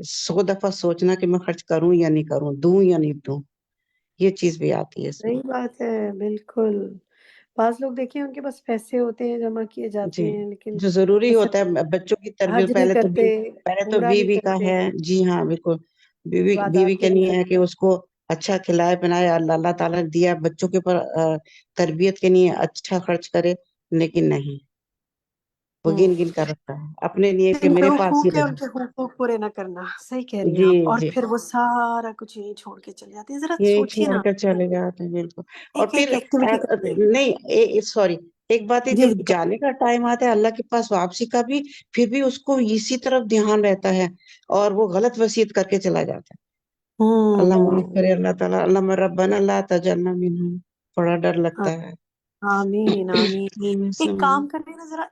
100 دفعہ سوچنا کہ میں خرچ کروں یا نہیں کروں, دوں یا نہیں دوں. یہ چیز بھی آتی ہے اس میں. صحیح بات ہے, بالکل. بعض لوگ دیکھیں ان کے پاس پیسے ہوتے ہیں, جمع کیے جاتے جی, ہیں, لیکن جو ضروری وہ ہوتا ہے بچوں کی حج تربیت, نہیں پہلے کرتے, تو عمرہ نہیں بیوی کا کرتے, ہے. جی ہاں بالکل, بیوی عبادات کا نہیں نہیں ہے کرتے. کہ اس کو اچھا کھلائے بنائے, اللہ تعالیٰ نے دیا بچوں کے اوپر تربیت کے لیے اچھا خرچ کرے, لیکن نہیں, وہ گن گن کر رکھتا ہے اپنے لیے کہ ان کے میرے پاس ہی حقوق ہے, ان رہے. کے حقوق پورے نہ کرنا. صحیح کہہ رہی ہیں جی آپ. اور جی, پھر وہ سارا کچھ یہیں چھوڑ کے چلے جاتے ہیں. ذرا یہ سوچیے چھوڑ نا, کر چلے جاتے ہیں بالکل. اور ایک پھر ایک ایکٹیویٹی کرتے ہیں. نہیں سوری, ایک بات ہے جی جب جی جانے کا ٹائم آتا ہے اللہ کے پاس واپسی کا بھی, پھر بھی اس کو اسی طرف دھیان رہتا ہے اور وہ غلط وصیت کر کے چلا جاتا ہے. اللہ معاف کرے اللہ تعالیٰ. اللہ ربنا لا تجعلنا منہم, بڑا ڈر لگتا ہے. آمین آمین. ایک کام کرنے نا, ذرا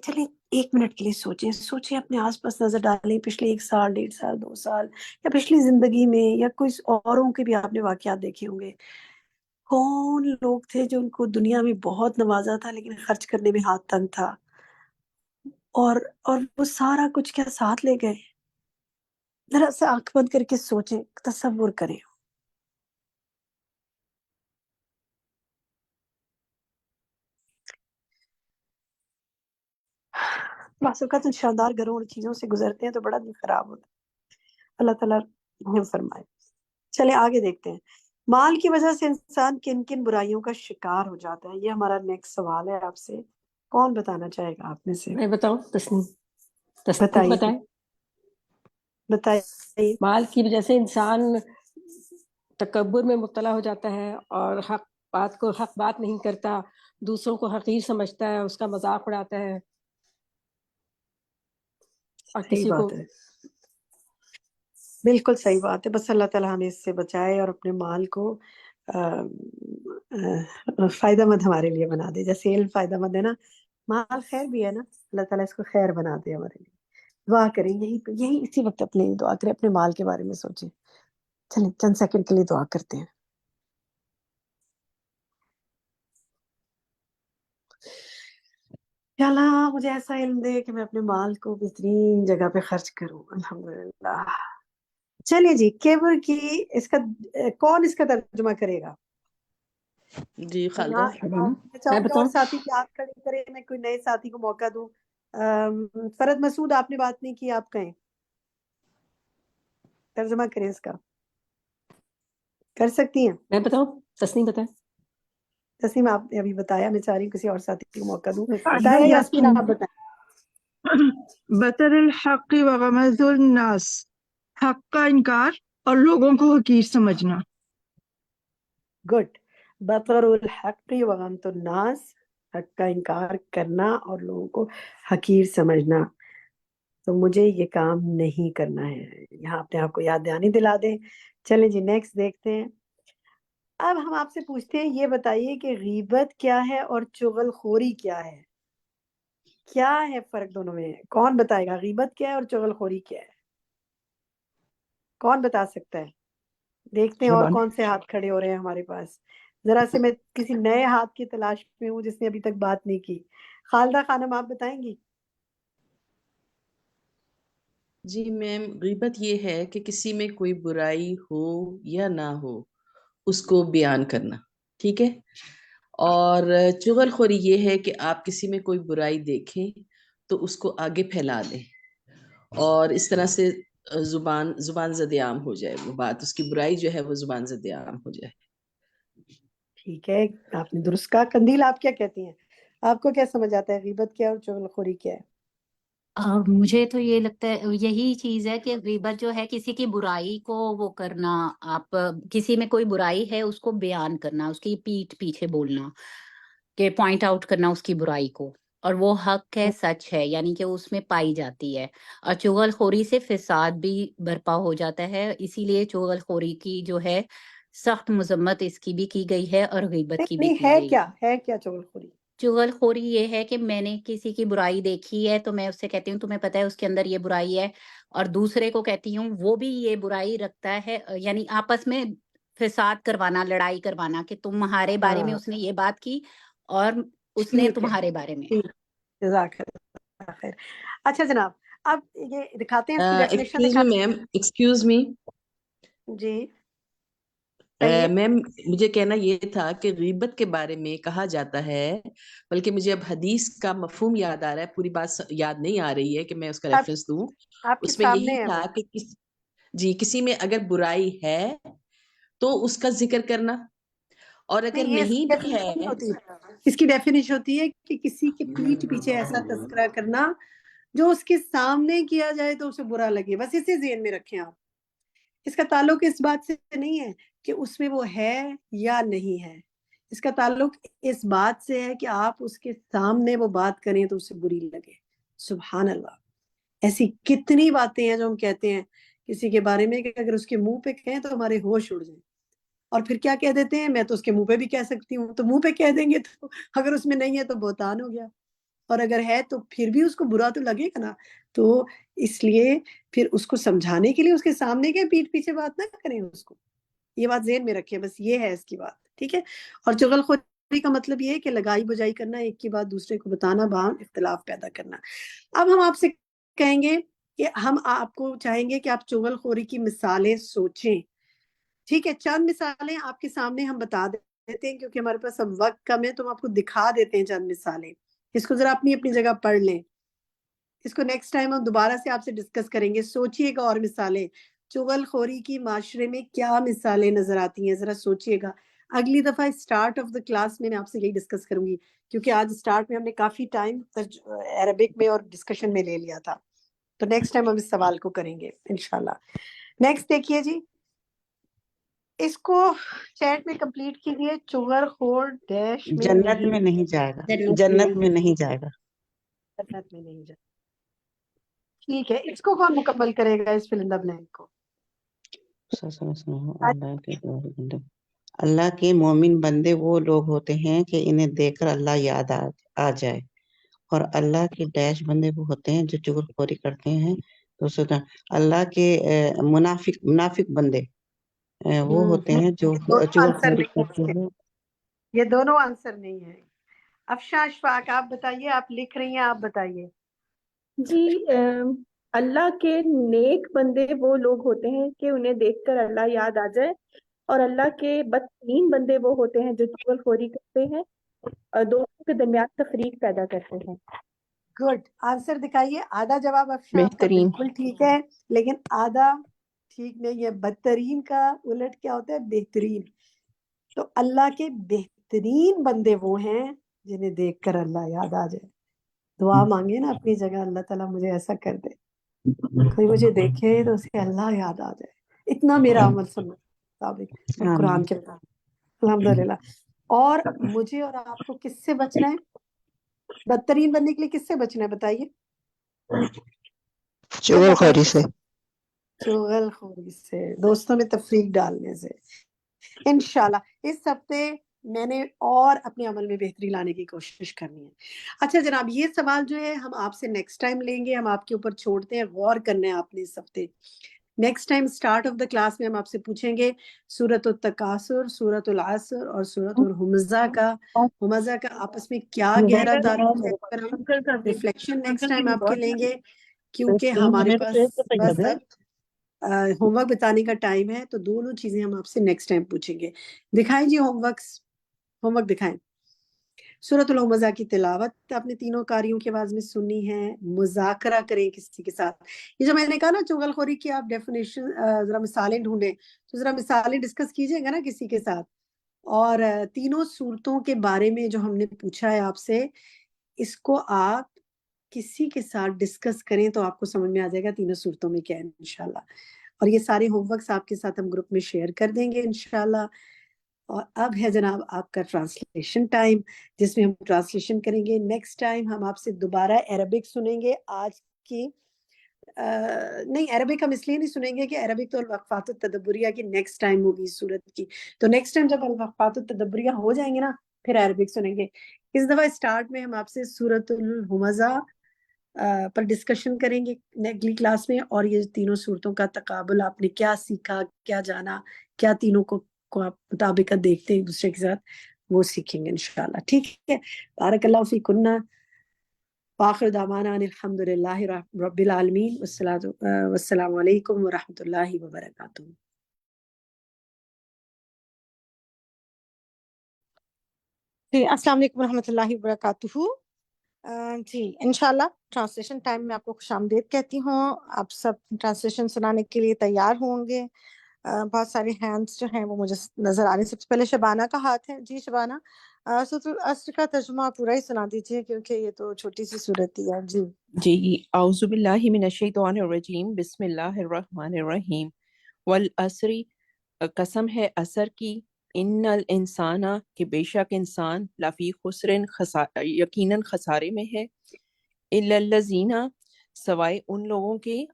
چلے 1 منٹ کے لیے سوچیں اپنے آس پاس نظر ڈالیں, پچھلے 1 سال 1.5 سال 2 سال یا پچھلی زندگی میں, یا کوئی اوروں کے بھی آپ نے واقعات دیکھے ہوں گے. کون لوگ تھے جو ان کو دنیا میں بہت نوازا تھا لیکن خرچ کرنے میں ہاتھ تنگ تھا, اور وہ سارا کچھ کیا ساتھ لے گئے؟ ذرا سے آنکھ بند کر کے سوچیں, تصور کریں. بعض اوقات ان شاندار گھروں اور چیزوں سے گزرتے ہیں تو بڑا دل خراب ہوتا ہے. اللہ تعالیٰ ہمیں فرمائے. چلے آگے دیکھتے ہیں, مال کی وجہ سے انسان کن کن برائیوں کا شکار ہو جاتا ہے. یہ ہمارا نیکسٹ سوال ہے آپ سے. کون بتانا چاہے گا آپ میں سے؟ میں بتاؤں, تسنیم بتائیے جی, بتائیں. بتائیے. مال کی وجہ سے انسان تکبر میں مبتلا ہو جاتا ہے اور حق بات نہیں کرتا, دوسروں کو حقیر سمجھتا ہے, اس کا مذاق اڑاتا ہے, اور صحیح کسی کو بات ہے, بالکل صحیح بات ہے. بس اللہ تعالیٰ ہمیں اس سے بچائے اور اپنے مال کو فائدہ مند ہمارے لیے بنا دے. جیسے علم فائدہ مند ہے نا, مال خیر بھی ہے نا, اللہ تعالیٰ اس کو خیر بنا دے ہمارے لیے. دعا کریں, یہی اسی وقت اپنے دعا کریں, اپنے مال کے بارے میں سوچیں. چلیں چند سیکنڈ کے لیے دعا کرتے ہیں. یا اللہ مجھے ایسا علم دے کہ میں اپنے مال کو بہترین جگہ پہ خرچ کروں. الحمدللہ. چلیے جی, کیبر کی کون اس کا ترجمہ کرے گا؟ جی خالدہ. میں چاہوں گی اور ساتھی کی آپ کھڑے کریں, میں کوئی نئے ساتھی کو موقع دوں. فرد مسعود آپ نے بات نہیں کی, آپ کہیں. ترجمہ کریں اس کا, کر سکتی ہیں؟ میں بتاؤں, تسنیم بتائیں. تسنیم آپ نے ابھی بتایا, میں چاہ رہی ہوں کسی اور ساتھی کو موقع دوں. بتایا یاسمین, آپ بتائیں. بطر الحق وغمز الناس, حق کا انکار اور لوگوں کو حقیر سمجھنا. گڈ. بطر الحق وغمز الناس, حق کا انکار کرنا اور لوگوں کو حقیر سمجھنا. تو مجھے یہ کام نہیں کرنا ہے. یہاں اپنے آپ کو یاد دہانی دلا دیں. چلیں جی نیکسٹ دیکھتے ہیں. اب ہم آپ سے پوچھتے ہیں, یہ بتائیے کہ غیبت کیا ہے اور چغل خوری کیا ہے؟ کیا ہے فرق دونوں میں؟ کون بتائے گا غیبت کیا ہے اور چغل خوری کیا ہے؟ کون بتا سکتا ہے؟ دیکھتے ہیں اور شبان. کون سے ہاتھ کھڑے ہو رہے ہیں ہمارے پاس. ذرا سے میں کسی نئے ہاتھ کی تلاش میں ہوں جس نے ابھی تک بات نہیں کی. خالدہ خانم, آپ بتائیں گی؟ جی میم, غیبت یہ ہے کہ کسی میں کوئی برائی ہو یا نہ ہو اس کو بیان کرنا, ٹھیک ہے. اور چغل خوری یہ ہے کہ آپ کسی میں کوئی برائی دیکھیں تو اس کو آگے پھیلا دیں اور اس طرح سے زبان زد عام ہو جائے وہ بات, اس کی برائی جو ہے وہ زبان زد عام ہو جائے. ٹھیک ہے, آپ نے درست کہا. قندیل, آپ کیا کہتی ہیں؟ آپ کو کیا سمجھ آتا ہے غیبت کیا اور چغل خوری کیا ہے؟ مجھے تو یہ لگتا ہے یہی چیز ہے کہ غیبت جو ہے کسی کی برائی کو وہ کرنا, آپ کسی میں کوئی برائی ہے اس کو بیان کرنا, اس کی پیٹھ پیچھے بولنا, کہ پوائنٹ آؤٹ کرنا اس کی برائی کو, اور وہ حق ہے, سچ ہے, یعنی کہ اس میں پائی جاتی ہے. اور چغل خوری سے فساد بھی برپا ہو جاتا ہے, اسی لیے چغل خوری کی جو ہے سخت مذمت اس کی بھی کی گئی ہے اور غیبت کی بھی نہیں, کی گئی ہے. ہے کیا چغل خوری؟ چغل خوری یہ ہے کہ میں نے کسی کی برائی دیکھی ہے تو میں اس سے کہتی ہوں تمہیں پتہ ہے اس کے اندر یہ برائی ہے, اور دوسرے کو کہتی ہوں وہ بھی یہ برائی رکھتا ہے, یعنی آپس میں فساد کروانا, لڑائی کروانا, کہ تمہارے بارے میں ہاں, اس نے یہ بات کی اور اس نے ٹھیک ہے, تمہارے بارے میں. ٹھیک, جزاک اللہ خیر. اچھا جناب, اب یہ دکھاتے ہیں اس کی ڈیفینیشن ایکسکیوز می میم, ایکسکیوز می جی کہیے. میم, مجھے کہنا یہ تھا کہ غیبت کے بارے میں کہا جاتا ہے, بلکہ مجھے اب حدیث کا مفہوم یاد آ رہا ہے, پوری بات یاد نہیں آ رہی ہے کہ میں اس کا ریفرنس دوں. آپ کے اس میں یہی سامنے ہے تھا وہ. کہ جی کسی میں اگر برائی ہے تو اس کا ذکر کرنا, اور اگر نہیں, یہ اس کی نہیں بھی ہے. ڈیفینیشن ہوتی ہے, اس کی ڈیفینیشن ہوتی ہے کہ کسی کی پیٹھ پیچھے ایسا تذکرہ کرنا جو اس کے سامنے کیا جائے تو اسے برا لگے. بس اسے ذہن میں رکھیں آپ. اس کا تعلق اس بات سے نہیں ہے کہ اس میں وہ ہے یا نہیں ہے, اس کا تعلق اس بات سے ہے کہ آپ اس کے سامنے وہ بات کریں تو اسے بری لگے. سبحان اللہ, ایسی کتنی باتیں ہیں جو ہم کہتے ہیں کسی کے بارے میں کہ اگر اس کے منہ پہ کہیں تو ہمارے ہوش اڑ جائیں, اور پھر کیا کہہ دیتے ہیں, میں تو اس کے منہ پہ بھی کہہ سکتی ہوں, تو منہ پہ کہہ دیں گے تو اگر اس میں نہیں ہے تو بہتان ہو گیا, اور اگر ہے تو پھر بھی اس کو برا تو لگے گا نا. تو اس لیے پھر اس کو سمجھانے کے لیے اس کے سامنے کے پیٹھ پیچھے بات نہ کریں اس کو. یہ بات ذہن میں رکھیں, بس یہ ہے اس کی بات, ٹھیک ہے. اور چغل خوری کا مطلب یہ ہے کہ لگائی بجائی کرنا, ایک کی بات دوسرے کو بتانا, باہم اختلاف پیدا کرنا. اب ہم آپ سے کہیں گے کہ ہم آپ کو چاہیں گے کہ آپ چغل خوری کی مثالیں سوچیں, ٹھیک ہے. چند مثالیں آپ کے سامنے ہم بتا دیتے ہیں کیونکہ ہمارے پاس اب وقت کم ہے, تو ہم آپ کو دکھا دیتے ہیں چند مثالیں. اس کو ذرا اپنی اپنی جگہ پڑھ لیں, اس کو نیکسٹ ٹائم ہم دوبارہ سے آپ سے ڈسکس کریں گے. سوچئے گا اور مثالیں, چغل خوری کی معاشرے میں کیا مثالیں نظر آتی ہیں, ذرا سوچئے گا. اگلی دفعہ اسٹارٹ آف دا کلاس میں آپ سے یہی ڈسکس کروں گی, کیونکہ آج اسٹارٹ میں ہم نے کافی ٹائم عربک میں اور ڈسکشن میں لے لیا تھا, تو نیکسٹ ٹائم ہم اس سوال کو کریں گے انشاءاللہ. نیکسٹ دیکھیے جی, اس کو چیٹ میں کمپلیٹ کیجیے. چغل خور ڈیش میں جنت میں نہیں جائے گا, جنت میں نہیں جائے گا. جنت میں نہیں جائے. ٹھیک ہے, اس کو کون مکمل کرے گا, اس فل ان دا بلینک کو؟ اللہ کے مومن بندے وہ لوگ ہوتے ہیں کہ انہیں دیکھ کر اللہ یاد آ جائے, اور اللہ کے ڈیش بندے وہ ہوتے ہیں جو چغل خوری کرتے ہیں. اللہ کے منافق بندے وہ ہوتے ہیں جو چغل خوری کرتے ہیں. یہ دونوں آنسر نہیں ہے. افشاں اشفاق, آپ بتائیے, آپ لکھ رہی ہیں, آپ بتائیے. جی اللہ کے نیک بندے وہ لوگ ہوتے ہیں کہ انہیں دیکھ کر اللہ یاد آ جائے, اور اللہ کے بدترین بندے وہ ہوتے ہیں جو چغل خوری کرتے ہیں, دونوں کے درمیان تفریق پیدا کرتے ہیں. گڈ, آنسر دکھائیے. آدھا جواب افشاں آپ کا بہترین. بالکل ٹھیک ہے, لیکن آدھا ٹھیک نہیں ہے. بدترین کا الٹ کیا ہوتا ہے؟ بہترین. تو اللہ کے بہترین بندے وہ ہیں جنہیں دیکھ کر اللہ یاد آ جائے. دعا مانگے نا اپنی جگہ، اللہ تعالیٰ مجھے ایسا کر دے، کوئی مجھے دیکھے تو اسے اللہ یاد آ جائے. اتنا میرا عمل سننا مطابق اور قرآن کے مطابق الحمدللہ. اور مجھے اور آپ کو کس سے بچنا ہے؟ بدترین بننے کے لیے کس سے بچنا ہے بتائیے؟ چغل خوری سے. چغل خوری سے، دوستوں میں تفریق ڈالنے سے. انشاءاللہ اس ہفتے میں نے اور اپنے عمل میں بہتری لانے کی کوشش کرنی ہے. اچھا جناب، یہ سوال جو ہے ہم آپ سے نیکسٹ ٹائم لیں گے، ہم آپ کے اوپر چھوڑتے ہیں، غور کرنا ہے آپ نے اس ہفتے. Next time start of the class میں ہم آپ سے پوچھیں گے سورۃ التکاثر، سورۃ العصر اور سورۃ الہمزہ کا آپس میں کیا گہرا تعلق ہے، پر ہم ریفلیکشن نیکسٹ ٹائم آپ کے لیں گے، کیونکہ ہمارے پاس بس اب ہوم ورک بتانے کا ٹائم ہے. تو دونوں چیزیں ہم آپ سے نیکسٹ ٹائم پوچھیں گے. دکھائیں جی ہوم ورک دکھائیں. سورۃ الہمزہ کی تلاوت آپ نے تینوں قاریوں کی آواز میں سنی ہے. مذاکرہ کریں کسی کے ساتھ. یہ جو میں نے کہا نا چغل خوری کی آپ ڈیفینیشن ذرا مثالیں ڈھونڈیں، تو ذرا مثالیں ڈسکس کیجئے گا نا کسی کے ساتھ. اور تینوں صورتوں کے بارے میں جو ہم نے پوچھا ہے آپ سے، اس کو آپ کسی کے ساتھ ڈسکس کریں تو آپ کو سمجھ میں آ جائے گا تینوں صورتوں میں کیا ہے انشاءاللہ. اور یہ سارے ہوم ورکس آپ کے ساتھ ہم گروپ میں شیئر کر دیں گے انشاءاللہ. اور اب ہے جناب آپ کا ٹرانسلیشن ٹائم، جس میں ہم ٹرانسلیشن کریں گے. نیکسٹ ٹائم ہم آپ سے دوبارہ عربک سنیں گے. آج کی نہیں، عربک ہم اس لیے نہیں سنیں گے کہ عربک تو الوقفات التدبریہ کی نیکسٹ ٹائم ہوگی سورت کی. تو نیکسٹ ٹائم جب الوقفات التدبریہ ہو جائیں گے نا، پھر عربک سنیں گے. اس دفعہ اسٹارٹ میں ہم آپ سے سورۃ الہمزہ پر ڈسکشن کریں گے اگلی کلاس میں. اور یہ تینوں صورتوں کا تقابل، آپ نے کیا سیکھا، کیا جانا، کیا تینوں کو آپ مطابقت دیکھتے ہیں ایک دوسرے کے ساتھ، وہ سیکھیں گے انشاءاللہ. ٹھیک ہے، بارک اللہ فیکن. وآخر دعوانا ان الحمد للہ رب العالمین. والسلام علیکم ورحمۃ اللہ وبرکاتہ. جی السلام علیکم ورحمۃ اللہ وبرکاتہ. جی انشاءاللہ ٹرانسلیشن ٹائم میں آپ کو خوش آمدید کہتی ہوں. آپ سب ٹرانسلیشن سنانے کے لیے تیار ہوں گے. بہت سارے ہینڈز جو ہیں وہ مجھے نظر آ رہے ہیں. سب سے پہلے شبانہ کا ہاتھ ہے. جی شبانہ، سورۃ العصر کا ترجمہ پورا ہی سنا دیجیے کیونکہ یہ تو چھوٹی سی صورت ہی ہے. جی اعوذ باللہ من الشیطان الرجیم، بسم اللہ الرحمن الرحیم. والعصر، قسم ہے عصر کی، ان الانسان، کہ بے شک انسان، لفی خسر، یقیناً خسارے میں ہے، الا الذین، سوائے ان لوگوں کے،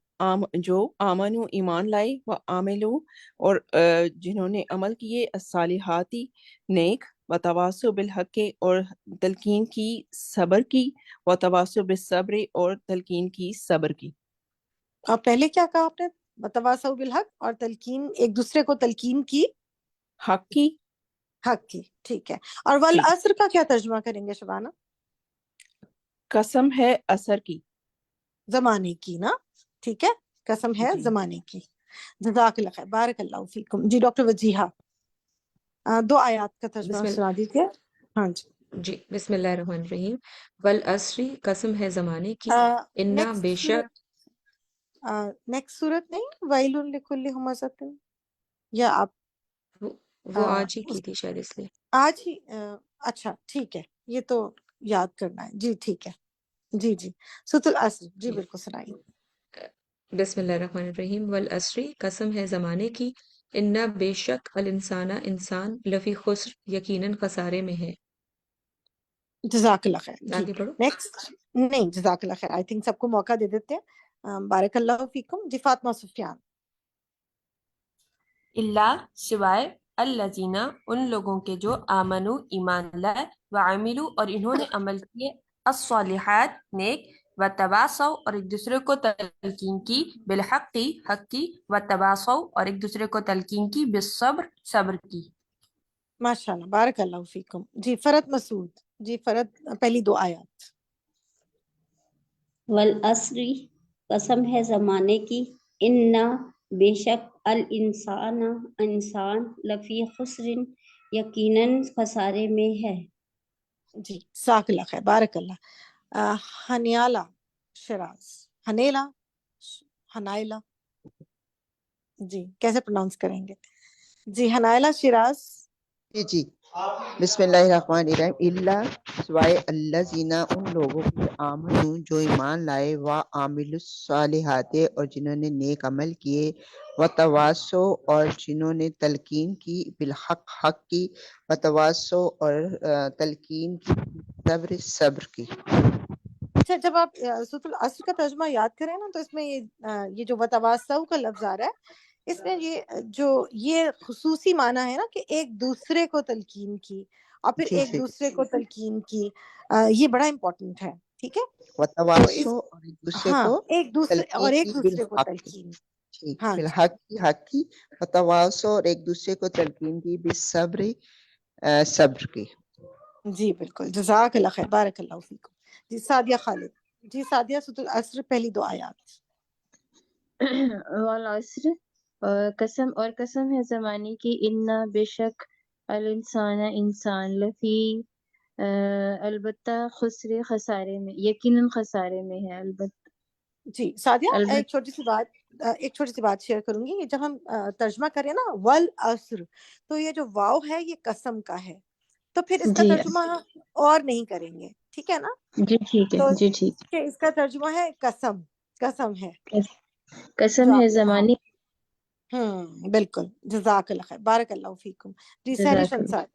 جو آمنو، ایمان لائے، و عاملو، اور جنہوں نے عمل کیے، الصالحاتی، نیک، و تواصوا بالحق، اور تلقین کی صبر کی، و تواصوا بالصبر، اور تلقین کی صبر کی. اور پہلے کیا کہا آپ نے؟ وتواصوا بالحق، اور تلقین، ایک دوسرے کو تلقین کی، حق کی. حق کی. ٹھیک ہے. اور والعصر کا کیا ترجمہ کریں گے شبانہ؟ قسم ہے عصر کی. زمانے کی نا؟ ٹھیک ہے، قسم ہے زمانے کی. جزاک اللہ خیر، بارک اللہ فیکم. جی ڈاکٹر وجیحہ، 2 آیات کا ترجمہ سنا دیجیے. ہاں جی بسم اللہ الرحمن الرحیم. والعصر، قسم ہے زمانے کی، انا بے شک. نیکسٹ صورت نہیں، ویل لکل ہمزۃ، یا آپ وہ آج ہی کی تھی شاید اس لیے. آج ہی، اچھا ٹھیک ہے، یہ تو یاد کرنا ہے. جی ٹھیک ہے. جی سورۃ العصر، جی بالکل سنائیے. بسم اللہ الرحمن الرحیم. والعصر، قسم ہے زمانے کی، انا بے شک، الانسان، انسان، لفی خسر، یقیناً خسارے میں ہے. جزاک اللہ خیر. جی آگے پڑھو. نیکسٹ نہیں، جزاک اللہ خیر. آئی تھنک سب کو موقع دے دیتے ہیں. بارک اللہ فیکم. جی فاطمہ سفیان. اللہ، سوائے، الذین، ان لوگوں کے جو آمنو، ایمان لائے، وعملوا، اور انہوں نے عمل کیے، الصالحات، نیک، وتواصوا، اور ایک دوسرے کو تلقین کی، بالحق، حق کی، وتواصوا، اور ایک دوسرے کو تلقین کی، بالصبر، صبر کی. ماشاء اللہ، بارک اللہ فیکم. جی فرد مسعود. جی فرد، پہلی 2 آیات. والعصر، قسم ہے زمانے کی، انا، بے شک، الانسان، انسان، لفی خسر، یقیناً خسارے میں ہے. جی جزاک اللہ خیر، بارک اللہ. ہنیالہ شراز، ہنیلا، ہنائلہ. جی کیسے پروناؤنس کریں گے؟ جی حنائلہ شیراز. جی بسم اللہ الرحمن الرحیم. اللہ سوائے اللہ زینا ان لوگوں کے آمنو جو ایمان لائے و عامل الصالحات اور جنہوں نے نیک عمل کیے و تواسو اور جنہوں نے تلقین کی بالحق حق کی و تواسو اور تلقین کی صبر صبر کی. اچھا جب آپ سورۃ العصر کا ترجمہ یاد کریں نا تو اس میں یہ جو وتواصوا کا لفظ آ رہا ہے اس میں یہ خصوصی معنی ہے نا کہ ایک دوسرے کو تلقین کی اور پھر جی ایک جی دوسرے کو تلقین کی. یہ بڑا امپورٹنٹ ہے. ٹھیک ہے و تو تواسو اور ایک دوسرے ہاں کو ایک دوسرے اور تلقین ایک کی دوسرے کو بالحق. تلقین. ٹھیک ہاں بالحق کی و تواسو اور ایک دوسرے کو تلقین کی بالصبر صبر کی. جی بالکل جزاک اللہ خیر بارک اللہ فیکم. جی سعدیہ خالد. جی سعدیہ سورۃ العصر پہلی 2 آیات. والعصر قسم ہے زمانے کی انا بے شک الانسان انسان لفی البتہ خسرے خسارے میں یقیناً خسارے میں ہے. جی سعدیہ ایک چھوٹی سی بات شیئر کروں گی. جب ہم ترجمہ کریں نا والعصر تو یہ جو واو ہے یہ قسم کا ہے تو پھر اس کا جی ترجمہ اور نہیں کریں گے. ٹھیک ہے نا؟ جی ٹھیک تو ہے جی ٹھیک کہ اس کا ترجمہ ہے قسم ہے قسم جو ہے آپ نے زمانے بالکل جزاک اللہ خیر بارک اللہ فیکم. جی سہری جزاک اللہ. شنسار.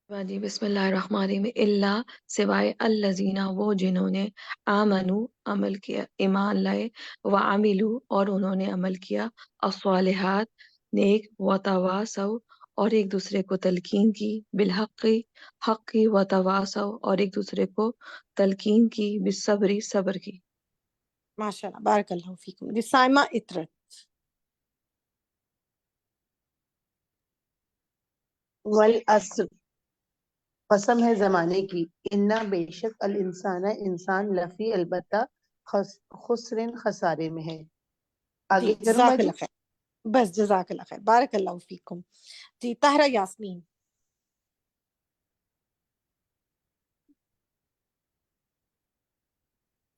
جی بسم اللہ الرحمن الرحیم. اللہ سوائے الذین وہ جنہوں نے آمنو عمل کیا ایمان لائے و عملو اور انہوں نے عمل کیا الصالحات نیک و تواصو اور ایک دوسرے کو تلقین کی بالحق حق کی و تواصو اور ایک دوسرے کو تلقین کی بالصبر صبر کی. ماشاء اللہ بارک اللہ فیکم. جی سائمہ اطرت. والعصر قسم ہے زمانے کی انا بے شک الانسان انسان لفی البتہ خسرن خسارے میں ہے. جی آگے کروں جزاک باجی؟ اللہ خیر. بس جزاک اللہ خیر بارک اللہ فیکم. جی طاہرہ یاسمین.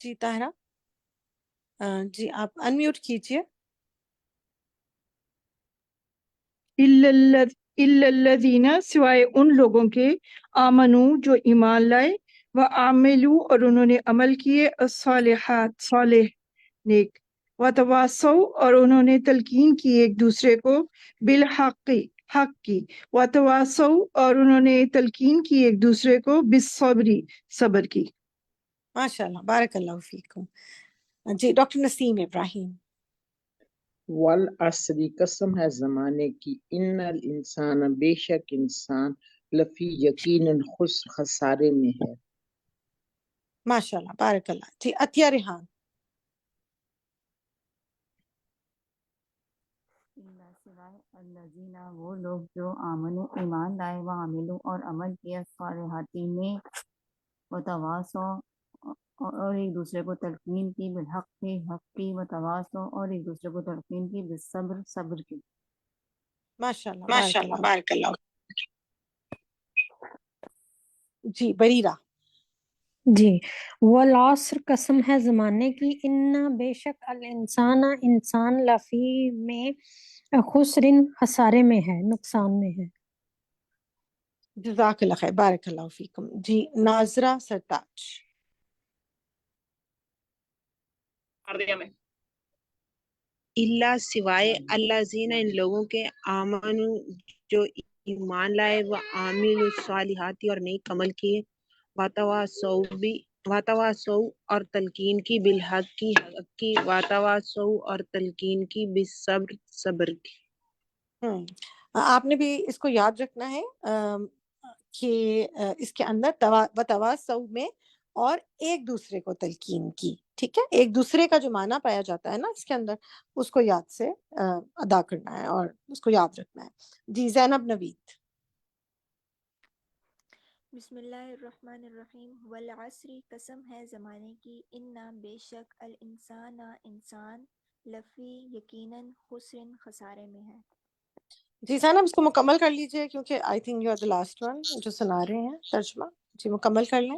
جی طاہرہ جی آپ انمیوٹ کیجئے. الا الذین سوائے ان لوگوں کے آمنو جو ایمان لائے و عاملو اور انہوں نے عمل کیے الصالحات صالح نیک و تواصو اور انہوں نے تلقین کی ایک دوسرے کو بالحق حق کی و تواصو اور انہوں نے تلقین کی ایک دوسرے کو بالصبر صبر کی. ماشاء اللہ بارک اللہ فیکم. جی ڈاکٹر نسیم ابراہیم. والعصر قسم ہے زمانے کی ان الانسان بے شک انسان لفی یقیناً خسارے میں ہے. ماشاء اللہ بارک اللہ. جی عطیہ ریحان. سوائے الذین وہ لوگ جو آمنو ایمان لائے و عملو اور عمل کیا صالحاتی نیک و تواصو اور ایک دوسرے کو تلقین کی بالحق کی حق کی و تواصو اور ایک دوسرے کو تلقین کی بالصبر صبر کی. ماشاء اللہ بارک اللہ. جی بریرہ. جی والعصر قسم ہے زمانے کی انا بے شک الانسان انسان لفی میں خسرن خسارے میں ہے نقصان میں ہے. جزاک اللہ خیر بارک اللہ فیکم. جی ناظرہ سرتاج. اللہ سوائے اللہ زین ان لوگوں کے آمنو جو ایمان لائے و عامل الصالحات اور نیک عمل کیے واتواصوا اور تلقین کی بالحق کی حق کی واتواصوا اور تلقین کی بالصبر صبر کی. آپ نے بھی اس کو یاد رکھنا ہے کہ اس کے اندر وتواصوا میں اور ایک دوسرے کو تلقین کی. ٹھیک ہے ایک دوسرے کا جو معنی پایا جاتا ہے نا اس کے اندر اس کو یاد سے ادا کرنا ہے اور اس کو یاد رکھنا ہے. جی زینب نوید. بسم اللہ الرحمن الرحیم. والعصر قسم ہے زمانے کی انا بے شک الانسان انسان لفی یقیناً خسرن خسارے میں ہے. جی زینب اس کو مکمل کر لیجئے کیونکہ I think you are the last one جو سنا رہے ہیں ترجمہ. جی مکمل کر لیں.